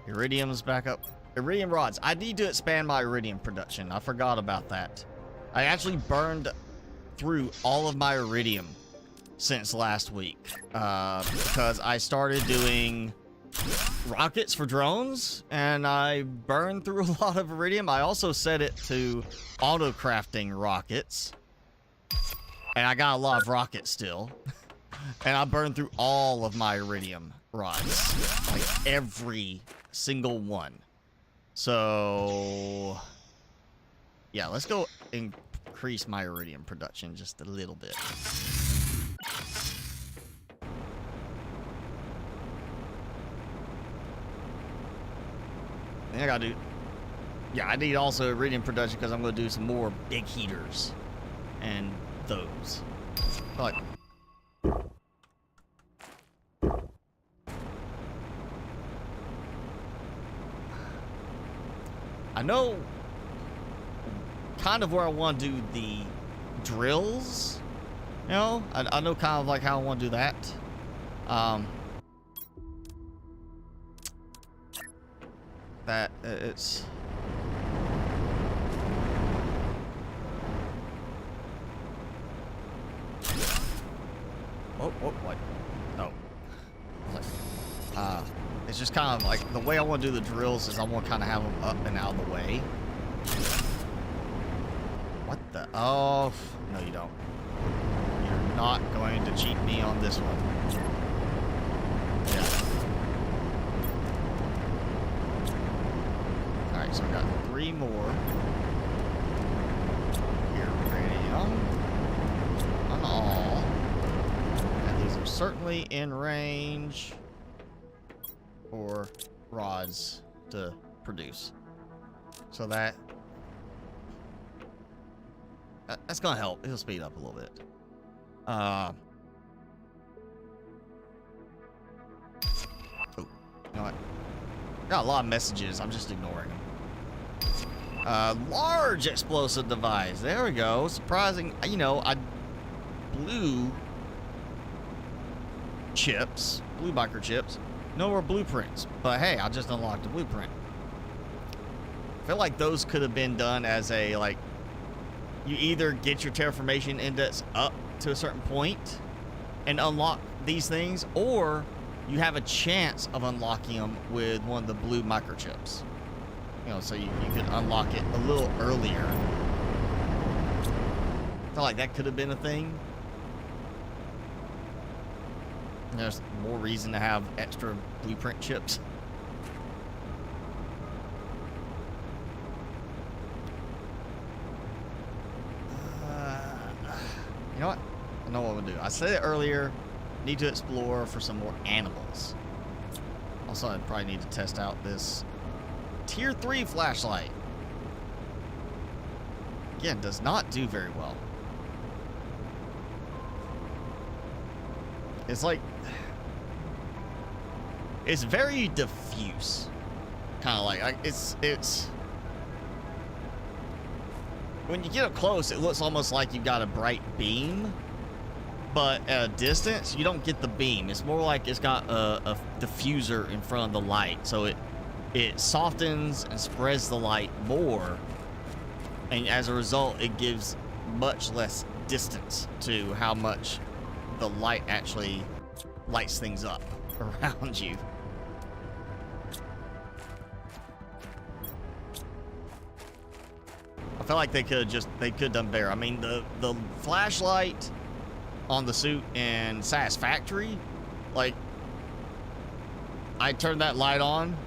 Iridium's back up. Iridium rods. I need to expand my iridium production. I forgot about that. I actually burned through all of my iridium since last week because I started doing rockets for drones and I burned through a lot of iridium. I also set it to auto crafting rockets and I got a lot of rockets still. And I burned through all of my iridium rods, like every single one. So yeah, let's go increase my iridium production just a little bit. And I gotta do, yeah, I need also iridium production because I'm gonna do some more big heaters and those. But I know kind of where I want to do the drills, you know? I know kind of like how I want to do that. That it's... Oh, what? Oh. It's just kind of like the way I want to do the drills is I want to kind of have them up and out of the way. What the? Oh, no, you don't. You're not going to cheat me on this one. Yeah. All right, so we got 3 more. Iridium on all. And these are certainly in range for rods to produce. So that's gonna help. It'll speed up a little bit. Oh, you know what? Got a lot of messages. I'm just ignoring them. Large explosive device. There we go. Surprising. You know, I blue chips, blue microchips. No more blueprints, but hey, I just unlocked a blueprint. I feel like those could have been done as a, like, you either get your terraformation index up to a certain point, and unlock these things, or you have a chance of unlocking them with one of the blue microchips. You know, so you could unlock it a little earlier. I feel like that could have been a thing. There's more reason to have extra blueprint chips. You know what? I know what I'm gonna do. I said it earlier. Need to explore for some more animals. Also, I'd probably need to test out this Tier 3 flashlight. Again, does not do very well. It's like, it's very diffuse. Kind of like, it's, when you get up close, it looks almost like you've got a bright beam, but at a distance, you don't get the beam. It's more like it's got a diffuser in front of the light, so it softens and spreads the light more, and as a result, it gives much less distance to how much the light actually lights things up around you. I feel like they could have done better. I mean, the flashlight on the suit in Satisfactory, like, I turned that light on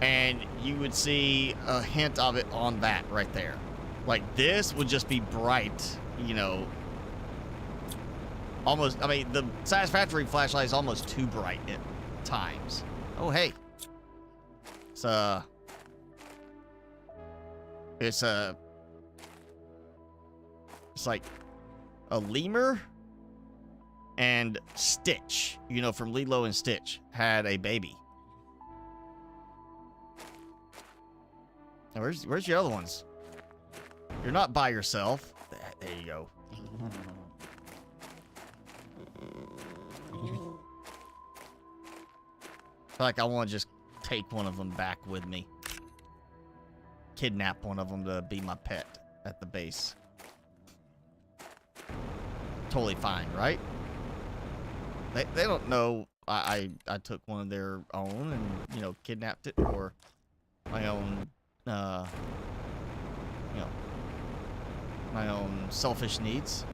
and you would see a hint of it on that right there. Like, this would just be bright, you know, almost. I mean, the Satisfactory flashlight is almost too bright at times. Oh, hey. It's like a lemur and Stitch, you know, from Lilo and Stitch, had a baby. Now, where's your other ones? You're not by yourself. There you go. I feel like I want to just take one of them back with me. Kidnap one of them to be my pet at the base. Totally fine, right? They don't know I took one of their own and, you know, kidnapped it for my own, you know, my own selfish needs.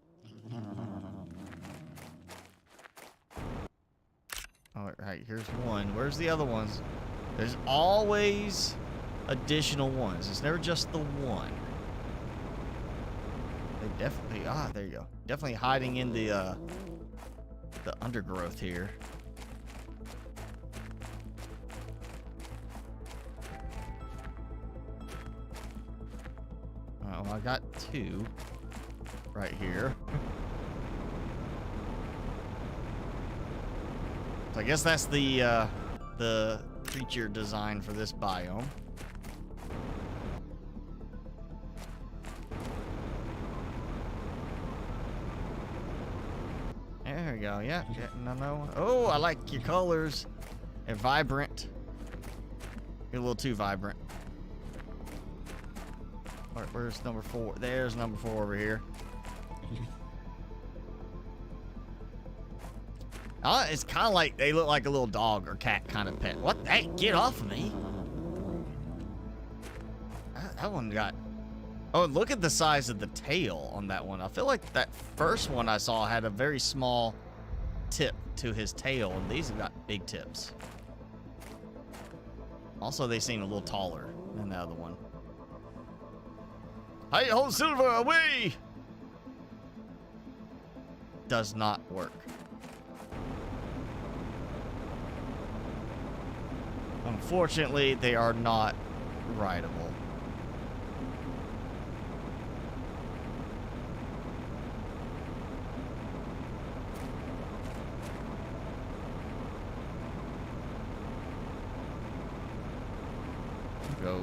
All right, here's one. Where's the other ones? There's always additional ones. It's never just the one. They definitely, there you go. Definitely hiding in the undergrowth here. Well, I got two right here. So I guess that's the creature design for this biome. There we go. Yeah. No. Oh, I like your colors. They're vibrant. You're a little too vibrant. Where's number 4? There's number 4 over here. It's kind of like they look like a little dog or cat kind of pet. What? Hey, get off of me. That one got... Oh, look at the size of the tail on that one. I feel like that first one I saw had a very small tip to his tail, and these have got big tips. Also, they seem a little taller than the other one. Hey, hold Silver away! Does not work. Unfortunately, they are not rideable. Go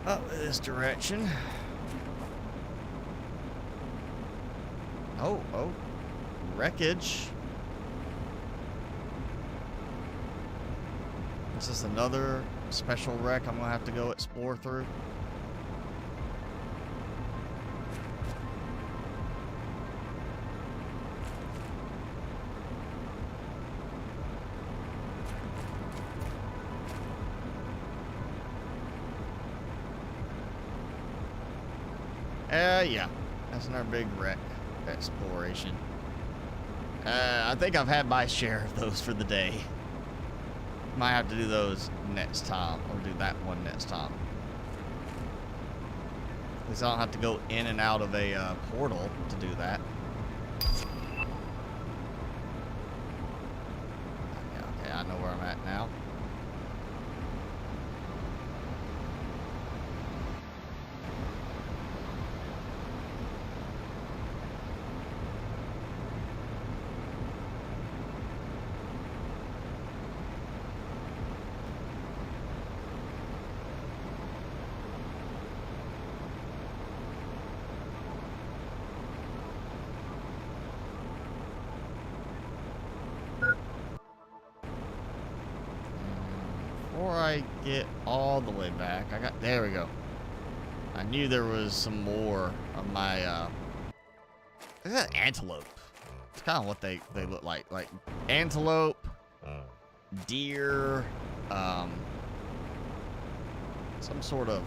up this direction. Oh, wreckage. This is another special wreck I'm gonna have to go explore through. Yeah. That's another big wreck exploration. I think I've had my share of those for the day. Might have to do those next time, or do that one next time. At least I don't have to go in and out of a portal to do that. Okay, I know where I'm at now. Before I get all the way back, there we go. I knew there was some more of my, is that antelope? It's kind of what they look like antelope, deer, some sort of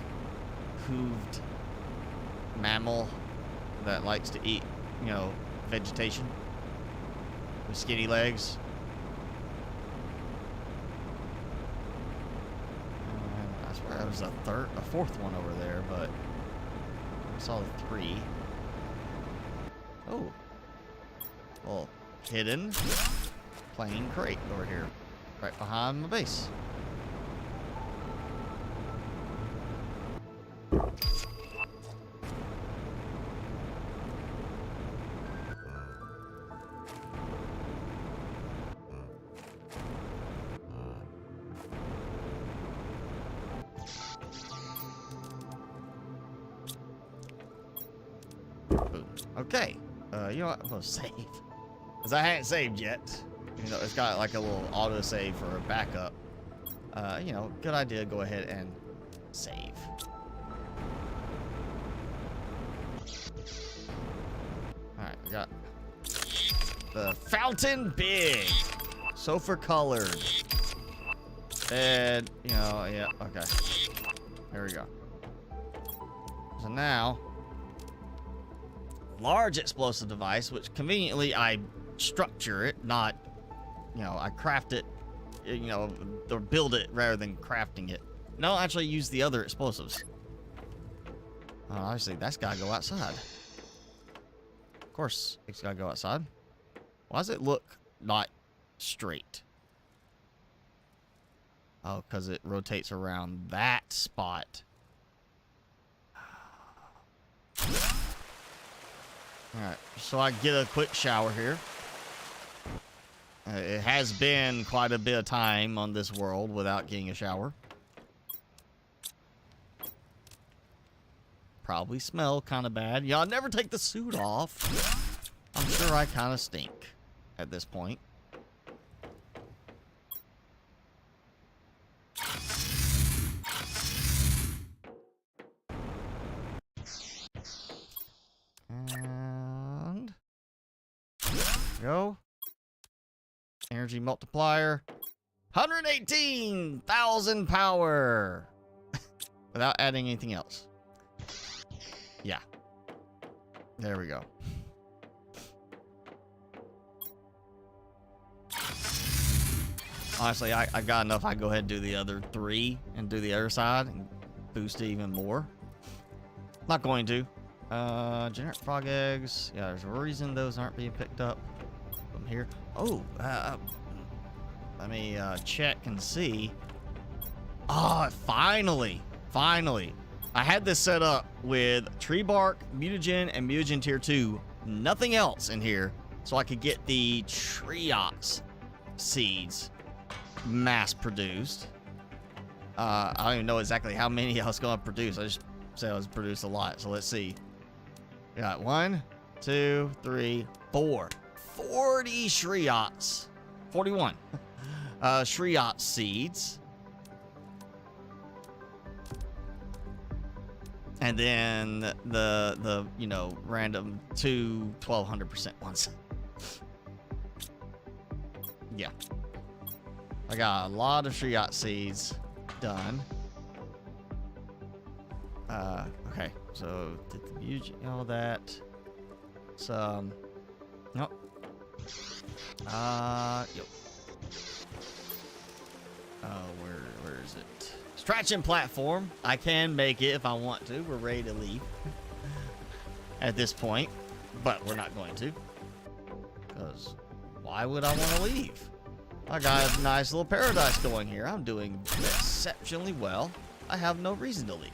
hooved mammal that likes to eat, you know, vegetation with skinny legs. There was a fourth one over there, but I saw the 3. Oh, well, hidden plain crate over here, right behind my base. Okay, you know what? I'm gonna save, because I hadn't saved yet. You know, it's got like a little auto save for a backup. You know, good idea. Go ahead and save. All right, we got the fountain big, sulfur colored, and you know, yeah, okay. There we go. So now, large explosive device, which conveniently I structure it, not, you know, I craft it, you know, or build it rather than crafting it. No, actually use the other explosives. Obviously, that's gotta go outside. Of course, it's gotta go outside. Why does it look not straight? Oh, because it rotates around that spot. Alright, so I get a quick shower here. It has been quite a bit of time on this world without getting a shower. Probably smell kind of bad. Y'all never take the suit off. I'm sure I kind of stink at this point. And go. Energy multiplier. 118,000 power. Without adding anything else. Yeah. There we go. Honestly, I got enough. I go ahead and do the other 3 and do the other side and boost it even more. Not going to. Generic frog eggs. Yeah, there's a reason those aren't being picked up from here. Oh, let me check and see. Oh, finally. I had this set up with tree bark, mutagen, and mutagen tier 2. Nothing else in here, so I could get the triox seeds mass produced. I don't even know exactly how many I was going to produce. I just said I was produce a lot. So let's see. We got 1, 2, 3, 4. 40 triox. 41. Triox seeds. And then the you know, random 2 1200% ones. Yeah. I got a lot of triox seeds done. Okay. So did the music, all that. Some. Nope. Yep. Where is it? Stretching platform. I can make it if I want to. We're ready to leave at this point, but we're not going to. Because why would I want to leave? I got a nice little paradise going here. I'm doing exceptionally well. I have no reason to leave.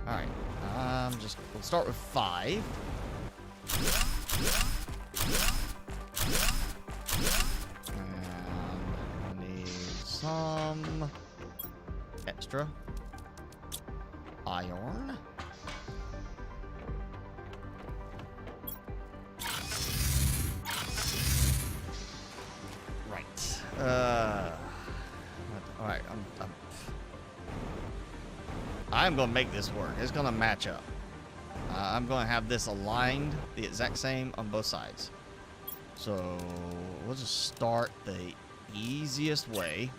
Alright. We'll start with 5. And I need some extra iron. Right. Alright, I'm gonna make this work. It's gonna match up. I'm gonna have this aligned the exact same on both sides. So we'll just start the easiest way,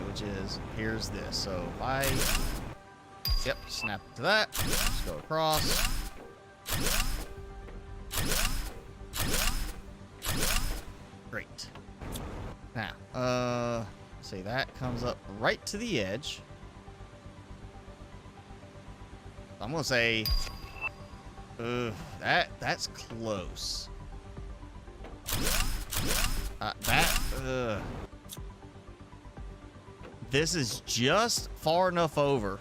which is here's this. So if I, yep, snap it to that. Just go across. Great. Now, see, that comes up right to the edge. I'm gonna say, that's close. This is just far enough over.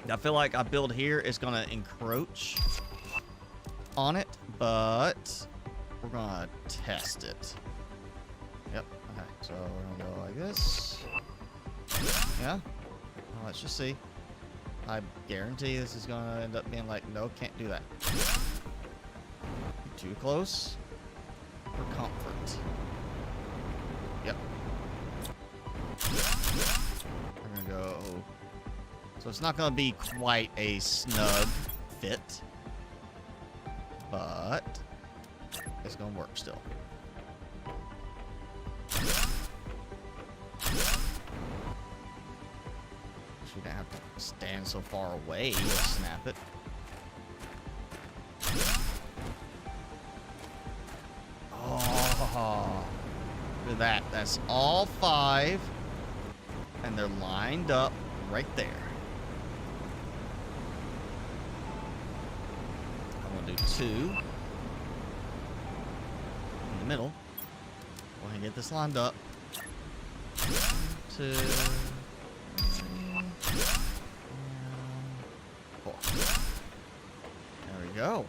I feel like I build here is gonna encroach on it, but we're gonna test it. Yep. Okay. So we're gonna go like this. Yeah. Well, let's just see. I guarantee this is gonna end up being like, no, can't do that. Too close for comfort. Yep. We're gonna go. So it's not gonna be quite a snug fit, but it's gonna work still. We don't have to stand so far away to snap it. Oh, look at that. That's all 5. And they're lined up right there. I'm going to do 2 in the middle. Go ahead and get this lined up. 2. 4. There we go.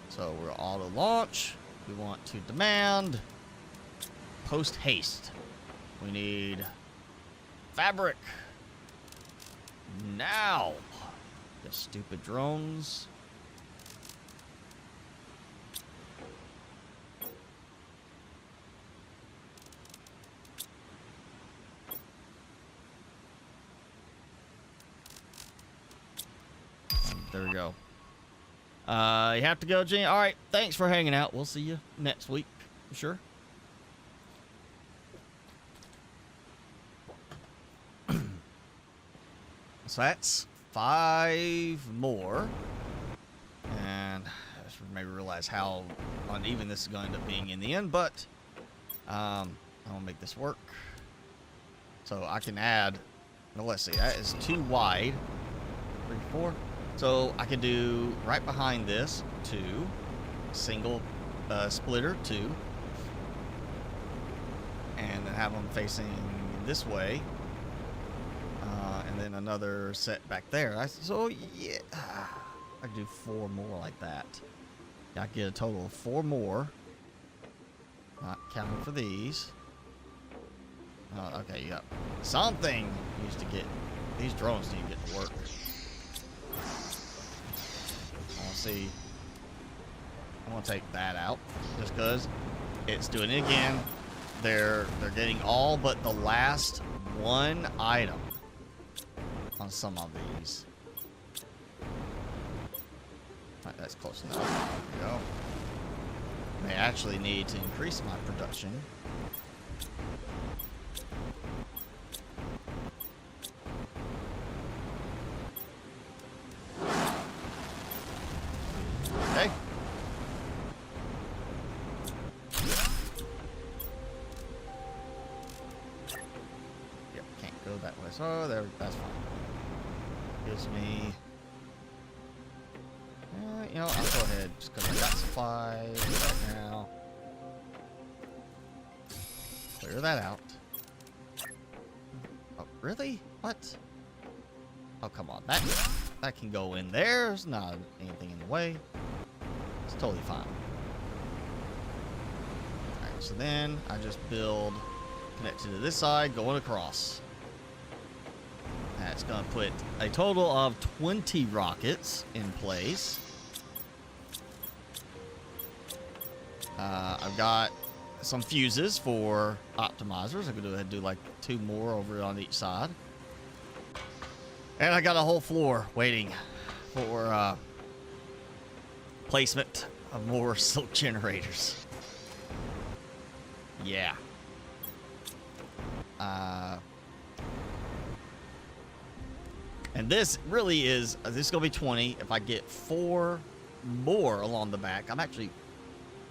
So we're auto launch. We want to demand post haste. We need fabric now. The stupid drones. There we go. You have to go, Gene. All right. Thanks for hanging out. We'll see you next week. Sure. So that's 5 more. And I just made me realize how uneven this is going to end up being in the end. But I'm going to make this work. So I can add, well, let's see, that is too wide. 3, 4. So I can do right behind this 2, single splitter 2, and then have them facing this way, and then another set back there. So yeah, I can do 4 more like that. I get a total of 4 more, not counting for these. Okay, yep. Something needs to get, these drones need to get to work. See, I'm gonna take that out just because it's doing it again. They're getting all but the last 1 item on some of these. Right, that's close enough. There we go. They actually need to increase my production. So there, that's fine. Gives me... you know, I'll go ahead just because I got supplies right now. Clear that out. Oh, really? What? Oh, come on. That can go in there. There's not anything in the way. It's totally fine. Alright, so then I just build connected to this side, going across. That's going to put a total of 20 rockets in place. I've got some fuses for optimizers. I'm going to go ahead and do like 2 more over on each side. And I got a whole floor waiting for placement of more silk generators. Yeah. And this really is, this is going to be 20. If I get 4 more along the back, I'm actually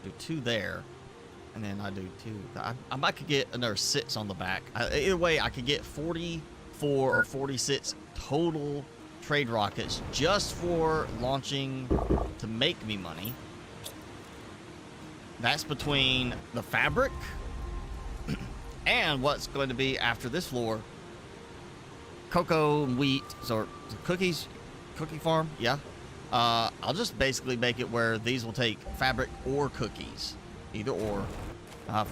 do 2 there. And then I do 2. I might could get another 6 on the back. Either way, I could get 44 or 46 total trade rockets just for launching to make me money. That's between the fabric and what's going to be after this floor. Cocoa and wheat, so cookies, cookie farm, yeah. I'll just basically make it where these will take fabric or cookies, either or.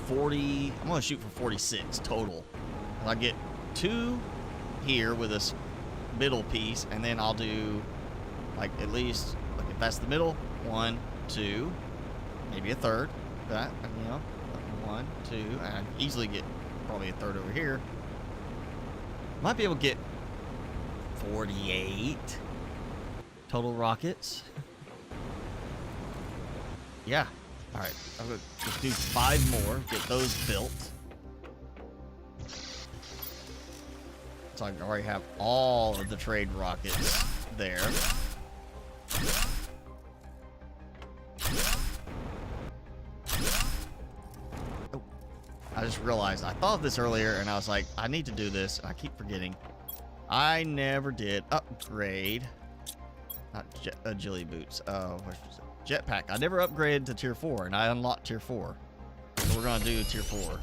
40, I'm gonna shoot for 46 total. I'll get 2 here with this middle piece, and then I'll do like at least, like if that's the middle, 1, 2, maybe a third. That, you know, 1, 2, and I easily get probably a third over here. Might be able to get 48 total rockets. Yeah. All right. I'm gonna just do 5 more. Get those built. So I already have all of the trade rockets there. Oh, I just realized I thought of this earlier, and I was like, I need to do this. I keep forgetting. I never did upgrade. Not agility boots. Jetpack. I never upgraded to tier 4, and I unlocked tier 4. So we're gonna do tier 4,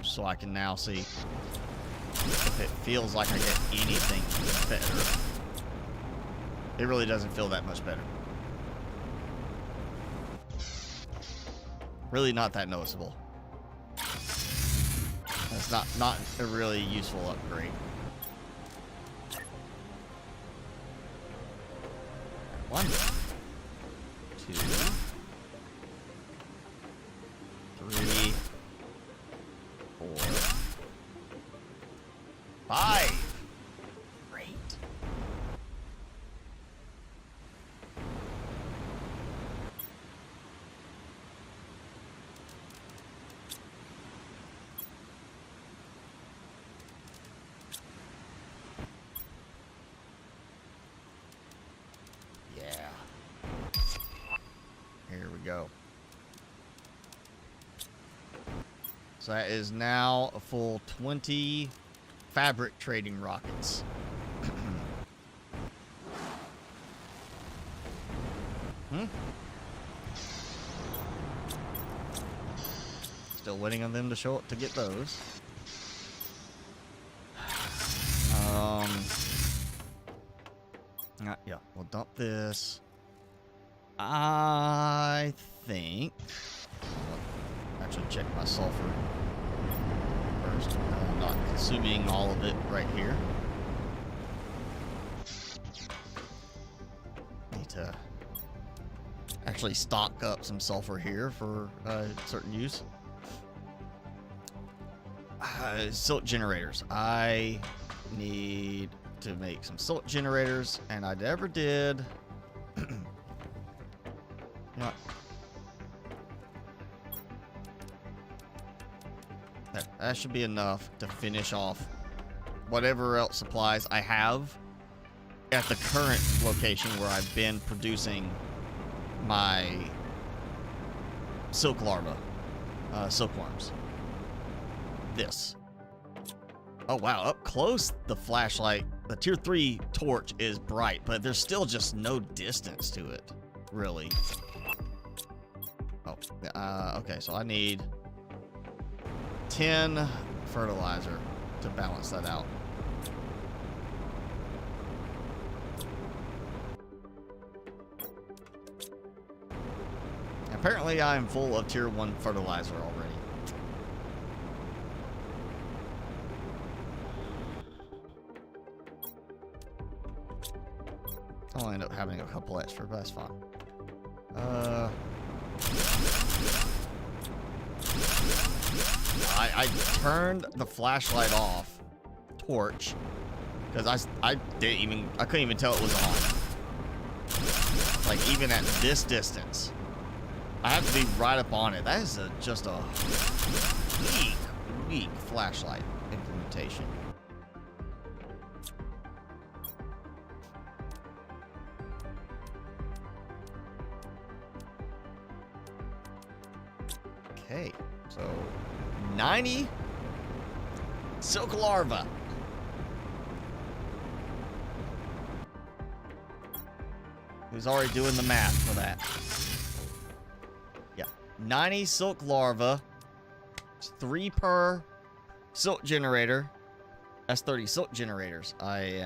so I can now see if it feels like I get anything better. It really doesn't feel that much better. Really not that noticeable. That's not a really useful upgrade. 1, 2, 3, 4, 5. Great. Yeah. Here we go. So that is now a full 20 fabric trading rockets. Still waiting on them to show up to get those. Yeah, we'll dump this. I think. Actually, check my sulfur first. I'm not consuming all of it right here. Need to actually stock up some sulfur here for certain use. Silk generators. I need to make some silk generators, and I never did. You know what? That should be enough to finish off whatever else supplies I have at the current location where I've been producing my silk larvae, silkworms. This. Oh, wow. Up close, the flashlight, the tier 3 torch is bright, but there's still just no distance to it, really. Oh, okay. So I need 10 fertilizer to balance that out. Apparently, I am full of tier 1 fertilizer already. I'll end up having a couple extra, but that's fine. I turned the flashlight off, torch, because I couldn't even tell it was on. Like, even at this distance. I have to be right up on it. That is just a weak flashlight implementation. Okay, so 90 silk larva. Who's already doing the math for that? Yeah, 90 silk larva. It's 3 per silk generator. That's 30 silk generators. I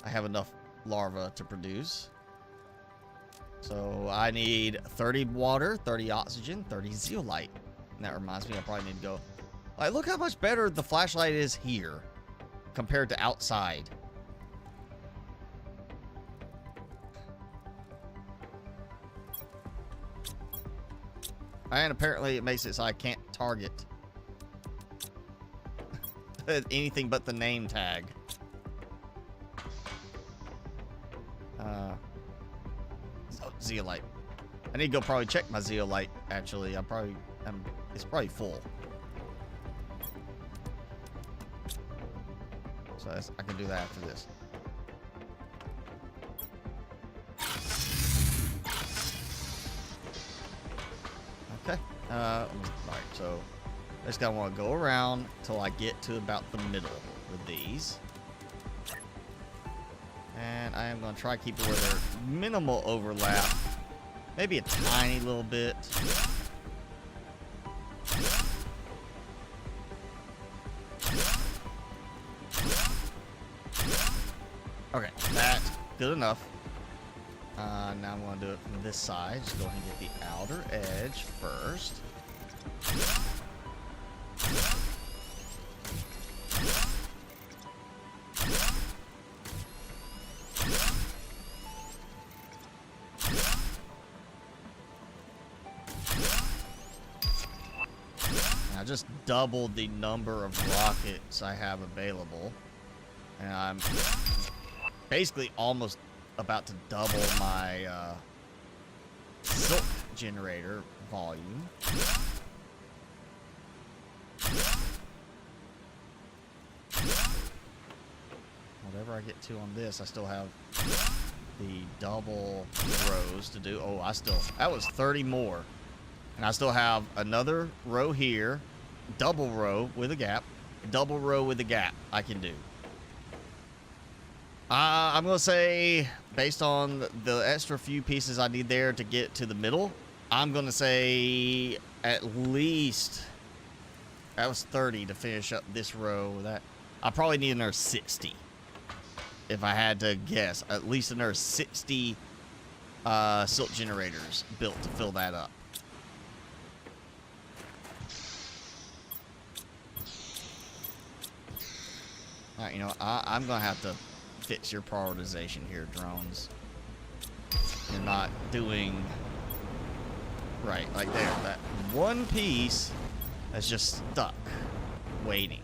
have enough larva to produce. So I need 30 water, 30 oxygen, 30 zeolite. And that reminds me, I probably need to go. Like, look how much better the flashlight is here compared to outside. And apparently it makes it so I can't target anything but the name tag. Zeolite. I need to go probably check my zeolite, actually. It's probably full. So I can do that after this. Okay. Alright, so I just gotta want to go around till I get to about the middle with these. And I am going to try to keep it where there's minimal overlap. Maybe a tiny little bit. Okay, that's good enough. Now I'm going to do it from this side. Just go ahead and get the outer edge first. I just doubled the number of rockets I have available. And I'm basically almost about to double my silk generator volume. Whatever I get to on this, I still have the double rows to do. Oh, that was 30 more. And I still have another row here, double row with a gap, double row with a gap I can do. I'm going to say, based on the extra few pieces I need there to get to the middle, I'm going to say at least, that was 30 to finish up this row. I probably need another 60. If I had to guess, at least another 60 silk generators built to fill that up. Alright, you know, I'm going to have to fix your prioritization here, drones. You're not doing right, like there. That one piece that's just stuck, waiting.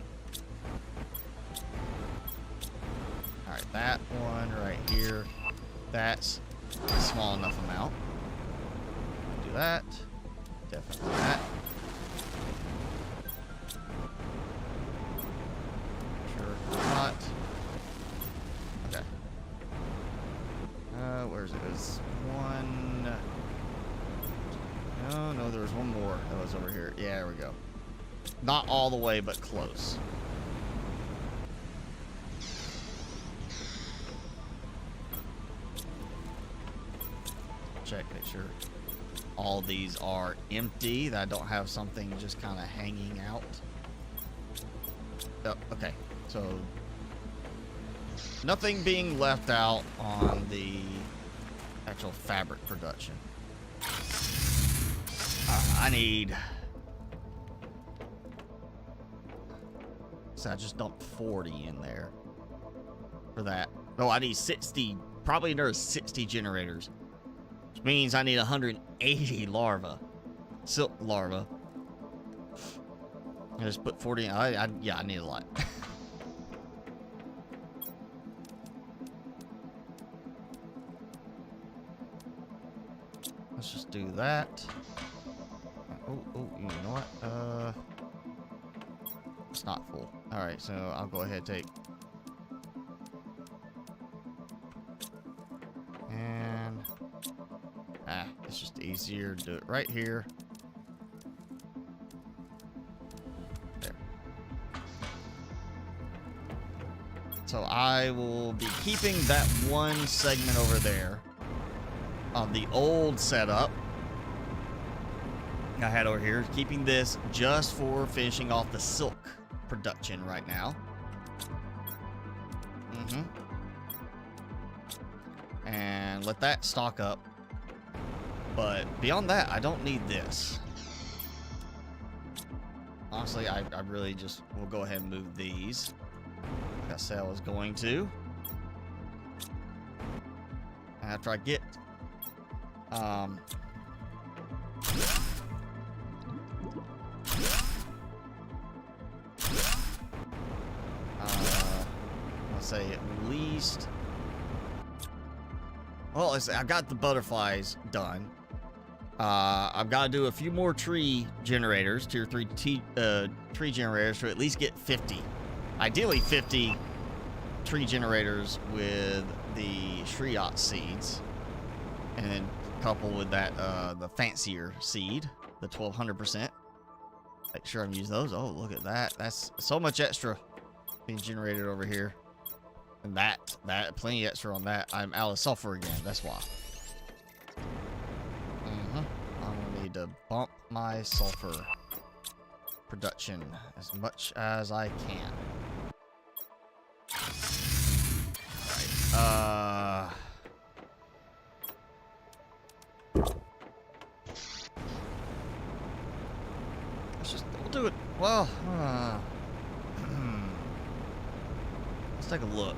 Alright, that one right here, that's a small enough amount. Do that. Definitely that. Not. Okay. Where's it? There's one. No, there was one more that was over here. Yeah, there we go. Not all the way, but close. check, make sure all these are empty, that I don't have something just kind of hanging out. Oh, okay, so nothing being left out on the actual fabric production. I need... So I just dumped 40 in there for that. Oh, I need 60, probably another 60 generators. Which means I need 180 larvae. Silk larvae. I just put 40 in. Yeah, I need a lot. Let's just do that. Oh, you know what? It's not full. Alright, so I'll go ahead and take. And it's just easier to do it right here. There. So I will be keeping that one segment over there on the old setup I had over here, keeping this just for finishing off the silk production right now. And let that stock up. But beyond that, I don't need this. Honestly, I really just will go ahead and move these. Like I said I was going to. After I get let's say at least, well, I got the butterflies done. I've got to do a few more tree generators, tier 3 tree generators, to at least get 50. Ideally 50 tree generators with the Shriot seeds, and then couple with that the fancier seed, the 1200%. Make sure I'm using those. Oh, look at that. That's so much extra being generated over here. And that plenty extra on that. I'm out of sulfur again. That's why. I'm gonna need to bump my sulfur production as much as I can. Alright. We'll do it. Well, let's take a look.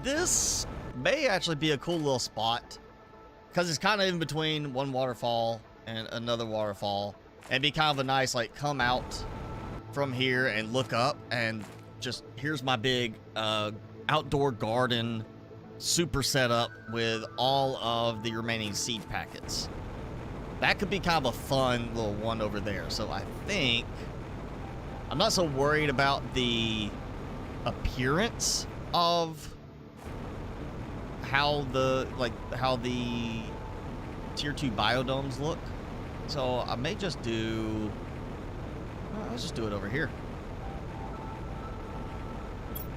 This may actually be a cool little spot because it's kind of in between one waterfall and another waterfall, and be kind of a nice, like, come out from here and look up and just, here's my big outdoor garden super setup with all of the remaining seed packets. That could be kind of a fun little one over there. So I think I'm not so worried about the appearance of how the tier 2 biodomes look. So I may just do, let's just do it over here.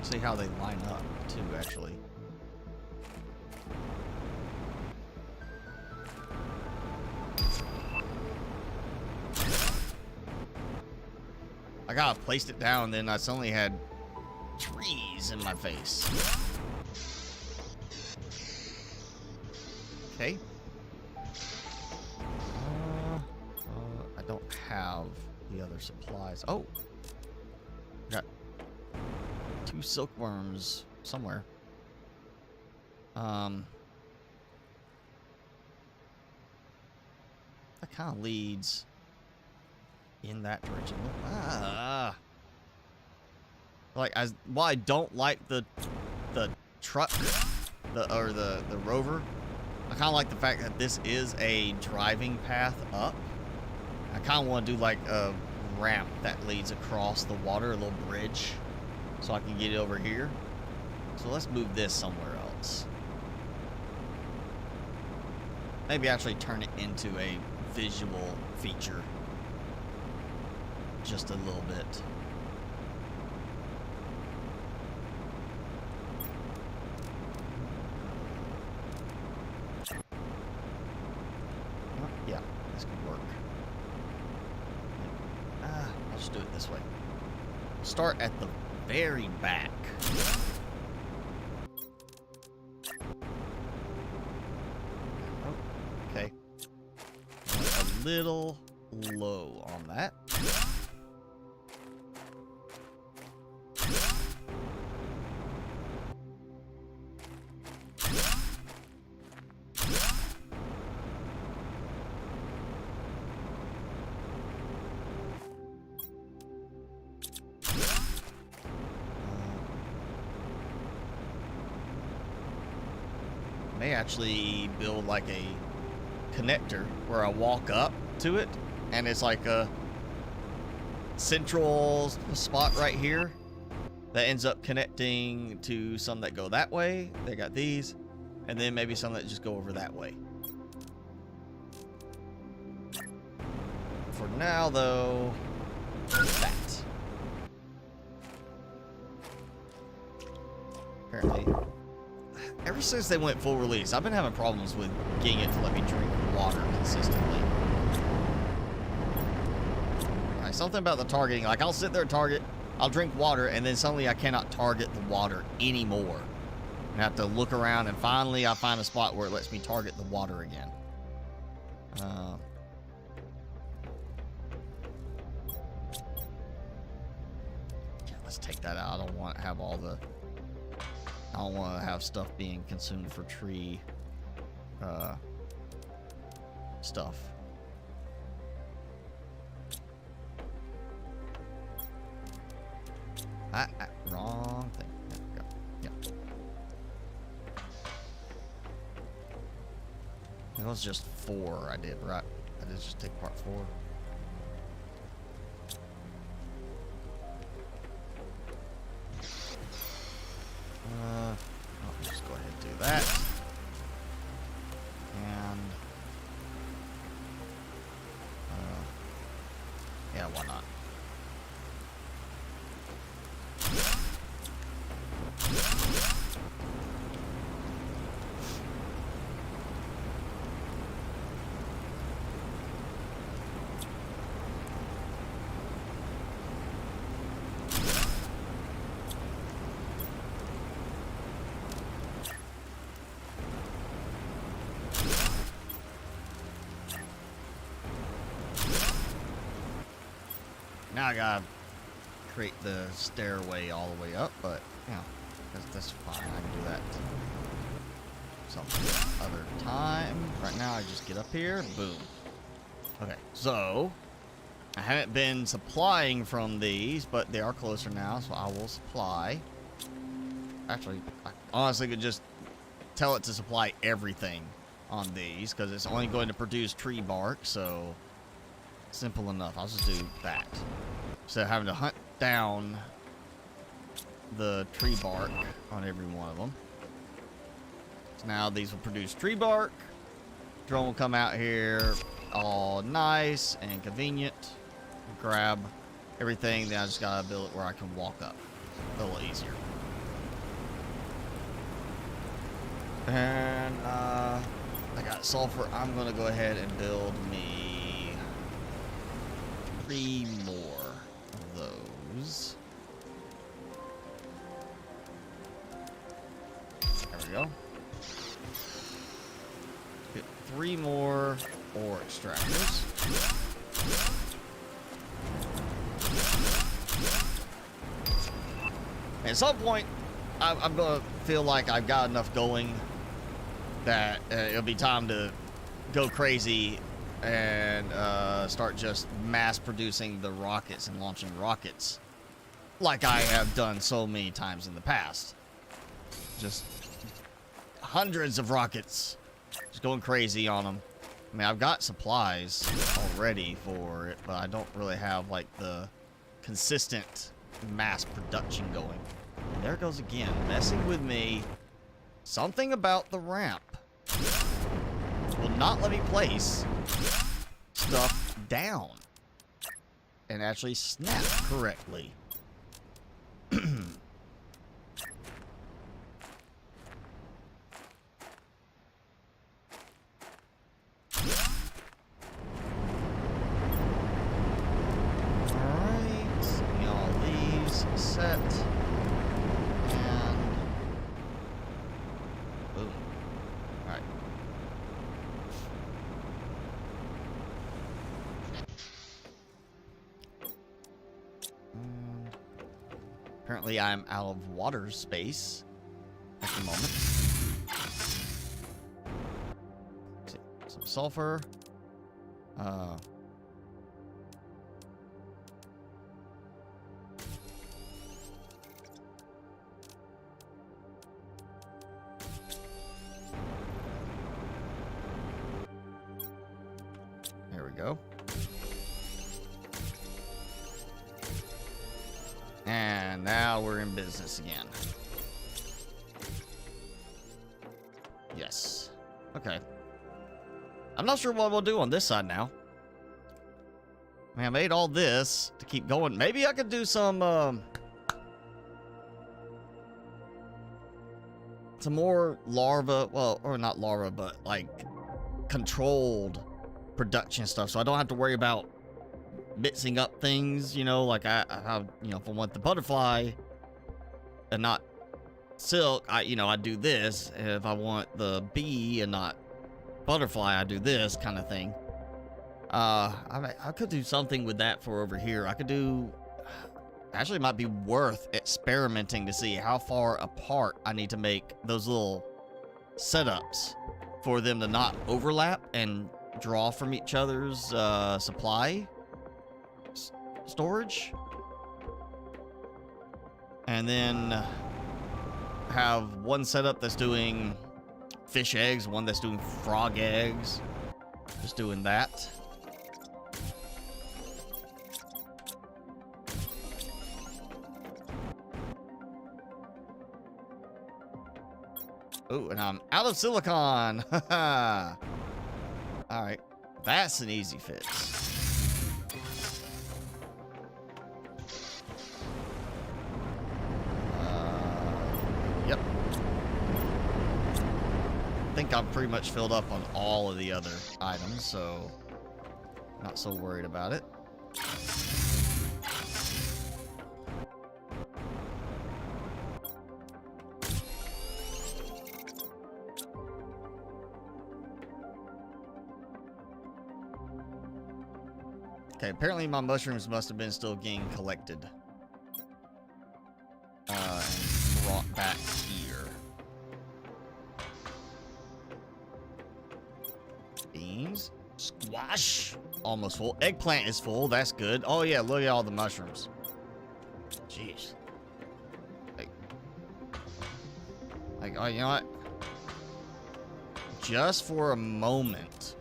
See how they line up too, actually. I gotta placed it down, then I suddenly had trees in my face. Okay. I don't have the other supplies. Oh, got 2 silkworms somewhere. That kind of leads in that direction. Like, while I don't like the truck, the rover, I kind of like the fact that this is a driving path up. I kind of want to do like a ramp that leads across the water, a little bridge, so I can get it over here. So let's move this somewhere else. Maybe actually turn it into a visual feature. Just a little bit. Yeah, this could work. I'll just do it this way. Start at the very back. Oh, okay. A little low on that. May actually build like a connector where I walk up to it and it's like a central spot right here that ends up connecting to some that go that way. They got these, and then maybe some that just go over that way. For now though, that. Apparently, ever since they went full release, I've been having problems with getting it to let me drink water consistently. Like, something about the targeting, like I'll sit there and target, I'll drink water, and then suddenly I cannot target the water anymore. And I have to look around, and finally I find a spot where it lets me target the water again. Yeah, let's take that out. I don't want to have all the... I don't want to have stuff being consumed for tree stuff. Wrong thing. There we go. Yeah. It was just 4 I did, right? I did just take part 4. I'll just go ahead and do that. And yeah, why not? Now I gotta create the stairway all the way up, but you know, that's fine. I can do that some other time. Right now I just get up here, boom. Okay, so I haven't been supplying from these, but they are closer now, so I will supply. Actually, I honestly could just tell it to supply everything on these, because it's only going to produce tree bark, so simple enough. I'll just do that. Instead of having to hunt down the tree bark on every one of them. So now these will produce tree bark. Drone will come out here all nice and convenient. Grab everything. Then I just gotta build it where I can walk up a little easier. And I got sulfur. I'm gonna go ahead and build me 3 more of those. There we go. Get 3 more ore extractors. At some point, I'm gonna feel like I've got enough going that it'll be time to go crazy and start just mass producing the rockets and launching rockets like I have done so many times in the past. Just hundreds of rockets, just going crazy on them. I mean, I've got supplies already for it, but I don't really have like the consistent mass production going. And there it goes again, messing with me. Something about the ramp will not let me place stuff down and actually snap correctly. Apparently I'm out of water space at the moment. Some sulfur. There we go. And now we're in business again. Yes. Okay. I'm not sure what we'll do on this side now. I mean, I made all this to keep going. Maybe I could do some more larva, well, or not larva, but like controlled production stuff, so I don't have to worry about mixing up things, you know, like I you know, if I want the butterfly and not silk, I do this. If I want the bee and not butterfly, I do this kind of thing. I could do something with that for over here. I could do, actually it might be worth experimenting to see how far apart I need to make those little setups for them to not overlap and draw from each other's supply storage, and then have one setup that's doing fish eggs, one that's doing frog eggs, just doing that. Oh, and I'm out of silicon. All right, that's an easy fix. Yep. I think I'm pretty much filled up on all of the other items, so not so worried about it. Okay, apparently my mushrooms must have been still getting collected. And brought back here. Beans. Squash. Almost full. Eggplant is full. That's good. Oh, yeah. Look at all the mushrooms. Jeez. Like, oh, you know what? Just for a moment.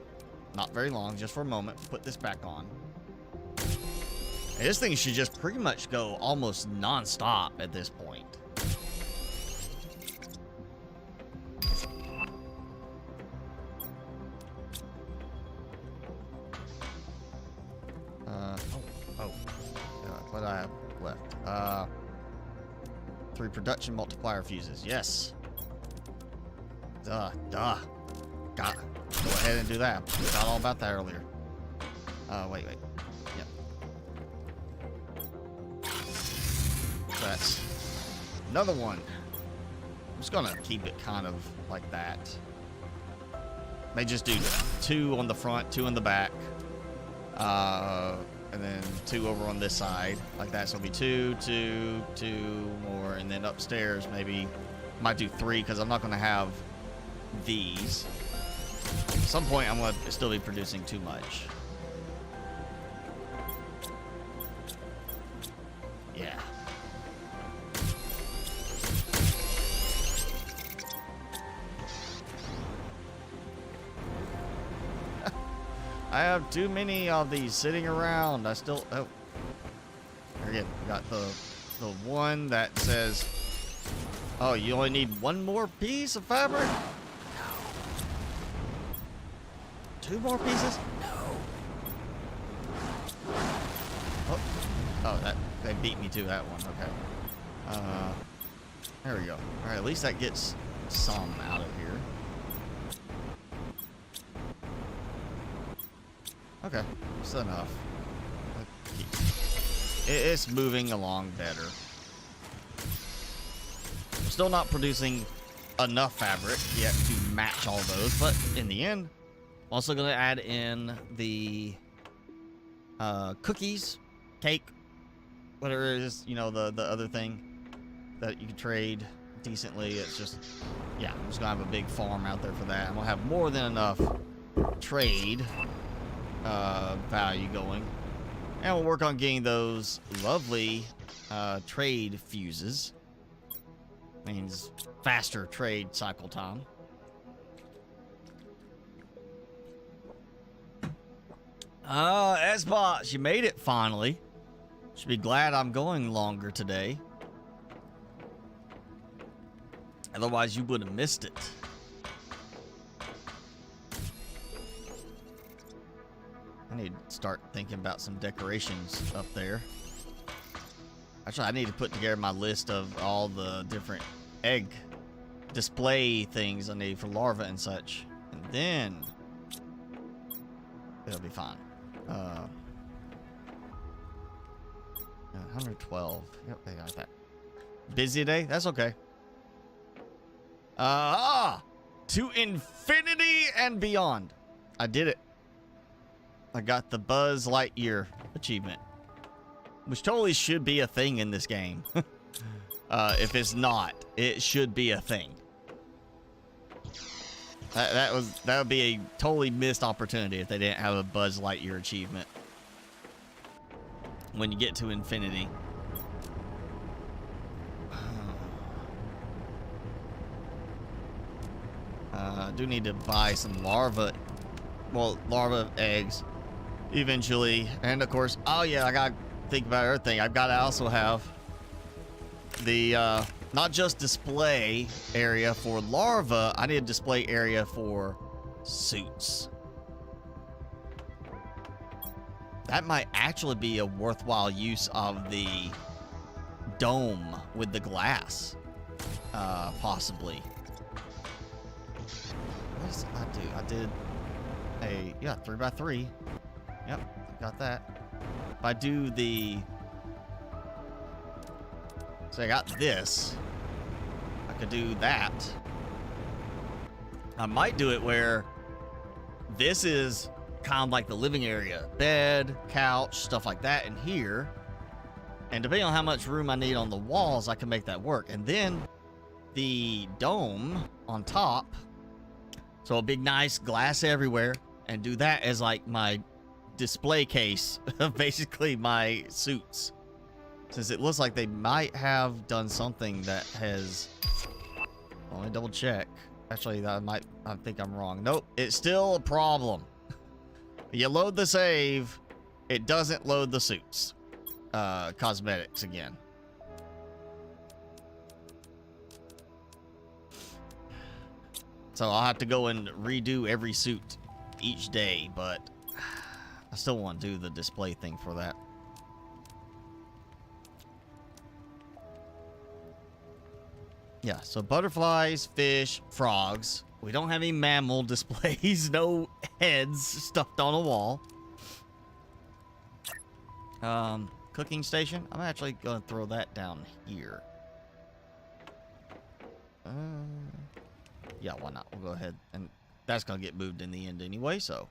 Not very long. Just for a moment. Put this back on. And this thing should just pretty much go almost non-stop at this point. What do I have left? 3 production multiplier fuses. Yes. Duh. Got. Go ahead and do that. Forgot all about that earlier. Wait. Yep. That's another one. I'm just gonna keep it kind of like that. May just do 2 on the front, 2 in the back. And then 2 over on this side, like that. So it'll be 2 more, and then upstairs maybe might do 3 because I'm not gonna have these. At some point, I'm gonna still be producing too much. Yeah. I have too many of these sitting around. I still, oh, again, got the one that says, oh, you only need 1 more piece of fabric? No. 2 more pieces? No. Oh, that, they beat me to that one. Okay. There we go. All right, at least that gets some out of here. Okay, that's enough. It's moving along better. I'm still not producing enough fabric yet to match all those, but in the end, I'm also going to add in the cookies, cake, whatever it is, you know, the other thing. that you can trade decently. It's just, yeah, I'm just gonna have a big farm out there for that. I'm gonna have more than enough trade value going. And we'll work on getting those lovely trade fuses. Means faster trade cycle time. S-Bots, you made it finally. Should be glad I'm going longer today. Otherwise, you would have missed it. I need to start thinking about some decorations up there. Actually, I need to put together my list of all the different egg display things I need for larvae and such. And then it'll be fine. 112. Yep, I got that. Busy day? That's okay. To infinity and beyond. I did it. I got the Buzz Lightyear achievement, which totally should be a thing in this game. If it's not, it should be a thing. That would be a totally missed opportunity if they didn't have a Buzz Lightyear achievement when you get to infinity. I do need to buy some larva eggs eventually, and of course, oh yeah, I gotta think about everything. I've got to also have the not just display area for larva, I need a display area for suits. That might actually be a worthwhile use of the dome with the glass, possibly. What did I do? I did a, yeah, 3x3. Yep, got that. If I do the, so I got this, I could do that. I might do it where this is kind of like the living area, bed, couch, stuff like that in here, and depending on how much room I need on the walls, I can make that work. And then the dome on top, so a big nice glass everywhere, and do that as like my display case of basically my suits, since it looks like they might have done something that has, let me double check. Actually, I think I'm wrong. Nope, it's still a problem. You load the save, it doesn't load the suits. Cosmetics again. So I'll have to go and redo every suit each day, but I still want to do the display thing for that. Yeah, so butterflies, fish, frogs. We don't have any mammal displays, no heads stuffed on a wall. Cooking station. I'm actually going to throw that down here. Yeah, why not? We'll go ahead, and that's going to get moved in the end anyway, so.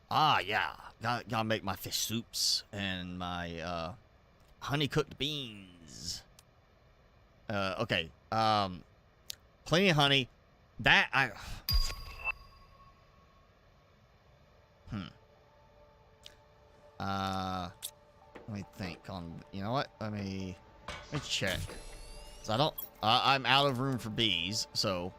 Yeah. Gotta make my fish soups and my honey-cooked beans. Okay. Plenty of honey. That let me think on, you know what? Let me check. So I'm out of room for bees, so.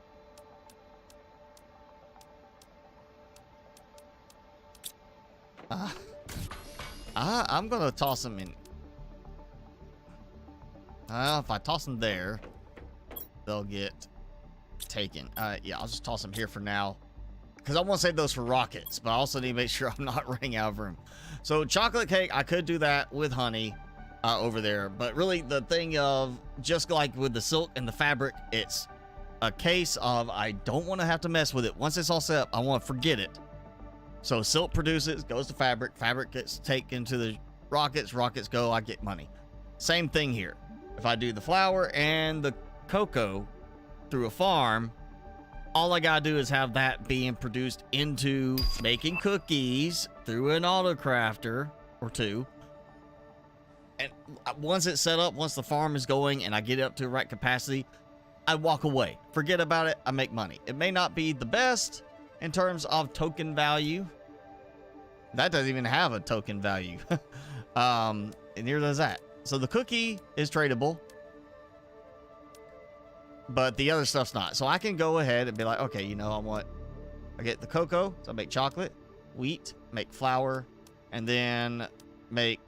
I'm gonna toss them in. If I toss them there, they'll get taken. Yeah, I'll just toss them here for now, because I want to save those for rockets, but I also need to make sure I'm not running out of room. So chocolate cake, I could do that with honey over there, but really the thing of, just like with the silk and the fabric, it's a case of I don't want to have to mess with it. Once it's all set up, I want to forget it. So silk produces, goes to fabric, fabric gets taken to the rockets, rockets go, I get money. Same thing here. If I do the flour and the cocoa through a farm, all I gotta do is have that being produced into making cookies through an auto crafter or two. And once it's set up, once the farm is going and I get it up to the right capacity, I walk away. Forget about it. I make money. It may not be the best in terms of token value. That doesn't even have a token value. And here does that. So the cookie is tradable, but the other stuff's not. So I can go ahead and be like, okay, you know, I get the cocoa, so I make chocolate, wheat, make flour, and then make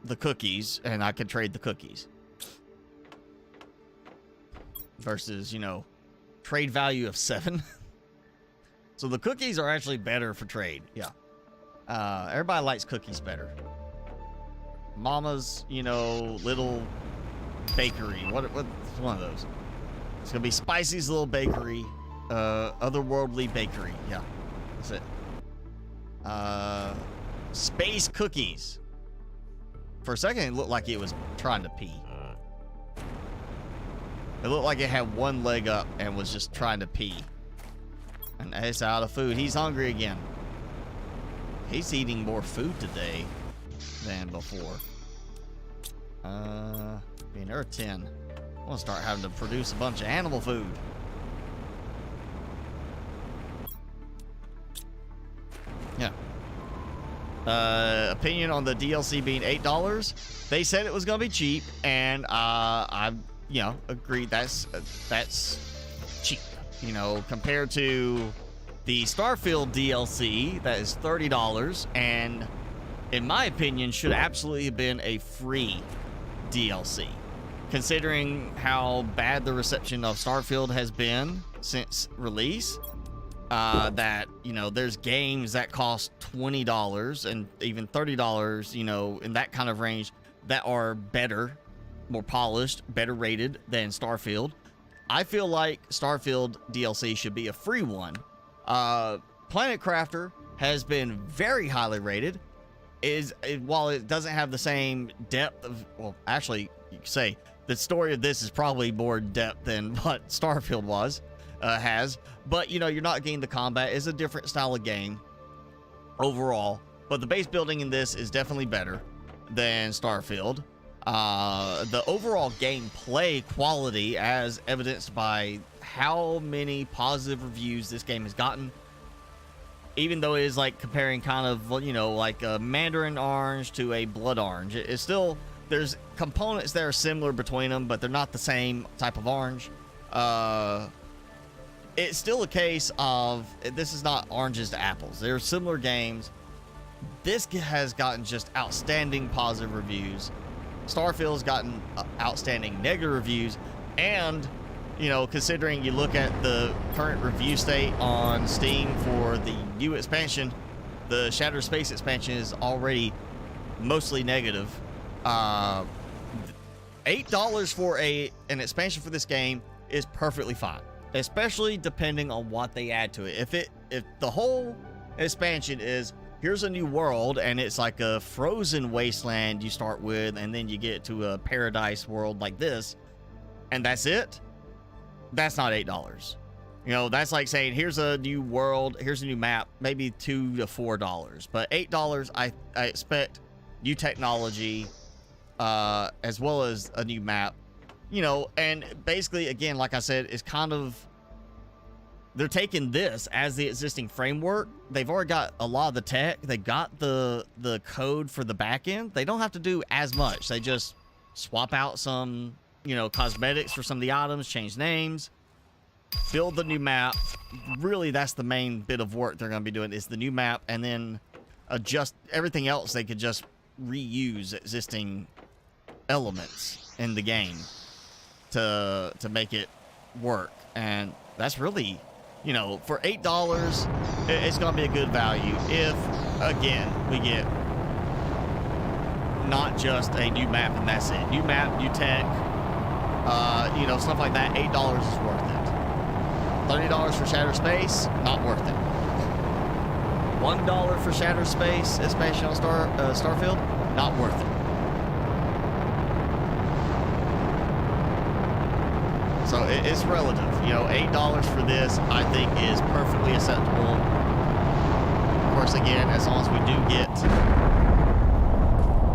the cookies, and I can trade the cookies. Versus, you know, trade value of 7. So the cookies are actually better for trade. Yeah. Everybody likes cookies better. Mama's, you know, little bakery. What's one of those? It's gonna be Spicy's little bakery. Otherworldly bakery. Yeah. That's it. Space cookies. For a second, it looked like it was trying to pee. It looked like it had one leg up and was just trying to pee. And it's out of food. He's hungry again. He's eating more food today than before. Being Earth 10. I'm gonna start having to produce a bunch of animal food. Yeah. Opinion on the DLC being $8. They said it was gonna be cheap, and I, you know, agreed. That's cheap. You know, compared to the Starfield DLC that is $30, and in my opinion should absolutely have been a free DLC, considering how bad the reception of Starfield has been since release. That, you know, there's games that cost $20 and even $30, you know, in that kind of range, that are better, more polished, better rated than Starfield. I feel like Starfield DLC should be a free one. Planet Crafter has been very highly rated. While it doesn't have the same depth of, well, actually, you could say the story of this is probably more depth than what Starfield has. But, you know, you're not getting the combat. It's a different style of game overall. But the base building in this is definitely better than Starfield. The overall gameplay quality, as evidenced by how many positive reviews this game has gotten, even though it is like comparing kind of, you know, like a Mandarin orange to a blood orange, it's still, there's components that are similar between them, but they're not the same type of orange. It's still a case of, this is not oranges to apples. They're similar games. This has gotten just outstanding positive reviews. Starfield's gotten outstanding negative reviews, and, you know, considering you look at the current review state on Steam for the new expansion, the Shattered Space expansion is already mostly negative. $8 for an expansion for this game is perfectly fine, especially depending on what they add to it. If the whole expansion is, here's a new world, and it's like a frozen wasteland you start with, and then you get to a paradise world like this, and that's it, that's not $8. You know, that's like saying, here's a new world, here's a new map, maybe $2 to $4. But $8, I expect new technology, as well as a new map. You know, and basically, again, like I said, it's kind of, they're taking this as the existing framework. They've already got a lot of the tech. They got the code for the back end. They don't have to do as much. They just swap out some, you know, cosmetics for some of the items, change names, build the new map. Really, that's the main bit of work they're going to be doing, is the new map, and then adjust everything else. They could just reuse existing elements in the game to make it work. And that's really, you know, for $8, it's going to be a good value if, again, we get not just a new map and that's it. New map, new tech, you know, stuff like that. $8 is worth it. $30 for Shattered Space, not worth it. $1 for Shattered Space expansion on Starfield, not worth it. So it's relative. You know, $8 for this, I think, is perfectly acceptable. course, again, as long as we do get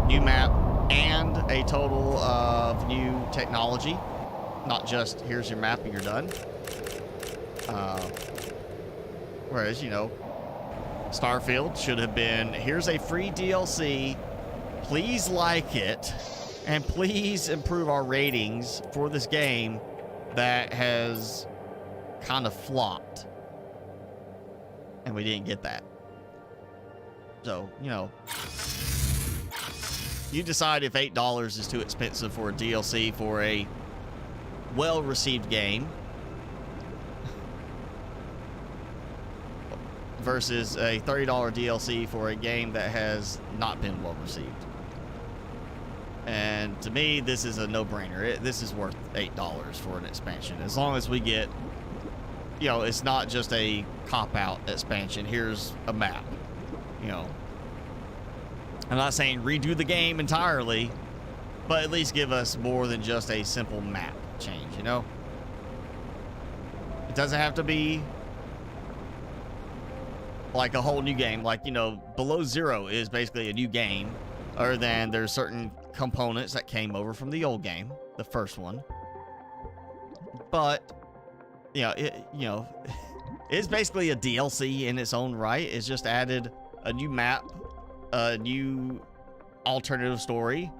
new map and a total of new technology, not just here's your map and you're done. Whereas, you know, Starfield should have been, here's a free DLC, please like it, and please improve our ratings for this game that has kind of flopped. And we didn't get that. So, you know, you decide if $8 is too expensive for a DLC for a well-received game versus a $30 DLC for a game that has not been well-received. And to me, this is a no-brainer. This is worth $8 for an expansion. As long as we get, you know, it's not just a cop-out expansion. Here's a map, you know. I'm not saying redo the game entirely, but at least give us more than just a simple map change, you know? It doesn't have to be like a whole new game. Like, you know, Below Zero is basically a new game, other than there's certain components that came over from the old game, the first one. But, you know, it's basically a DLC in its own right. It's just added a new map, a new alternative story,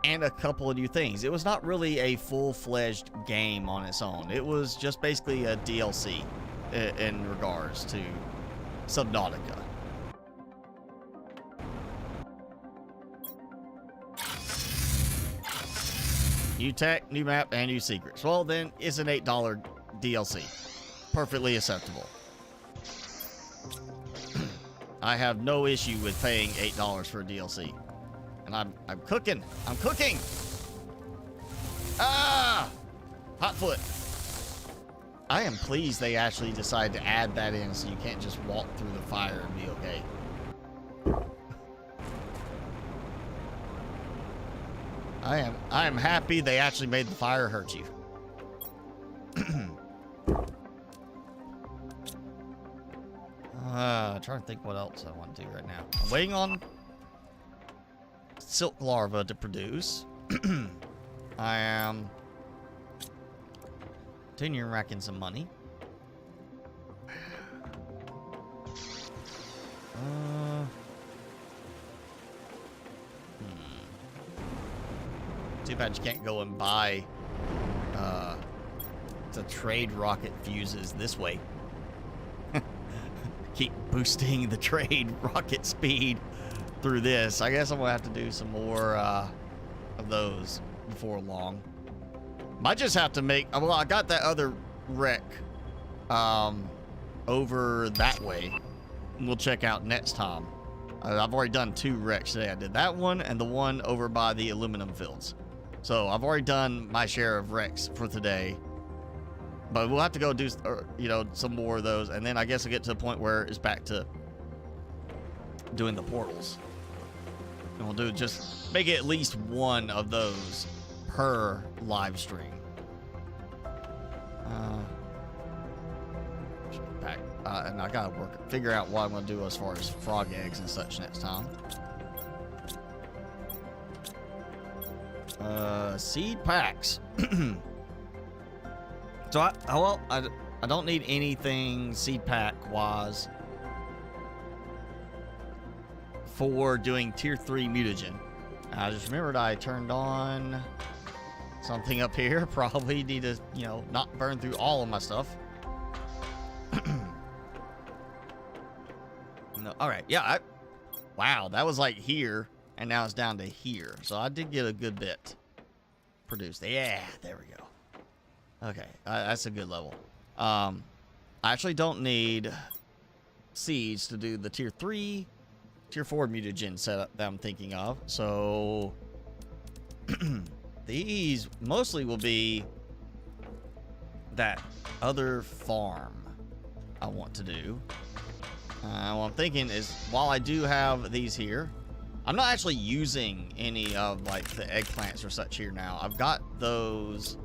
and a couple of new things. It was not really a full-fledged game on its own. It was just basically a DLC in regards to Subnautica. New tech, new map, and new secrets. Well, then it's an $8 DLC. Perfectly acceptable. I have no issue with paying $8 for a DLC. And I'm cooking. I'm cooking! Ah! Hot foot. I am pleased they actually decided to add that in so you can't just walk through the fire and be okay. I am happy they actually made the fire hurt you. Trying to think what else I want to do right now. I'm waiting on silk larva to produce. I am continuing racking some money. Too bad you can't go and buy the trade rocket fuses this way. Keep boosting the trade rocket speed through this. I guess I'm gonna have to do some more of those before long. Might just have to make, well, I got that other wreck over that way. We'll check out next time. I've already done 2 wrecks today. I did that one and the one over by the aluminum fields. So I've already done my share of wrecks for today. But we'll have to go do, you know, some more of those. And then I guess I'll get to the point where it's back to doing the portals. And we'll do just make it at least one of those per live stream. Back, and I gotta figure out what I'm gonna do as far as frog eggs and such next time. Seed packs. So I don't need anything seed pack wise for doing tier 3 mutagen. I just remembered I turned on something up here. Probably need to, you know, not burn through all of my stuff. No, all right, yeah. Wow, that was like here, and now it's down to here. So I did get a good bit produced. Yeah, there we go. Okay, that's a good level. I actually don't need seeds to do the tier 3, tier 4 mutagen setup that I'm thinking of. So these mostly will be that other farm I want to do. What I'm thinking is, while I do have these here, I'm not actually using any of like the eggplants or such here now. I've got those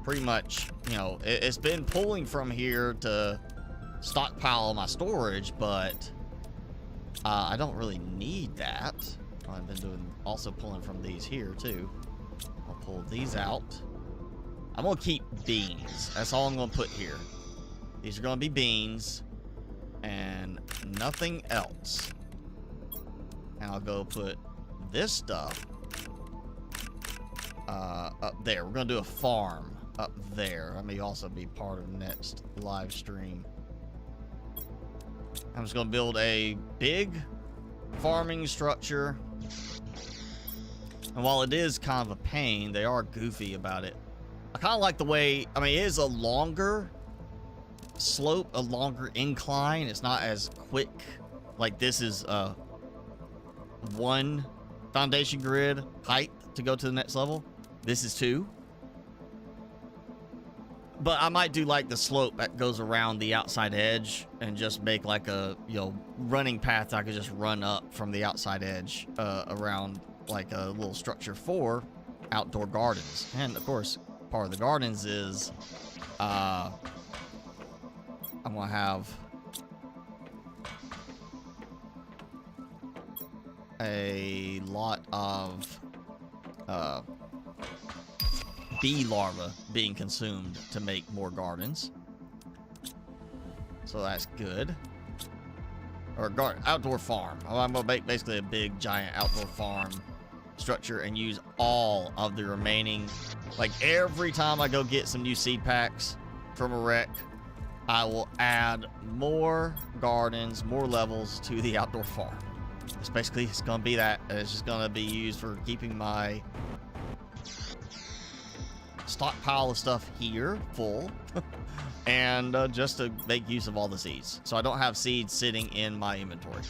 pretty much, you know, it's been pulling from here to stockpile my storage, but I don't really need that. I've been doing also pulling from these here too. I'll pull these out. I'm gonna keep beans. That's all I'm gonna put here. These are gonna be beans and nothing else. And I'll go put this stuff up there. We're gonna do a farm up there. That may also be part of next live stream. I'm just gonna build a big farming structure. And while it is kind of a pain, they are goofy about it. I kind of like the way, I mean, it is a longer slope, a longer incline. It's not as quick. Like this is one foundation grid height to go to the next level. This is 2. But I might do like the slope that goes around the outside edge and just make like a, you know, running path I could just run up from the outside edge around like a little structure for outdoor gardens. And of course, part of the gardens is I'm gonna have a lot of bee larvae being consumed to make more gardens. So that's good. Or outdoor farm. I'm gonna make basically a big giant outdoor farm structure and use all of the remaining, like every time I go get some new seed packs from a wreck, I will add more gardens, more levels to the outdoor farm. It's gonna be that, and it's just gonna be used for keeping my stockpile of stuff here full and just to make use of all the seeds, so I don't have seeds sitting in my inventory.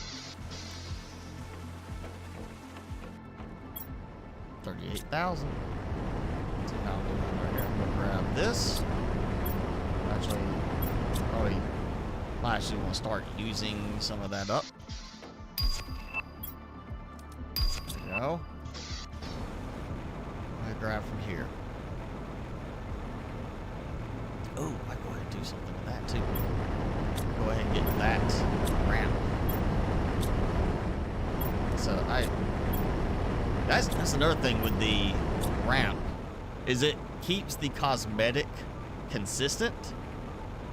38,000. So now I'm doing right here. I'm gonna grab this. Actually, I actually want to start using some of that up. There we go. I'm gonna grab from here. Oh, I go ahead and do something with that too. Go ahead and get that ramp. So that's another thing with the ramp, is it keeps the cosmetic consistent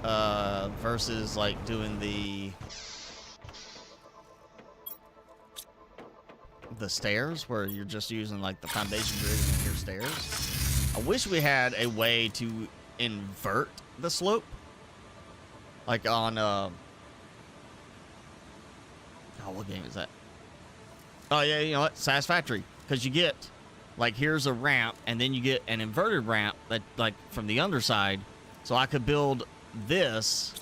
versus like doing the stairs where you're just using like the foundation grid and your stairs. I wish we had a way to invert the slope, like on what game is that? Oh yeah, you know what, Satisfactory, because you get like, here's a ramp and then you get an inverted ramp that like from the underside, so I could build this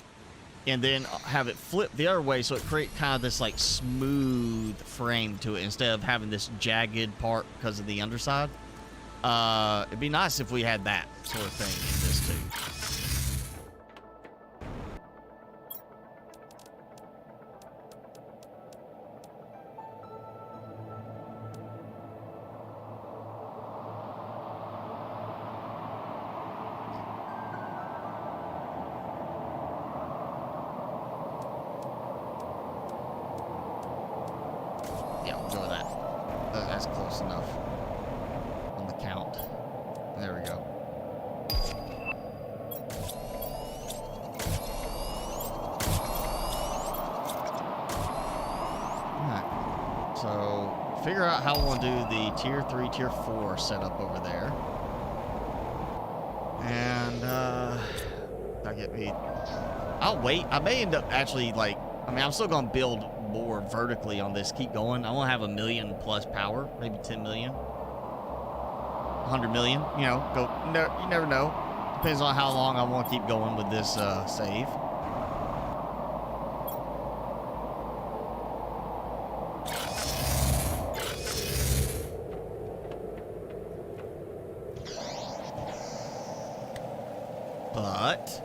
and then have it flip the other way, so it create kind of this like smooth frame to it instead of having this jagged part because of the underside. It'd be nice if we had that sort of thing in this too. Yeah, we'll go with that. That's close enough on the count. There we go. Alright. So, figure out how I want to do the tier 3, tier 4 setup over there. And, that'll get me... I'll wait. I may end up actually, like... I mean, I'm still going to build more vertically on this. Keep going. I want to have 1 million plus power. Maybe 10 million. 100 million. You know, go. You never know. Depends on how long I want to keep going with this save. But...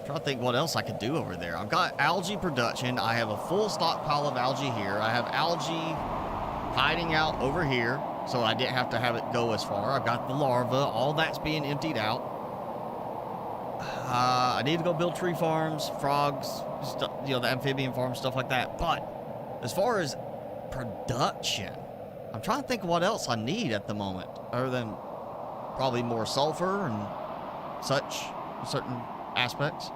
trying to think what else I could do over there. I've got algae production. I have a full stockpile of algae here. I have algae hiding out over here, so I didn't have to have it go as far. I've got the larva. All that's being emptied out. I need to go build tree farms, frogs, stuff, you know, the amphibian farms, stuff like that. But As far as production, I'm trying to think of what else I need at the moment, other than probably more sulfur and such in certain aspects.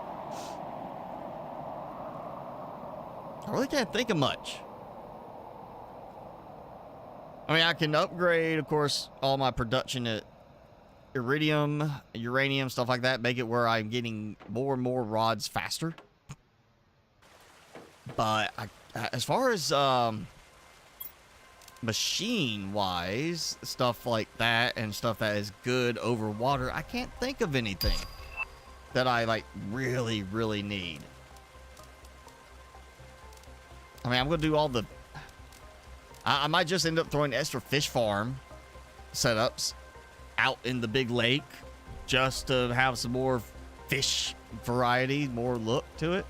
I really can't think of much. I mean, I can upgrade, of course, all my production at iridium, uranium, stuff like that, make it where I'm getting more and more rods faster. But as far as machine-wise, stuff like that and stuff that is good over water, I can't think of anything that I, like, really, really need. I mean, I'm going to do all the... I might just end up throwing extra fish farm setups out in the big lake just to have some more fish variety, more look to it.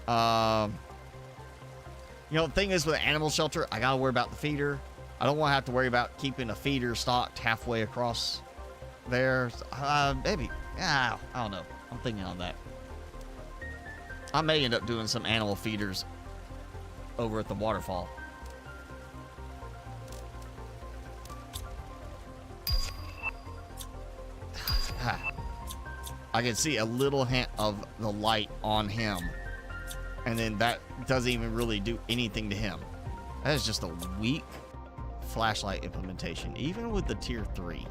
You know, the thing is with the animal shelter, I gotta worry about the feeder. I don't want to have to worry about keeping a feeder stocked halfway across there. Maybe. Yeah, I don't know. I'm thinking on that. I may end up doing some animal feeders over at the waterfall. I can see a little hint of the light on him. And then that doesn't even really do anything to him. That is just a weak flashlight implementation, even with the tier 3.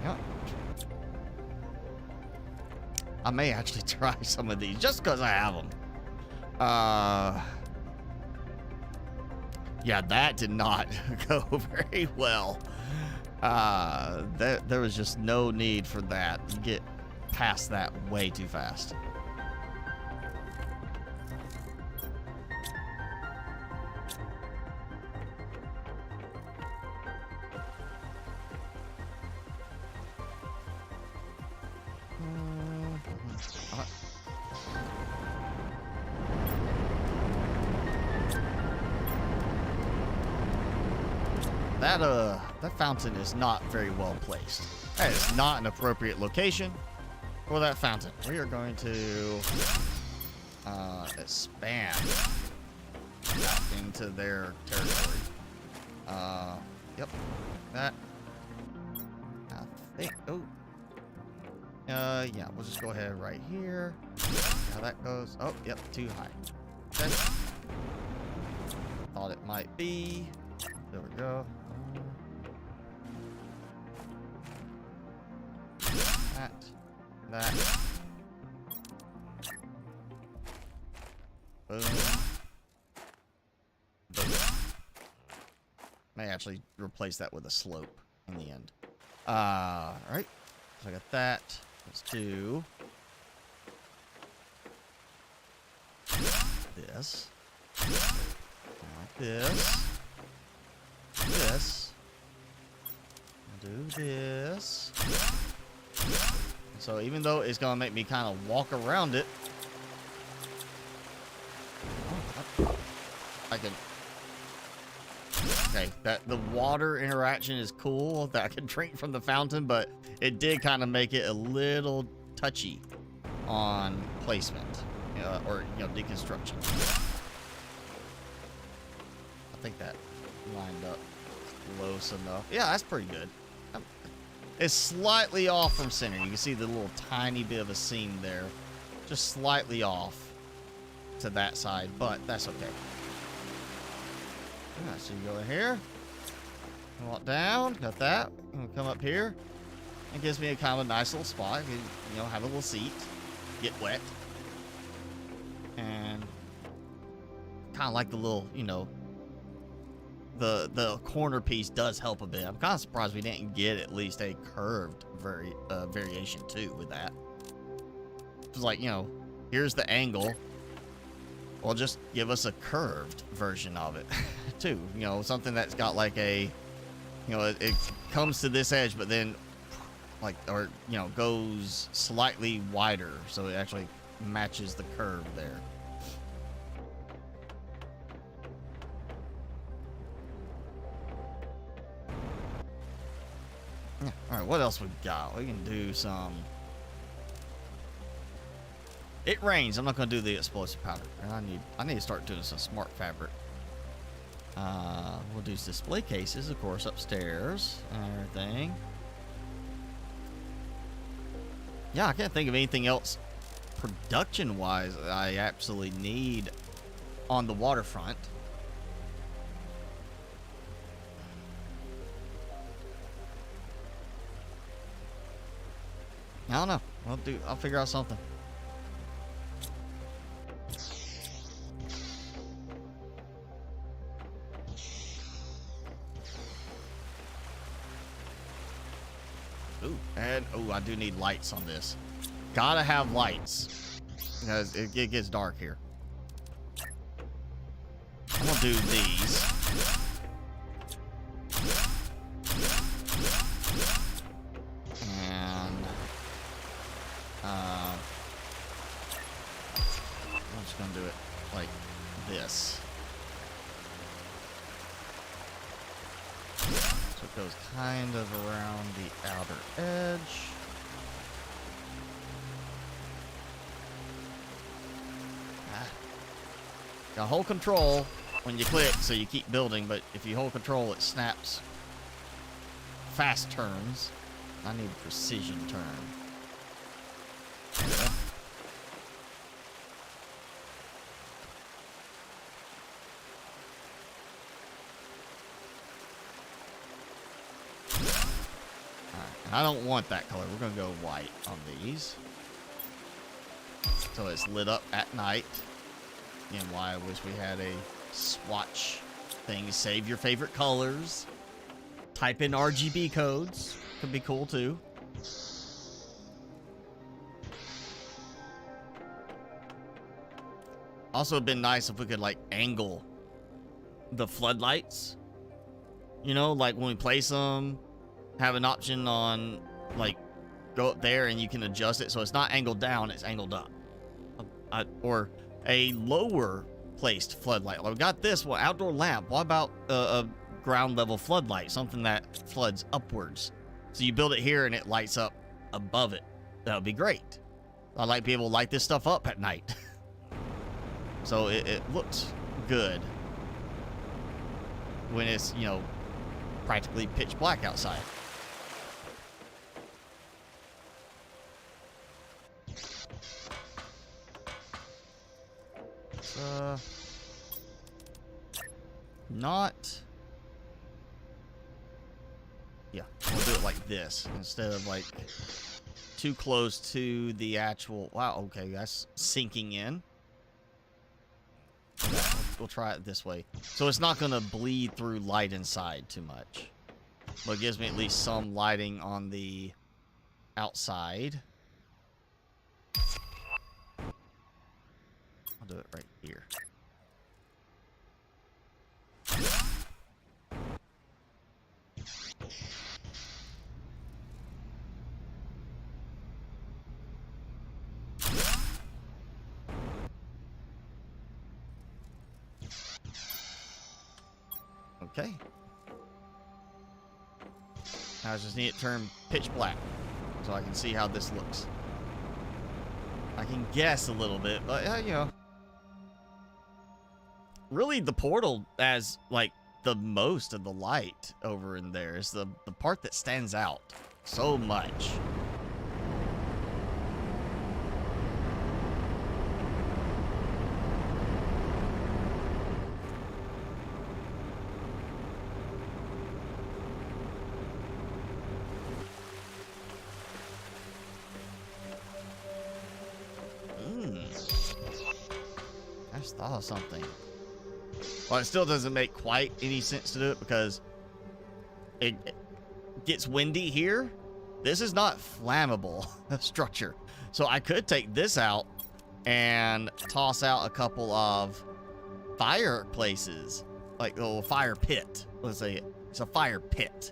Yeah. I may actually try some of these just because I have them. Yeah, that did not go very well. There was just no need for that. You get past that way too fast. That fountain is not very well placed. That is not an appropriate location for that fountain. We are going to expand into their territory. Yep. That. I think. Oh. Yeah. We'll just go ahead right here. How that goes. Oh, yep. Too high. Okay. Thought it might be. There we go. That. Boom. Boom. May actually replace that with a slope in the end. Alright. So I got that. Let's do this. Like this. This. Do this. So even though it's gonna make me kind of walk around it, I can. Okay, that the water interaction is cool. That I can drink from the fountain, but it did kind of make it a little touchy on placement, or deconstruction. I think that lined up close enough. Yeah, that's pretty good. It's slightly off from center. You can see the little tiny bit of a seam there. Just slightly off to that side, but that's okay. Alright, so you go in here. Walk down. Got that. I'm going to come up here. It gives me a kind of a nice little spot. You have a little seat. Get wet. And kind of like the little, the corner piece does help a bit. I'm kind of surprised we didn't get at least a curved variation too with that. It's like, here's the angle. Well, just give us a curved version of it too. Something that's got like a, it comes to this edge, but then goes slightly wider. So it actually matches the curve there. Alright, what else we got? We can do some... It rains. I'm not going to do the explosive powder. I need to start doing some smart fabric. We'll do display cases, of course, upstairs and everything. Yeah, I can't think of anything else production-wise that I absolutely need on the waterfront. I don't know. I'll figure out something. Ooh, and I do need lights on this. Gotta have lights because it gets dark here. I'm gonna do these. And I'm just gonna do it like this. So it goes kind of around the outer edge. Now hold control when you click so you keep building, but if you hold control it snaps fast turns. I need a precision turn. Okay. I don't want that color. We're gonna go white on these. So it's lit up at night. And why I wish we had a swatch thing to save your favorite colors. Type in RGB codes. Could be cool too. Also it'd been nice if we could like angle the floodlights. You know, like when we place them, have an option on like go up there and you can adjust it so it's not angled down, it's angled up. Or a lower placed floodlight. Like we got this one, outdoor lamp. What about a ground level floodlight, something that floods upwards? So you build it here and it lights up above it. That would be great. I'd like to be able to light this stuff up at night. So it looks good when it's, you know, practically pitch black outside. Not. Yeah, we'll do it like this instead of like too close to the actual. Wow, okay, that's sinking in. Okay, we'll try it this way. So it's not gonna bleed through light inside too much. But it gives me at least some lighting on the outside. I'll do it right here. Okay. Now I just need it turned pitch black so I can see how this looks. I can guess a little bit, but you know. Really, the portal as like the most of the light over in there is the part that stands out so much. I just thought of something. Well, it still doesn't make quite any sense to do it because it gets windy here. This is not flammable structure. So I could take this out and toss out a couple of fireplaces, like a little fire pit. Let's say it's a fire pit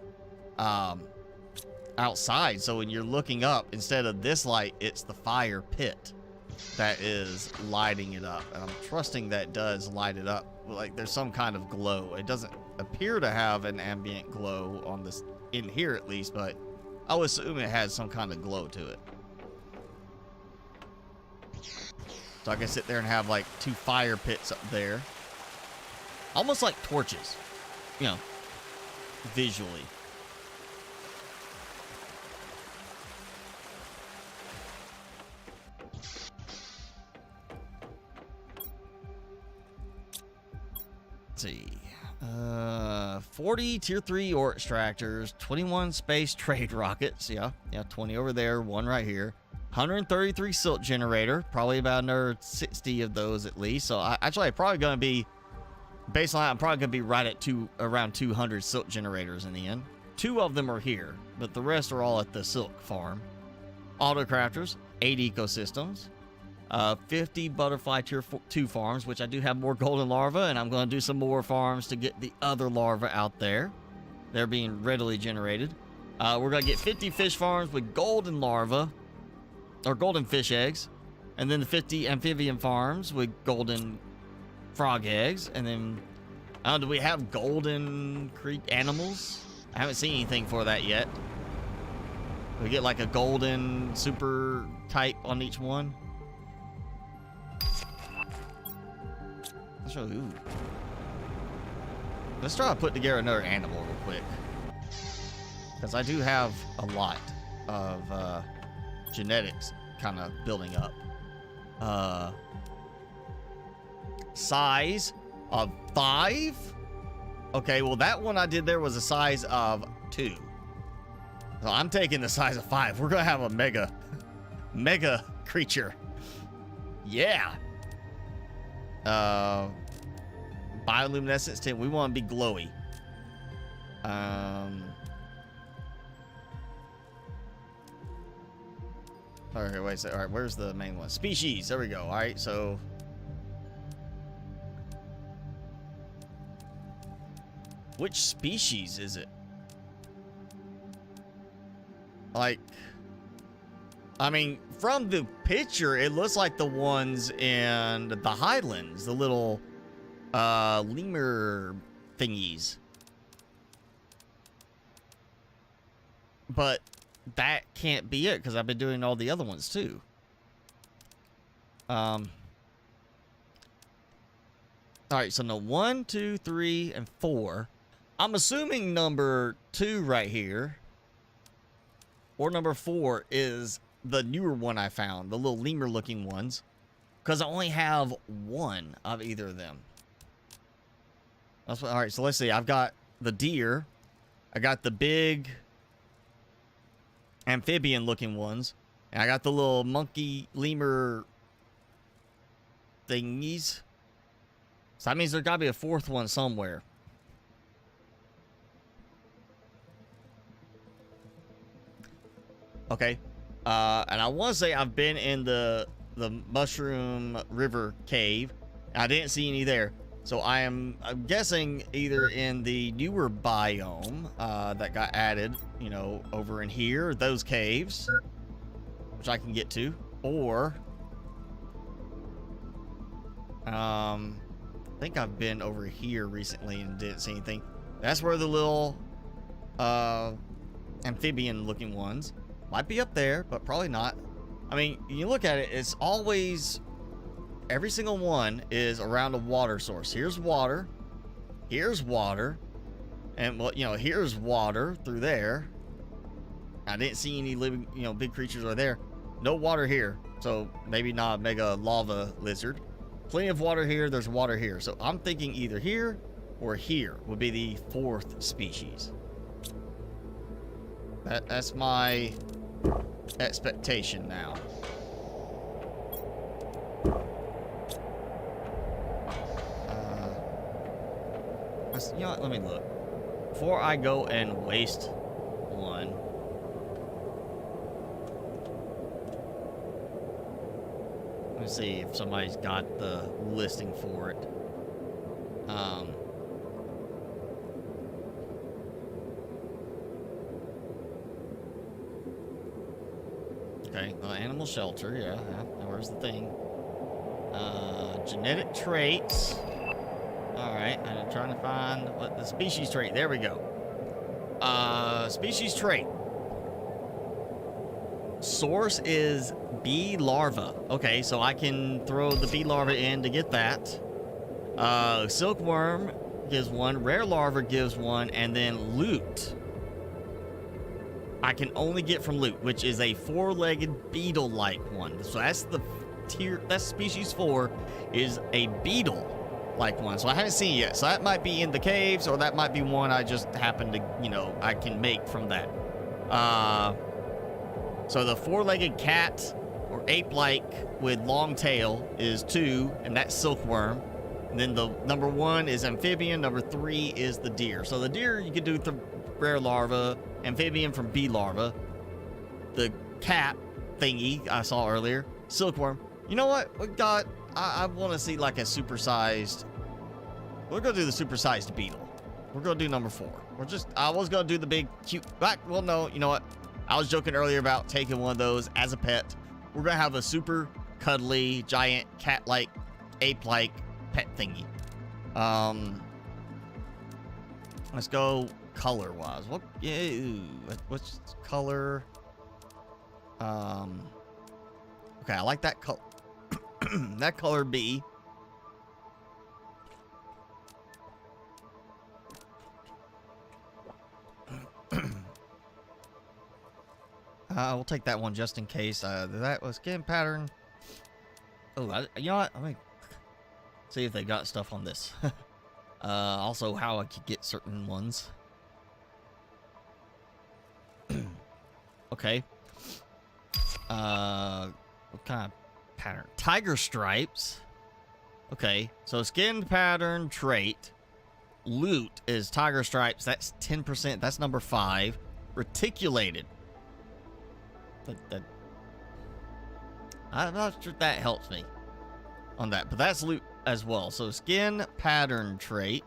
outside. So when you're looking up, instead of this light, it's the fire pit that is lighting it up. And I'm trusting that does light it up. Like there's some kind of glow. It doesn't appear to have an ambient glow on this in here at least, but I would assume it has some kind of glow to it. So I can sit there and have like 2 fire pits up there. Almost like torches, you know, visually. Let's see. 40 tier 3 ore extractors, 21 space trade rockets. Yeah, 20 over there, 1 right here. 133 silt generator, probably about another 60 of those at least. So actually, I'm probably going to be, based on that, I'm probably going to be right at around 200 silt generators in the end. 2 of them are here, but the rest are all at the silk farm. Auto crafters, 8 ecosystems, 50 butterfly tier 2 farms, which I do have more golden larvae, and I'm going to do some more farms to get the other larvae out there. They're being readily generated. We're going to get 50 fish farms with golden larvae, or golden fish eggs, and then the 50 amphibian farms with golden frog eggs, and then, do we have golden creek animals? I haven't seen anything for that yet. We get like a golden super type on each one. Ooh. Let's try to put together another animal real quick, because I do have a lot of genetics kind of building up. Size of 5. Okay, well that one I did there was a size of 2. So I'm taking the size of 5. We're gonna have a mega creature. Yeah. Bioluminescence 10. We want to be glowy. Okay, wait a second. All right, where's the main one? Species. There we go. All right, so which species is it? Like, I mean, from the picture, it looks like the ones in the Highlands, the little lemur thingies. But that can't be it, because I've been doing all the other ones too. All right, so no, 1, 2, 3, and 4. I'm assuming number 2 right here, or number 4, is the newer one I found, the little lemur looking ones, because I only have 1 of either of them. That's what, all right, so let's see. I've got the deer, I got the big amphibian looking ones, and I got the little monkey lemur thingies. So that means there's got to be a 4th one somewhere. Okay. And I want to say I've been in the Mushroom River Cave. I didn't see any there. So I'm guessing either in the newer biome that got added, you know, over in here, those caves, which I can get to, or I think I've been over here recently and didn't see anything. That's where the little amphibian looking ones might be up there, but probably not. I mean, you look at it, it's always, every single one is around a water source. Here's water, and well, you know, here's water through there. I didn't see any living, you know, big creatures over there. No water here, so maybe not a mega lava lizard. Plenty of water here, there's water here. So I'm thinking either here or here would be the 4th species. That's my expectation now. You know what, let me look. Before I go and waste one. Let me see if somebody's got the listing for it. Okay, animal shelter, yeah. Where's the thing? Genetic traits. Alright, I'm trying to find what the species trait. There we go. Species trait. source is bee larva. Okay, so I can throw the bee larva in to get that. Silkworm gives one, rare larva gives one, and then loot I can only get from loot, which is a four-legged beetle-like one. So that's the tier, that's species 4 is a beetle-like one. So I haven't seen it yet. So that might be in the caves, or that might be one I just happen to, you know, I can make from that. So the four-legged cat or ape-like with long tail is 2, and that's silkworm. And then the number 1 is amphibian, number 3 is the deer. So the deer you could do the rare larva, amphibian from bee larva, the cat thingy I saw earlier, silkworm. You know what? We got, I want to see like a supersized, we're going to do the supersized beetle. We're going to do number 4. I was going to do the big cute, well, no, you know what? I was joking earlier about taking one of those as a pet. We're going to have a super cuddly, giant, cat-like, ape-like pet thingy. Let's go color-wise. What? Yeah, what's color? Okay, I like that color. That color B. We'll take that one just in case. That was skin pattern. Oh, you know what? Let me see if they got stuff on this. Also, how I could get certain ones. Okay. What kind of pattern? Tiger stripes. Okay, so skin pattern trait. Loot is tiger stripes. That's 10%. That's number 5. Reticulated. I'm not sure that helps me on that, but that's loot as well. So skin pattern trait.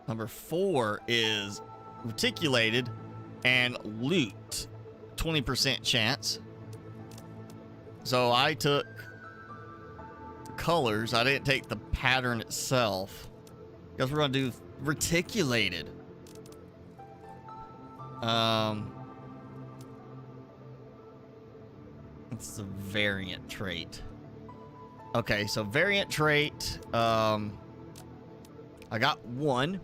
Number 4 is reticulated and loot. 20% chance. So I took colors. I didn't take the pattern itself, because we're going to do reticulated. It's the variant trait. Okay, so variant trait, I got 1,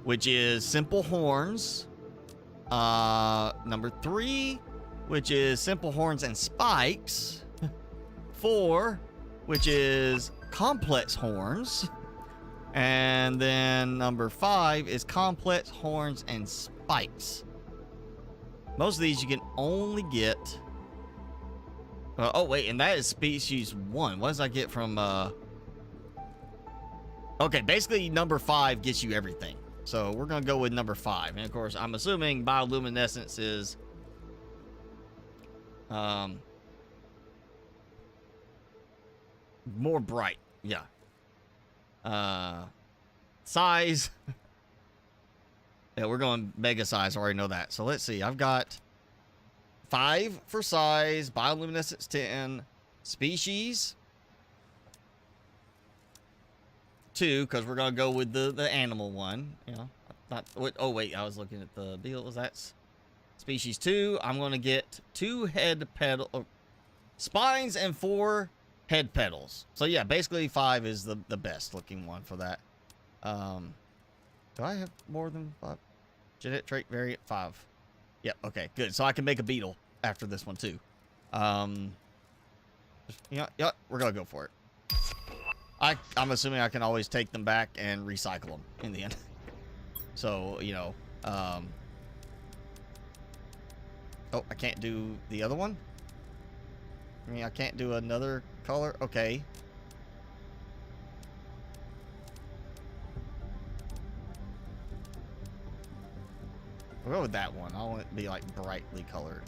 which is simple horns. Number 3, which is simple horns and spikes. 4, which is complex horns. And then number 5 is complex horns and spikes. Most of these you can only get. Oh wait, and that is species 1. What does I get from? Okay, basically number 5 gets you everything. So we're gonna go with number 5, and of course I'm assuming bioluminescence is more bright. Yeah. Size. Yeah, we're going mega size. I already know that. So let's see. I've got 5 for size, bioluminescence 10, species 2, because we're gonna go with the animal one. You know, not. Oh wait, I was looking at the beetles. That's species 2. I'm gonna get 2 head petal spines and 4 head petals. So yeah, basically 5 is the best looking one for that. Do I have more than 5? Genetic trait variant 5. Yep, okay, good. So I can make a beetle after this one too. Yeah, we're gonna go for it. I'm assuming I can always take them back and recycle them in the end. So, you know, oh, I can't do the other one? I mean, I can't do another color? Okay. We'll go with that one. I want it to be like brightly colored.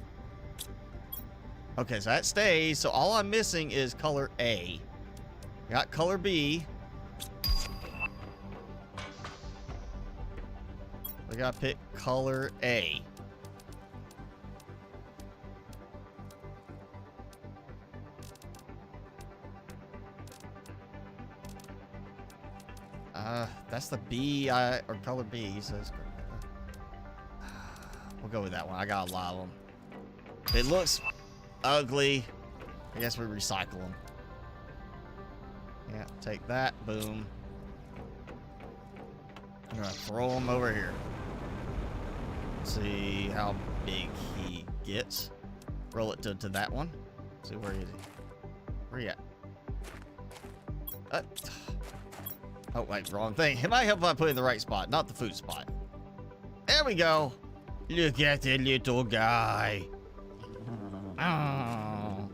Okay, so that stays. So all I'm missing is color A. Got color B. We gotta pick color A. That's the B, or color B, so it's We'll go with that one. I got a lot of them. It looks ugly. I guess we recycle them. Yeah, take that. Boom. I'm gonna throw him over here. See how big he gets. Roll it to that one. See, where is he? Where you at? Oh, wait, wrong thing. It might help if I put it in the right spot, not the food spot. There we go. Look at the little guy. Oh.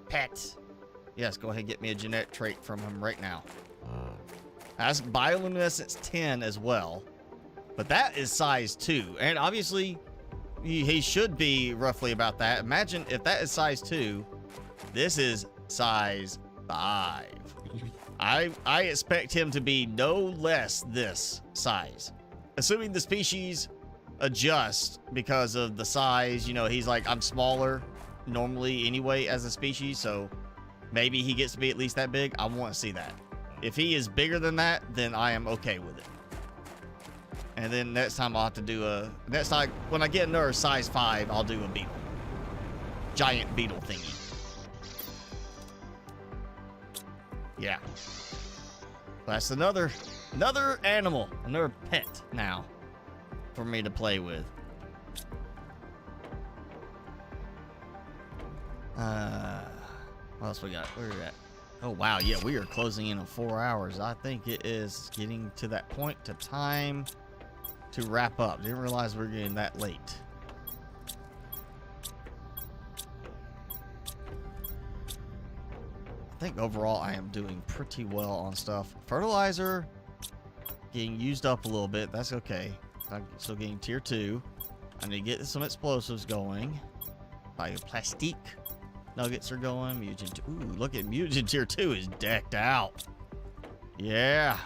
Pet. Yes, go ahead and get me a genetic trait from him right now. That's bioluminescence 10 as well. But that is size 2. And obviously, he should be roughly about that. Imagine if that is size 2, this is size 5. I expect him to be no less this size. Assuming the species adjust because of the size, you know, he's like, I'm smaller normally anyway as a species, so maybe he gets to be at least that big. I want to see that. If he is bigger than that, then I am okay with it. And then next time I'll have to do next time when I get another size 5, I'll do a beetle. Giant beetle thingy. Yeah. That's another animal, another pet now for me to play with. What else we got? Where are we at? Oh, wow. Yeah, we are closing in on 4 hours. I think it is getting to that point to time to wrap up. Didn't realize we were getting that late. I think overall I am doing pretty well on stuff. Fertilizer getting used up a little bit. That's okay. I'm still getting tier 2. I need to get some explosives going. Bioplastic nuggets are going. Mutant. Ooh, look at mutant tier 2 is decked out. Yeah.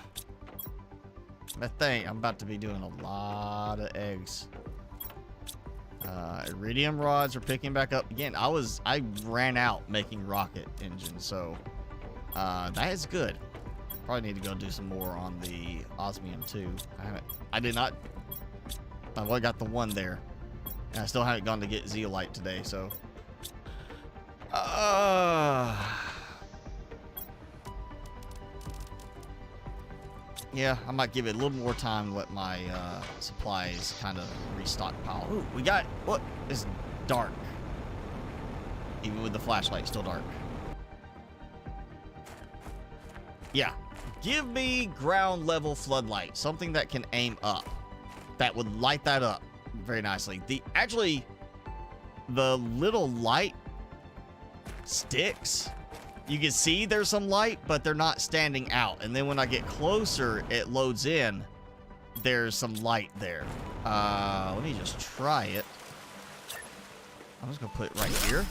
I think I'm about to be doing a lot of eggs. Iridium rods are picking back up again. I ran out making rocket engines, so that is good. Probably need to go do some more on the osmium too. I did not. I only got the one there, and I still haven't gone to get zeolite today. So, yeah, I might give it a little more time to let my supplies kind of restockpile. Ooh, we got, what? It's dark. Even with the flashlight, still dark. Yeah, give me ground level floodlight, something that can aim up. That would light that up very nicely. Actually, the little light sticks. You can see there's some light, but they're not standing out. And then when I get closer, it loads in. There's some light there. Let me just try it. I'm just gonna put it right here.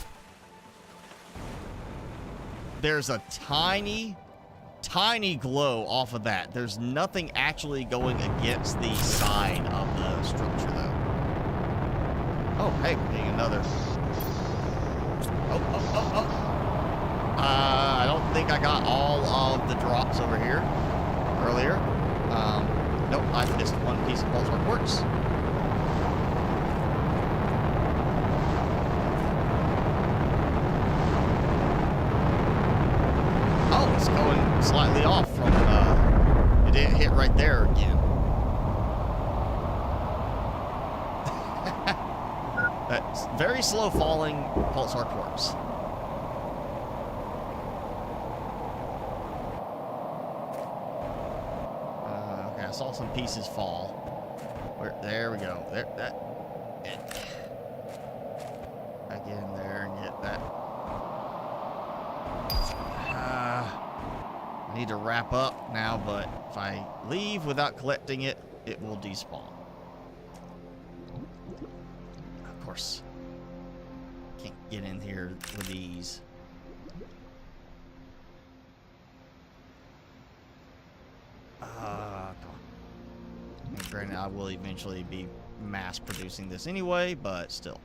There's a tiny glow off of that. There's nothing actually going against the side of the structure, though. Oh, hey, we're getting another. Oh. I don't think I got all of the drops over here earlier. Nope, I missed one piece of pulsar quartz. Oh, it's going slightly off from, it didn't hit right there again. That's very slow falling pulsar quartz. I saw some pieces fall. There we go. There, back in there and get that. I need to wrap up now, but if I leave without collecting it, it will despawn. Of course, can't get in here with ease. Granted, I will eventually be mass producing this anyway, but still.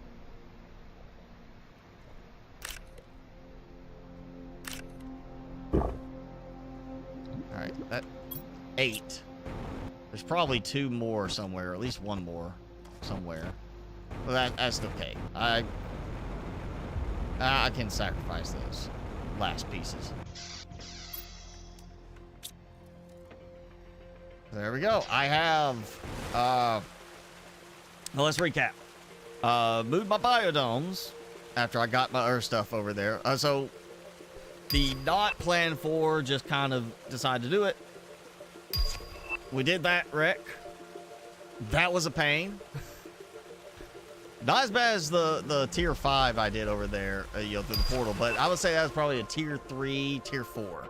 Alright, that 8. There's probably 2 more somewhere, at least 1 more somewhere. Well, that's okay. I can sacrifice those last pieces. There we go. I have, well, let's recap. Moved my biodomes after I got my Earth stuff over there. So the not planned for, just kind of decided to do it. We did that wreck. That was a pain. Not as bad as the tier 5 I did over there, you know, through the portal, but I would say that was probably a tier 3, tier 4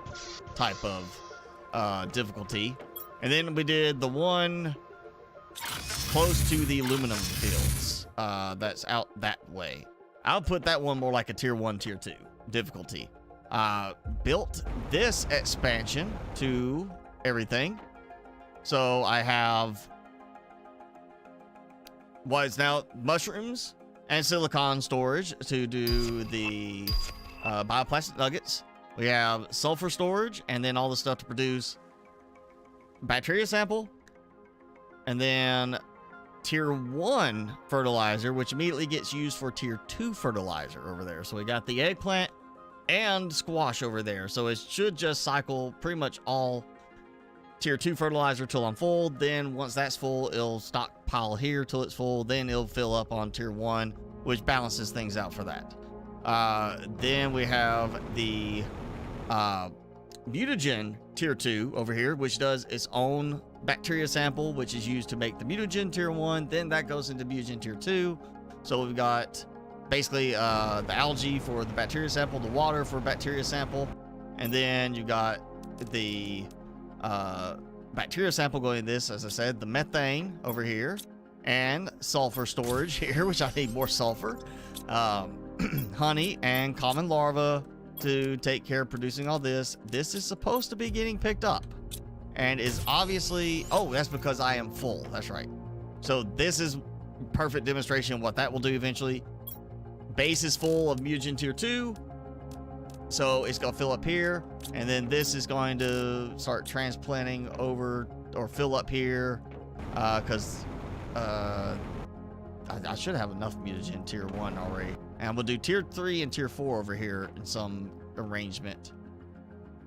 type of difficulty. And then we did the one close to the aluminum fields that's out that way. I'll put that one more like a tier 1, tier 2 difficulty. Built this expansion to everything. So I have what is now mushrooms and silicon storage to do the bioplastic nuggets. We have sulfur storage and then all the stuff to produce bacteria sample. And then tier 1 fertilizer, which immediately gets used for tier 2 fertilizer over there. So we got the eggplant and squash over there. So it should just cycle pretty much all tier 2 fertilizer till I'm full. Then once that's full, it'll stockpile here till it's full. Then it'll fill up on tier 1, which balances things out for that. Then we have the mutagen tier 2 over here, which does its own bacteria sample, which is used to make the mutagen tier 1. Then that goes into mutagen tier 2. So we've got basically the algae for the bacteria sample, the water for bacteria sample, and then you got the bacteria sample going in this, as I said, the methane over here, and sulfur storage here, which I need more sulfur, honey and common larva to take care of producing all this. This is supposed to be getting picked up and is obviously, oh, that's because I am full. That's right. So this is perfect demonstration of what that will do eventually. Base is full of mutagen tier 2. So it's going to fill up here, and then this is going to start transplanting over or fill up here because I should have enough mutagen tier 1 already. And we'll do tier 3 and tier 4 over here in some arrangement.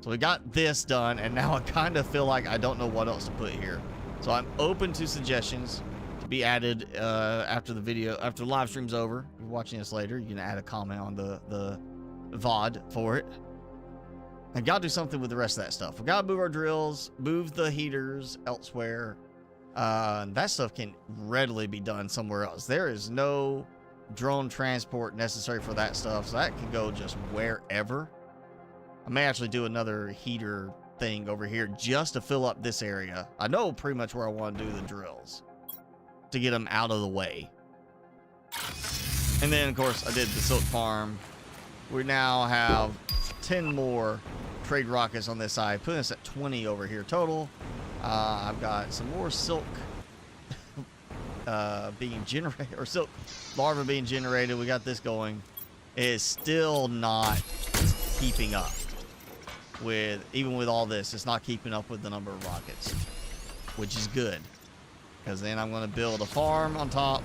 So we got this done, and now I kind of feel like I don't know what else to put here. So I'm open to suggestions to be added after the video, after the live stream's over. If you're watching this later, you can add a comment on the VOD for it. I gotta do something with the rest of that stuff. We gotta move our drills, move the heaters elsewhere. That stuff can readily be done somewhere else. There is no drone transport necessary for that stuff, so that can go just wherever. I may actually do another heater thing over here just to fill up this area. I know pretty much where I want to do the drills to get them out of the way. And then, of course, I did the silk farm. We now have 10 more trade rockets on this side, putting us at 20 over here total. I've got some more silk being generated, or silk larva being generated. We got this going. It is still not keeping up with, even with all this, it's not keeping up with the number of rockets, which is good, because then I'm going to build a farm on top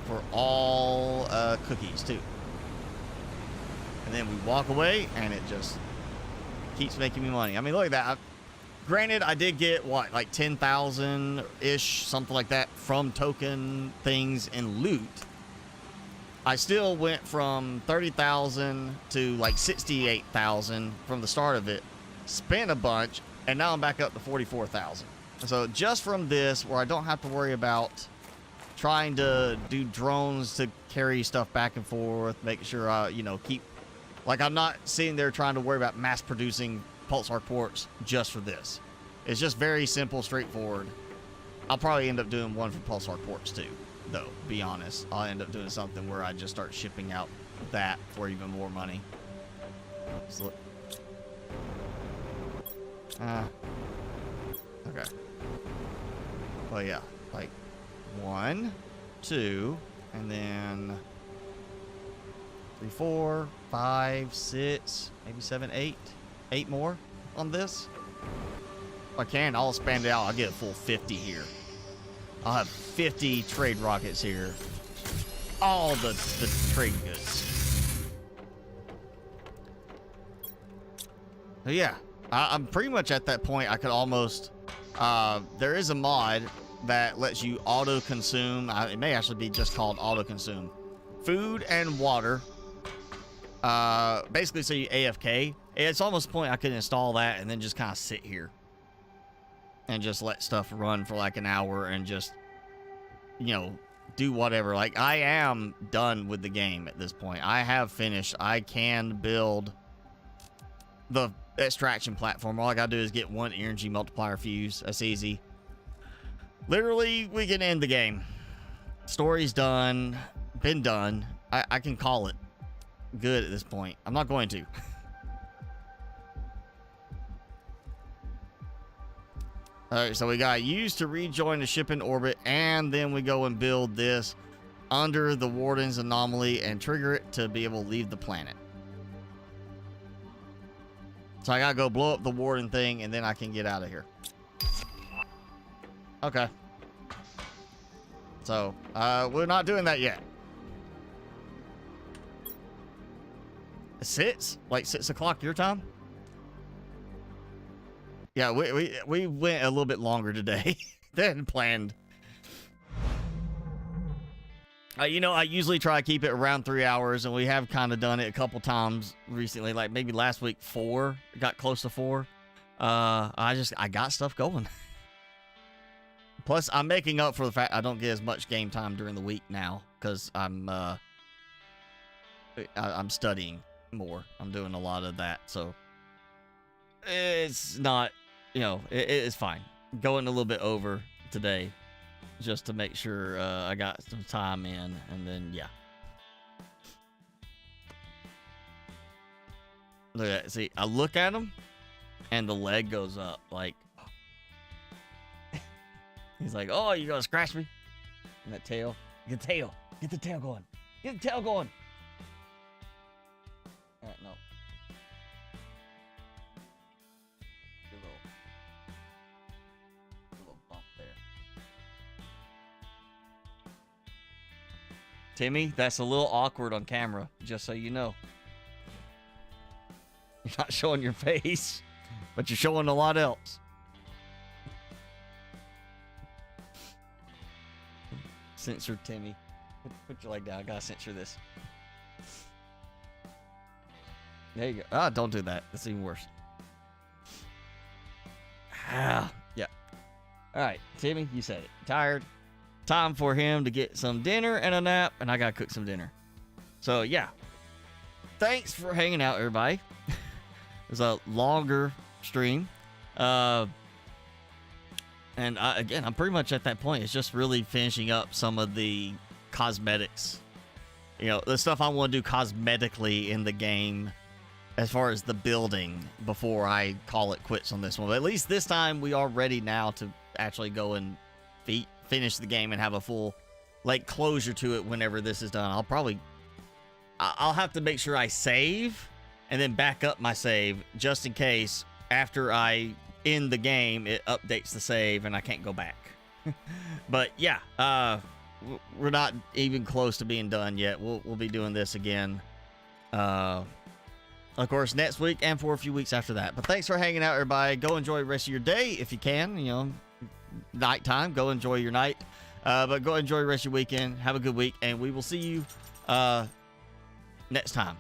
for all cookies too. And then we walk away, and it just keeps making me money. I mean, look at that. Granted, I did get, what, like 10,000-ish, something like that, from token things and loot. I still went from 30,000 to like 68,000 from the start of it, spent a bunch, and now I'm back up to 44,000. So just from this, where I don't have to worry about trying to do drones to carry stuff back and forth, making sure I, you know, keep... Like, I'm not sitting there trying to worry about mass-producing pulsar ports just for this. It's just very simple, straightforward. I'll probably end up doing one for pulsar ports, too, though, be honest. I'll end up doing something where I just start shipping out that for even more money. So look. Okay. Well, yeah. Like, 1, 2, and then... 3, 4, 5, 6, maybe 7, 8. 8 more on this. If I can, I'll expand it out. I'll get a full 50 here. I'll have 50 trade rockets here. all the trade goods. So yeah, I'm pretty much at that point. I could almost, there is a mod that lets you auto-consume, it may actually be just called auto-consume, food and water, basically so you AFK. It's almost the point I could install that and then just kind of sit here and just let stuff run for like an hour and just, you know, do whatever. Like, I am done with the game at this point. I have finished. I can build the extraction platform. All I gotta do is get one energy multiplier fuse. That's easy. Literally, we can end the game. Story's done. Been done. I can call it good at this point. I'm not going to. Alright, so we got use to rejoin the ship in orbit, and then we go and build this under the Warden's anomaly and trigger it to be able to leave the planet. So I gotta go blow up the Warden thing, and then I can get out of here. Okay. So, we're not doing that yet. Like 6 o'clock your time? Yeah, we went a little bit longer today than planned. You know, I usually try to keep it around 3 hours, and we have kind of done it a couple times recently. Like maybe last week 4, got close to 4. I got stuff going. Plus, I'm making up for the fact I don't get as much game time during the week now because I'm studying more. I'm doing a lot of that, so it's not, you know, it's fine. Going a little bit over today just to make sure I got some time in, and then yeah. Look at that. See, I look at him and the leg goes up like he's like, oh, you gonna scratch me? And that tail. Get the tail. Get the tail going. Get the tail going. All right, no. A little bump there. Timmy, that's a little awkward on camera, just so you know. You're not showing your face, but you're showing a lot else. Censor Timmy. Put your leg down. I gotta censor this. There you go. Ah, don't do that. That's even worse. Ah, yeah. All right, Timmy, you said it. Tired. Time for him to get some dinner and a nap, and I gotta cook some dinner. So yeah. Thanks for hanging out, everybody. It was a longer stream. And again, I'm pretty much at that point. It's just really finishing up some of the cosmetics. You know, the stuff I want to do cosmetically in the game as far as the building before I call it quits on this one. But at least this time we are ready now to actually go and finish the game and have a full, like, closure to it whenever this is done. I'll have to make sure I save and then back up my save just in case after I end the game it updates the save and I can't go back. But yeah, we're not even close to being done yet. We'll be doing this again, of course, next week and for a few weeks after that. But thanks for hanging out, everybody. Go enjoy the rest of your day if you can. You know, nighttime, go enjoy your night, but go enjoy the rest of your weekend. Have a good week, and we will see you next time.